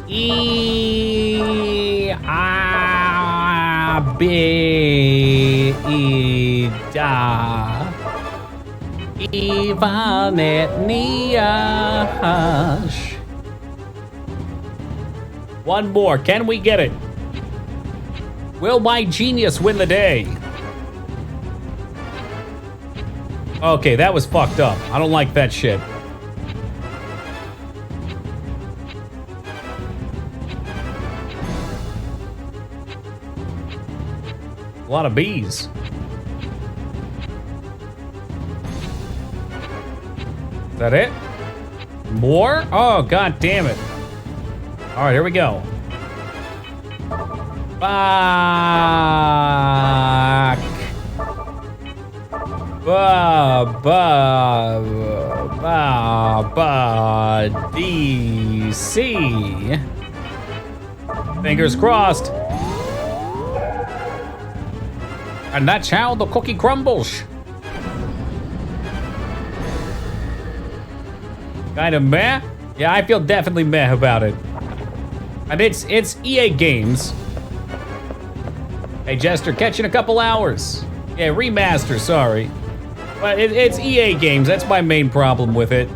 E A B E Da Ivanet Niash. One more, can we get it? Will my genius win the day? Okay, that was fucked up. I don't like that shit. A lot of bees. Is that it? More? Oh, god damn it. All right, here we go. Fuck. DC. Fingers crossed. And that's how the cookie crumbles. Kind of meh? Yeah, I feel definitely meh about it. I mean, it's EA Games. Hey, Jester, catch you in a couple hours. Yeah, remaster, sorry. But it's EA Games, that's my main problem with it.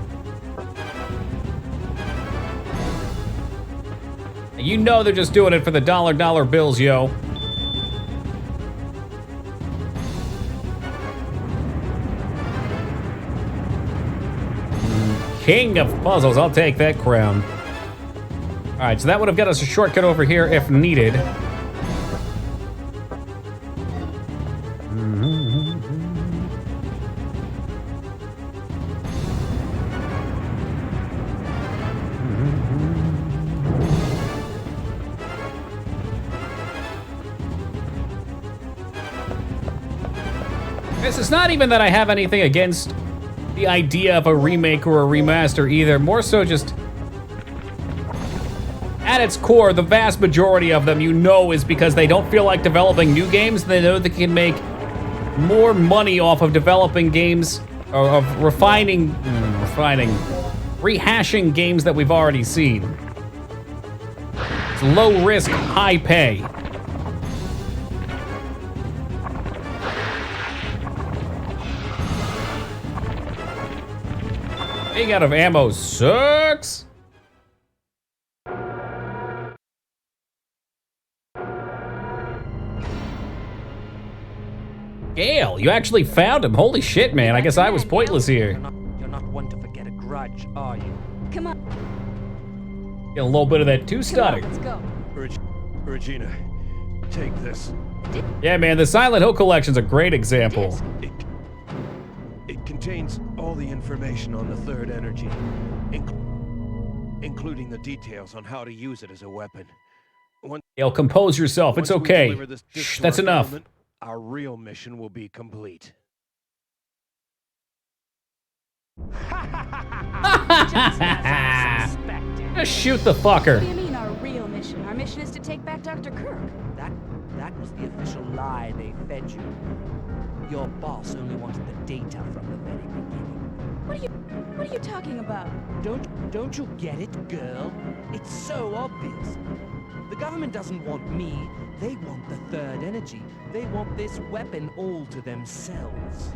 You know they're just doing it for the dollar bills, yo. King of puzzles, I'll take that crown. All right, so that would have got us a shortcut over here if needed. This is not even that I have anything against the idea of a remake or a remaster either, more so just at its core, the vast majority of them, you know, is because they don't feel like developing new games. They know they can make more money off of developing games, or of rehashing games that we've already seen. It's low risk, high pay. Being out of ammo sucks. Gale, you actually found him. Holy shit, man. I guess I was pointless here. You're not one to forget a grudge, are you? Come on. Get a little bit of that two-stunning. Let's go. Regina, take this. Yeah, man, the Silent Hill collection's a great example. It contains all the information on the third energy, including the details on how to use it as a weapon. Gale, compose yourself. It's okay. Shh, that's enough. Our real mission will be complete. Just shoot the fucker. What do you mean, our real mission? Our mission is to take back Dr. Kirk. That was the official lie they fed you. Your boss only wanted the data from the very beginning. What are you talking about? Don't you get it, girl? It's so obvious. The government doesn't want me. They want the third energy. They want this weapon all to themselves.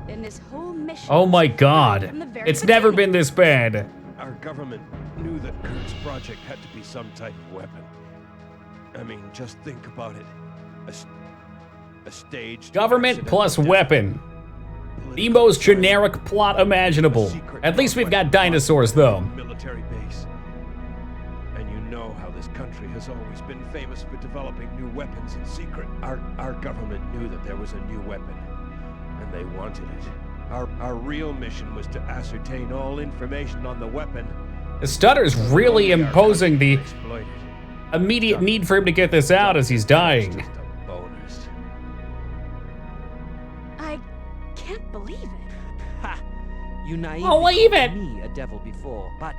In this whole mission. Oh my god. It's never been this bad. Our government knew that Kirk's project had to be some type of weapon. I mean, just think about it. A staged Government plus weapon. The most generic plot imaginable. At least we've got dinosaurs, though. Military base. And you know how this country has always been famous for developing new weapons in secret. Our government knew that there was a new weapon, and they wanted it. Our real mission was to ascertain all information on the weapon. The stutter's really imposing the immediate need for him to get this out as he's dying. I can't believe it. Ha! You naively Believe it. called me a devil before, but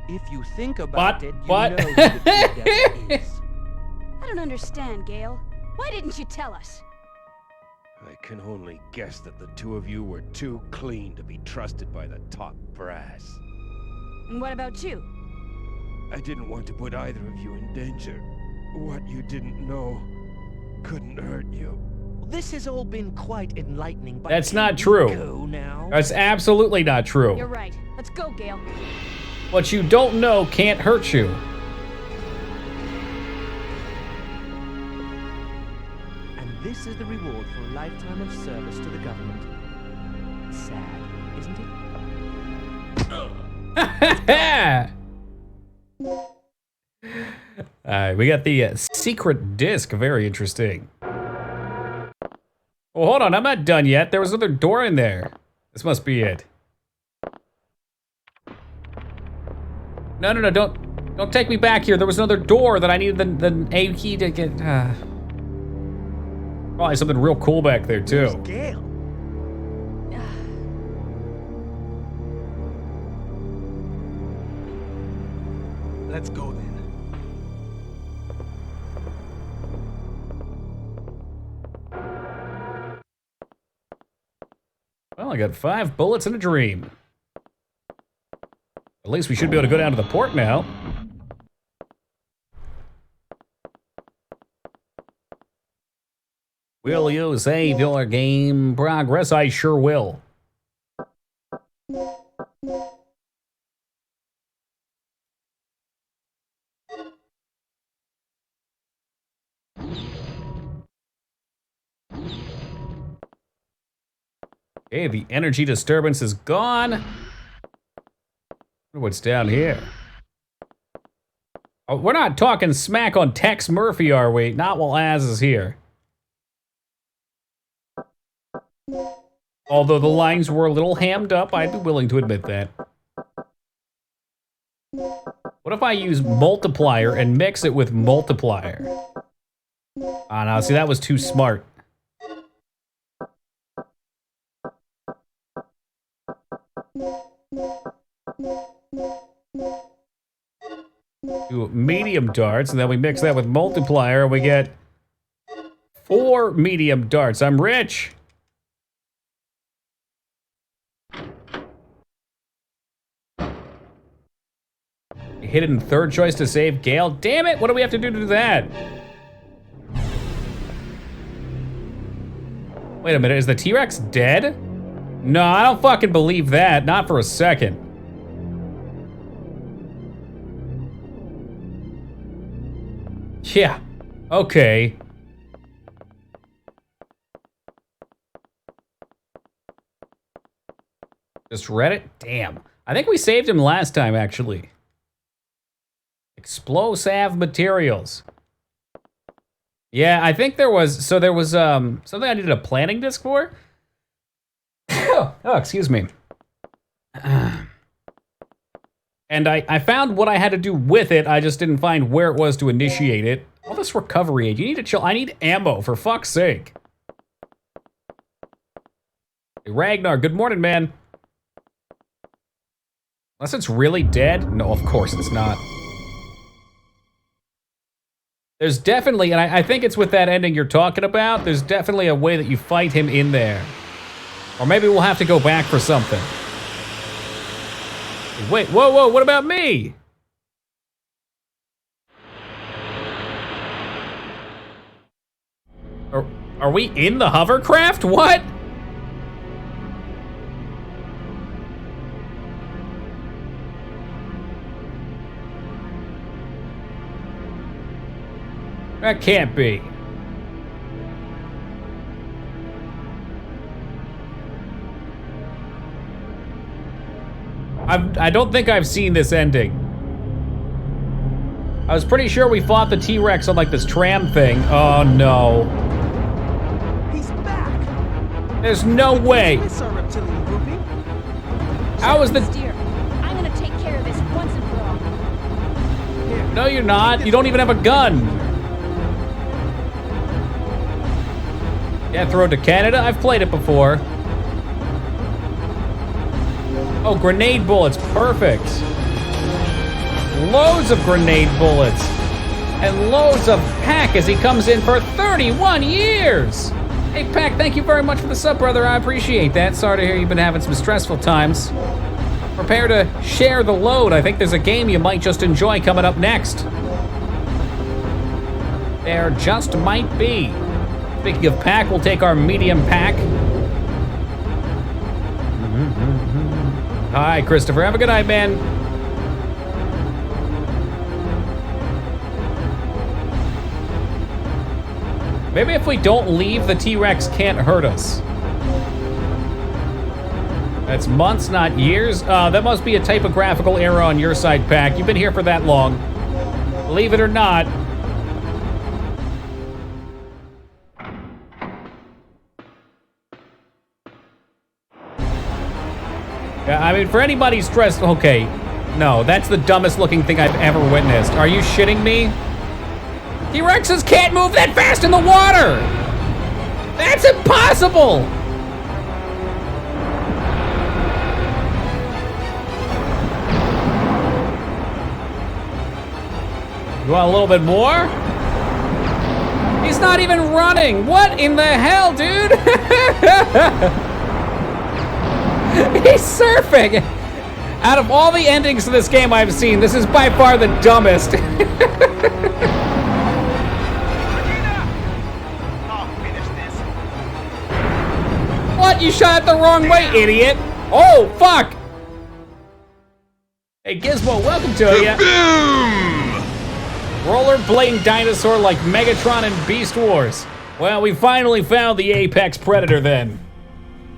if you think about it, you but- know who the true devil is. I don't understand, Gale. Why didn't you tell us? I can only guess that the two of you were too clean to be trusted by the top brass. And what about you? I didn't want to put either of you in danger. What you didn't know couldn't hurt you. This has all been quite enlightening, but That's can not we true. Go now? That's absolutely not true. You're right. Let's go, Gale. What you don't know can't hurt you. This is the reward for a lifetime of service to the government. Sad, isn't it? Alright, we got the secret disc. Very interesting. Well, hold on, I'm not done yet. There was another door in there. This must be it. No, don't take me back here. There was another door that I needed the A key to get. Probably something real cool back there too. Gale. Let's go then. Well, I got 5 bullets and a dream. At least we should be able to go down to the port now. Will you save your game progress? I sure will. Okay, the energy disturbance is gone. I wonder what's down here. Oh, we're not talking smack on Tex Murphy, are we? Not while Az is here. Although the lines were a little hammed up, I'd be willing to admit that. What if I use multiplier and mix it with multiplier? Ah, no, see, that was too smart. Do medium darts, and then we mix that with multiplier, and we get 4 medium darts. I'm rich. Hidden third choice to save Gale. Damn it, what do we have to do that? Wait a minute, is the T-Rex dead? No, I don't fucking believe that. Not for a second. Yeah, okay. Just read it? Damn. I think we saved him last time, actually. Explosive materials. Yeah, I think there was, so there was something I needed a planning disc for. Oh, excuse me. And I found what I had to do with it, I just didn't find where it was to initiate it. All this recovery aid, you need to chill. I need ammo, for fuck's sake. Hey, Ragnar, good morning, man. Unless it's really dead? No, of course it's not. There's definitely, and I think it's with that ending you're talking about, there's definitely a way that you fight him in there. Or maybe we'll have to go back for something. Wait, whoa, what about me? Are we in the hovercraft? What? That can't be. I don't think I've seen this ending. I was pretty sure we fought the T-Rex on like this tram thing. Oh no. He's back. There's no way. It's our reptilian grouping. How is the... Steer. I'm gonna take care of this once and for all. Here. No, you're not. You don't even have a gun. Yeah, throw it to Canada. I've played it before. Oh, grenade bullets. Perfect. Loads of grenade bullets. And loads of Pack as he comes in for 31 years. Hey, Pack, thank you very much for the sub, brother. I appreciate that. Sorry to hear you've been having some stressful times. Prepare to share the load. I think there's a game you might just enjoy coming up next. There just might be. Speaking of Pack, we'll take our medium Pack. Hi, Christopher. Have a good night, man. Maybe if we don't leave, the T-Rex can't hurt us. That's months, not years. That must be a typographical error on your side, Pack. You've been here for that long. Believe it or not. Yeah, I mean, for anybody stressed, okay. No, that's the dumbest looking thing I've ever witnessed. Are you shitting me? T-Rexes can't move that fast in the water! That's impossible! You want a little bit more? He's not even running! What in the hell, dude? He's surfing! Out of all the endings to this game I've seen, this is by far the dumbest. What? You shot it the wrong way, idiot! Oh, fuck! Hey, Gizmo, welcome to ya. Rollerblading dinosaur like Megatron and Beast Wars. Well, we finally found the apex predator then.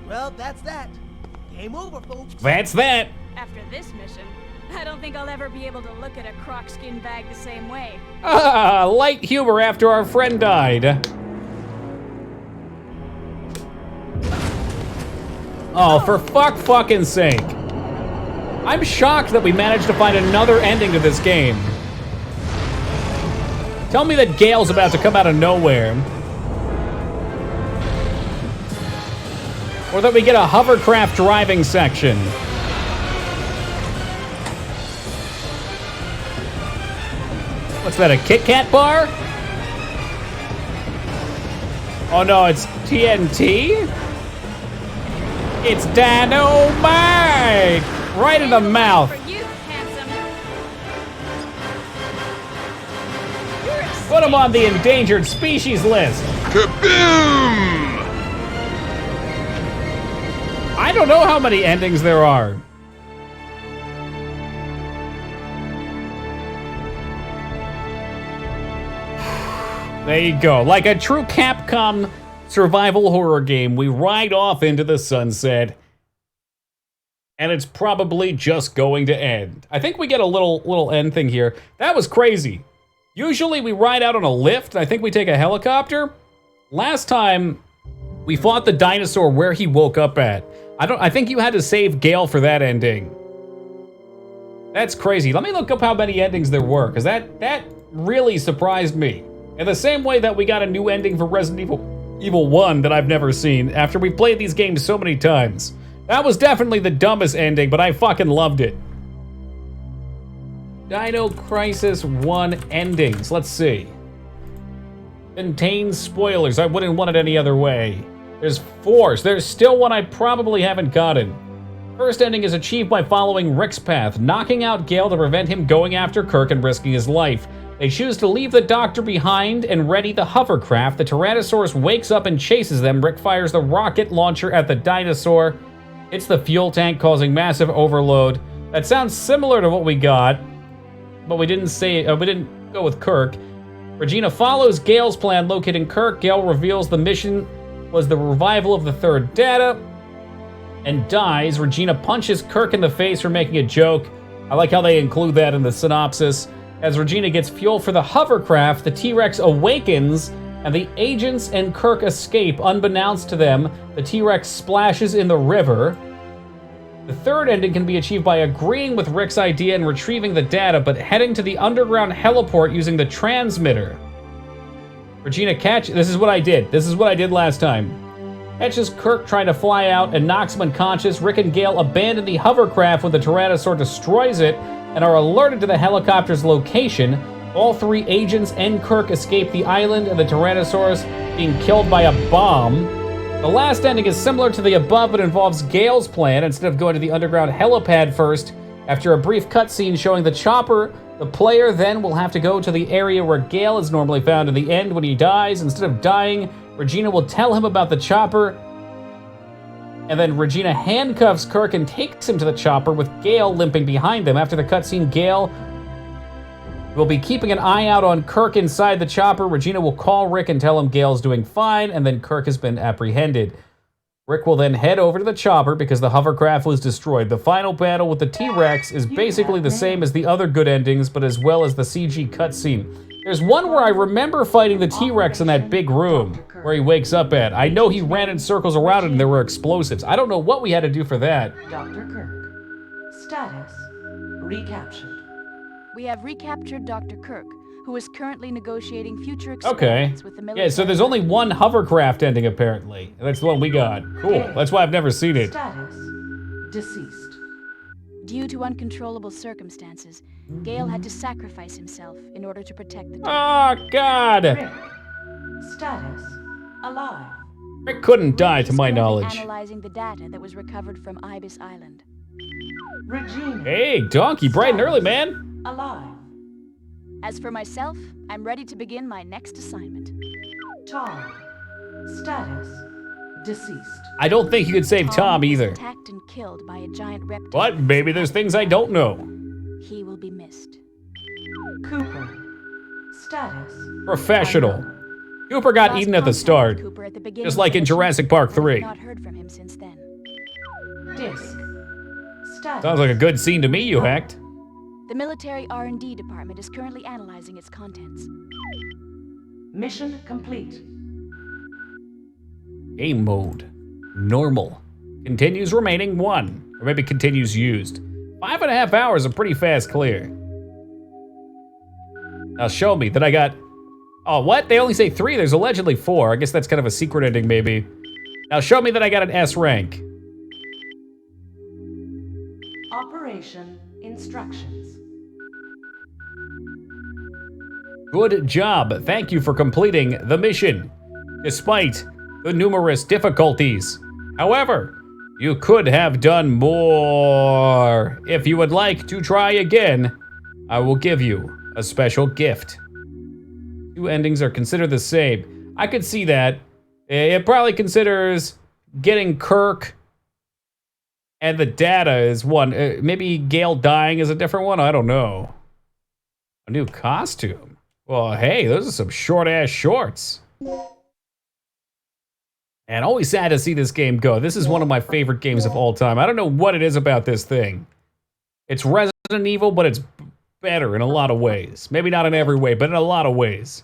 Well, that's that. Game over, folks. That's that. After this mission, I don't think I'll ever be able to look at a croc skin bag the same way. Ah, light humor after our friend died. Oh, for fucking sake. I'm shocked that we managed to find another ending to this game. Tell me that Gale's about to come out of nowhere. Or that we get a hovercraft driving section. What's that, a Kit Kat bar? Oh no, it's TNT? It's dynamite! Right in the mouth. For you, handsome. Put him on the endangered species list. Kaboom! I don't know how many endings there are. There you go. Like a true Capcom survival horror game, we ride off into the sunset. And it's probably just going to end. I think we get a little end thing here. That was crazy. Usually we ride out on a lift. I think we take a helicopter. Last time, we fought the dinosaur where he woke up at. I think you had to save Gale for that ending. That's crazy. Let me look up how many endings there were, because that really surprised me. In the same way that we got a new ending for Resident Evil 1 that I've never seen after we played these games so many times. That was definitely the dumbest ending, but I fucking loved it. Dino Crisis 1 endings. Let's see. Contains spoilers. I wouldn't want it any other way. There's 4. There's still one I probably haven't gotten. First ending is achieved by following Rick's path, knocking out Gale to prevent him going after Kirk and risking his life. They choose to leave the doctor behind and ready the hovercraft. The Tyrannosaurus wakes up and chases them. Rick fires the rocket launcher at the dinosaur. Hits the fuel tank, causing massive overload. That sounds similar to what we got, but we didn't go with Kirk. Regina follows Gale's plan, locating Kirk. Gale reveals the mission was the revival of the third data and dies. Regina punches Kirk in the face for making a joke. I like how they include that in the synopsis. As Regina gets fuel for the hovercraft, the T-Rex awakens, and the agents and Kirk escape unbeknownst to them. The T-Rex splashes in the river. The third ending can be achieved by agreeing with Rick's idea and retrieving the data, but heading to the underground heliport using the transmitter. Regina this is what I did. This is what I did last time. Catches Kirk trying to fly out and knocks him unconscious. Rick and Gale abandon the hovercraft when the Tyrannosaur destroys it and are alerted to the helicopter's location. All 3 agents and Kirk escape the island and the Tyrannosaurus being killed by a bomb. The last ending is similar to the above, but involves Gale's plan. Instead of going to the underground helipad first, after a brief cutscene showing the chopper, the player then will have to go to the area where Gale is normally found in the end when he dies. Instead of dying, Regina will tell him about the chopper, and then Regina handcuffs Kirk and takes him to the chopper with Gale limping behind them. After the cutscene, Gale We'll be keeping an eye out on Kirk inside the chopper. Regina will call Rick and tell him Gail's doing fine, and then Kirk has been apprehended. Rick will then head over to the chopper because the hovercraft was destroyed. The final battle with the T-Rex is basically the same as the other good endings, but as well as the CG cutscene. There's one where I remember fighting the T-Rex in that big room where he wakes up at. I know he ran in circles around it and there were explosives. I don't know what we had to do for that. Dr. Kirk. Status. Recaptured. We have recaptured Dr. Kirk, who is currently negotiating future Okay. experiments with the military. Yeah, so there's only one hovercraft ending apparently. That's the one we got. Cool. That's why I've never seen it. Status. Deceased. Due to uncontrollable circumstances, Gale had to sacrifice himself in order to protect the Oh, God! Rick. Status. Alive. Rick couldn't die, to He's my currently knowledge. analyzing the data that was recovered from Ibis Island. Regina. Hey, Donkey, bright and early, man. Alive. As for myself, I'm ready to begin my next assignment. Tom. Status. Deceased. I don't think you could save Tom was either. attacked and killed by a giant reptile. But maybe there's things I don't know. He will be missed. Cooper. Status. Professional. Cooper got Lost eaten at the contact with start. Cooper at the beginning Just of like the in mission. Jurassic Park I 3. have not heard from him since then. Disc. Status. Sounds like a good scene to me, you hacked. The military R&D department is currently analyzing its contents. Mission complete. Game mode. Normal. Continues remaining 1. Or maybe continues used. 5.5 hours, a pretty fast clear. Now show me that I got... Oh, what? They only say 3. There's allegedly 4. I guess that's kind of a secret ending, maybe. Now show me that I got an S rank. Operation instructions. Good job. Thank you for completing the mission, despite the numerous difficulties. However, you could have done more. If you would like to try again, I will give you a special gift. 2 endings are considered the same. I could see that. It probably considers getting Kirk and the data is one. Maybe Gale dying is a different one. I don't know. A new costume. Well, hey, those are some short-ass shorts. And always sad to see this game go. This is one of my favorite games of all time. I don't know what it is about this thing. It's Resident Evil, but it's better in a lot of ways. Maybe not in every way, but in a lot of ways.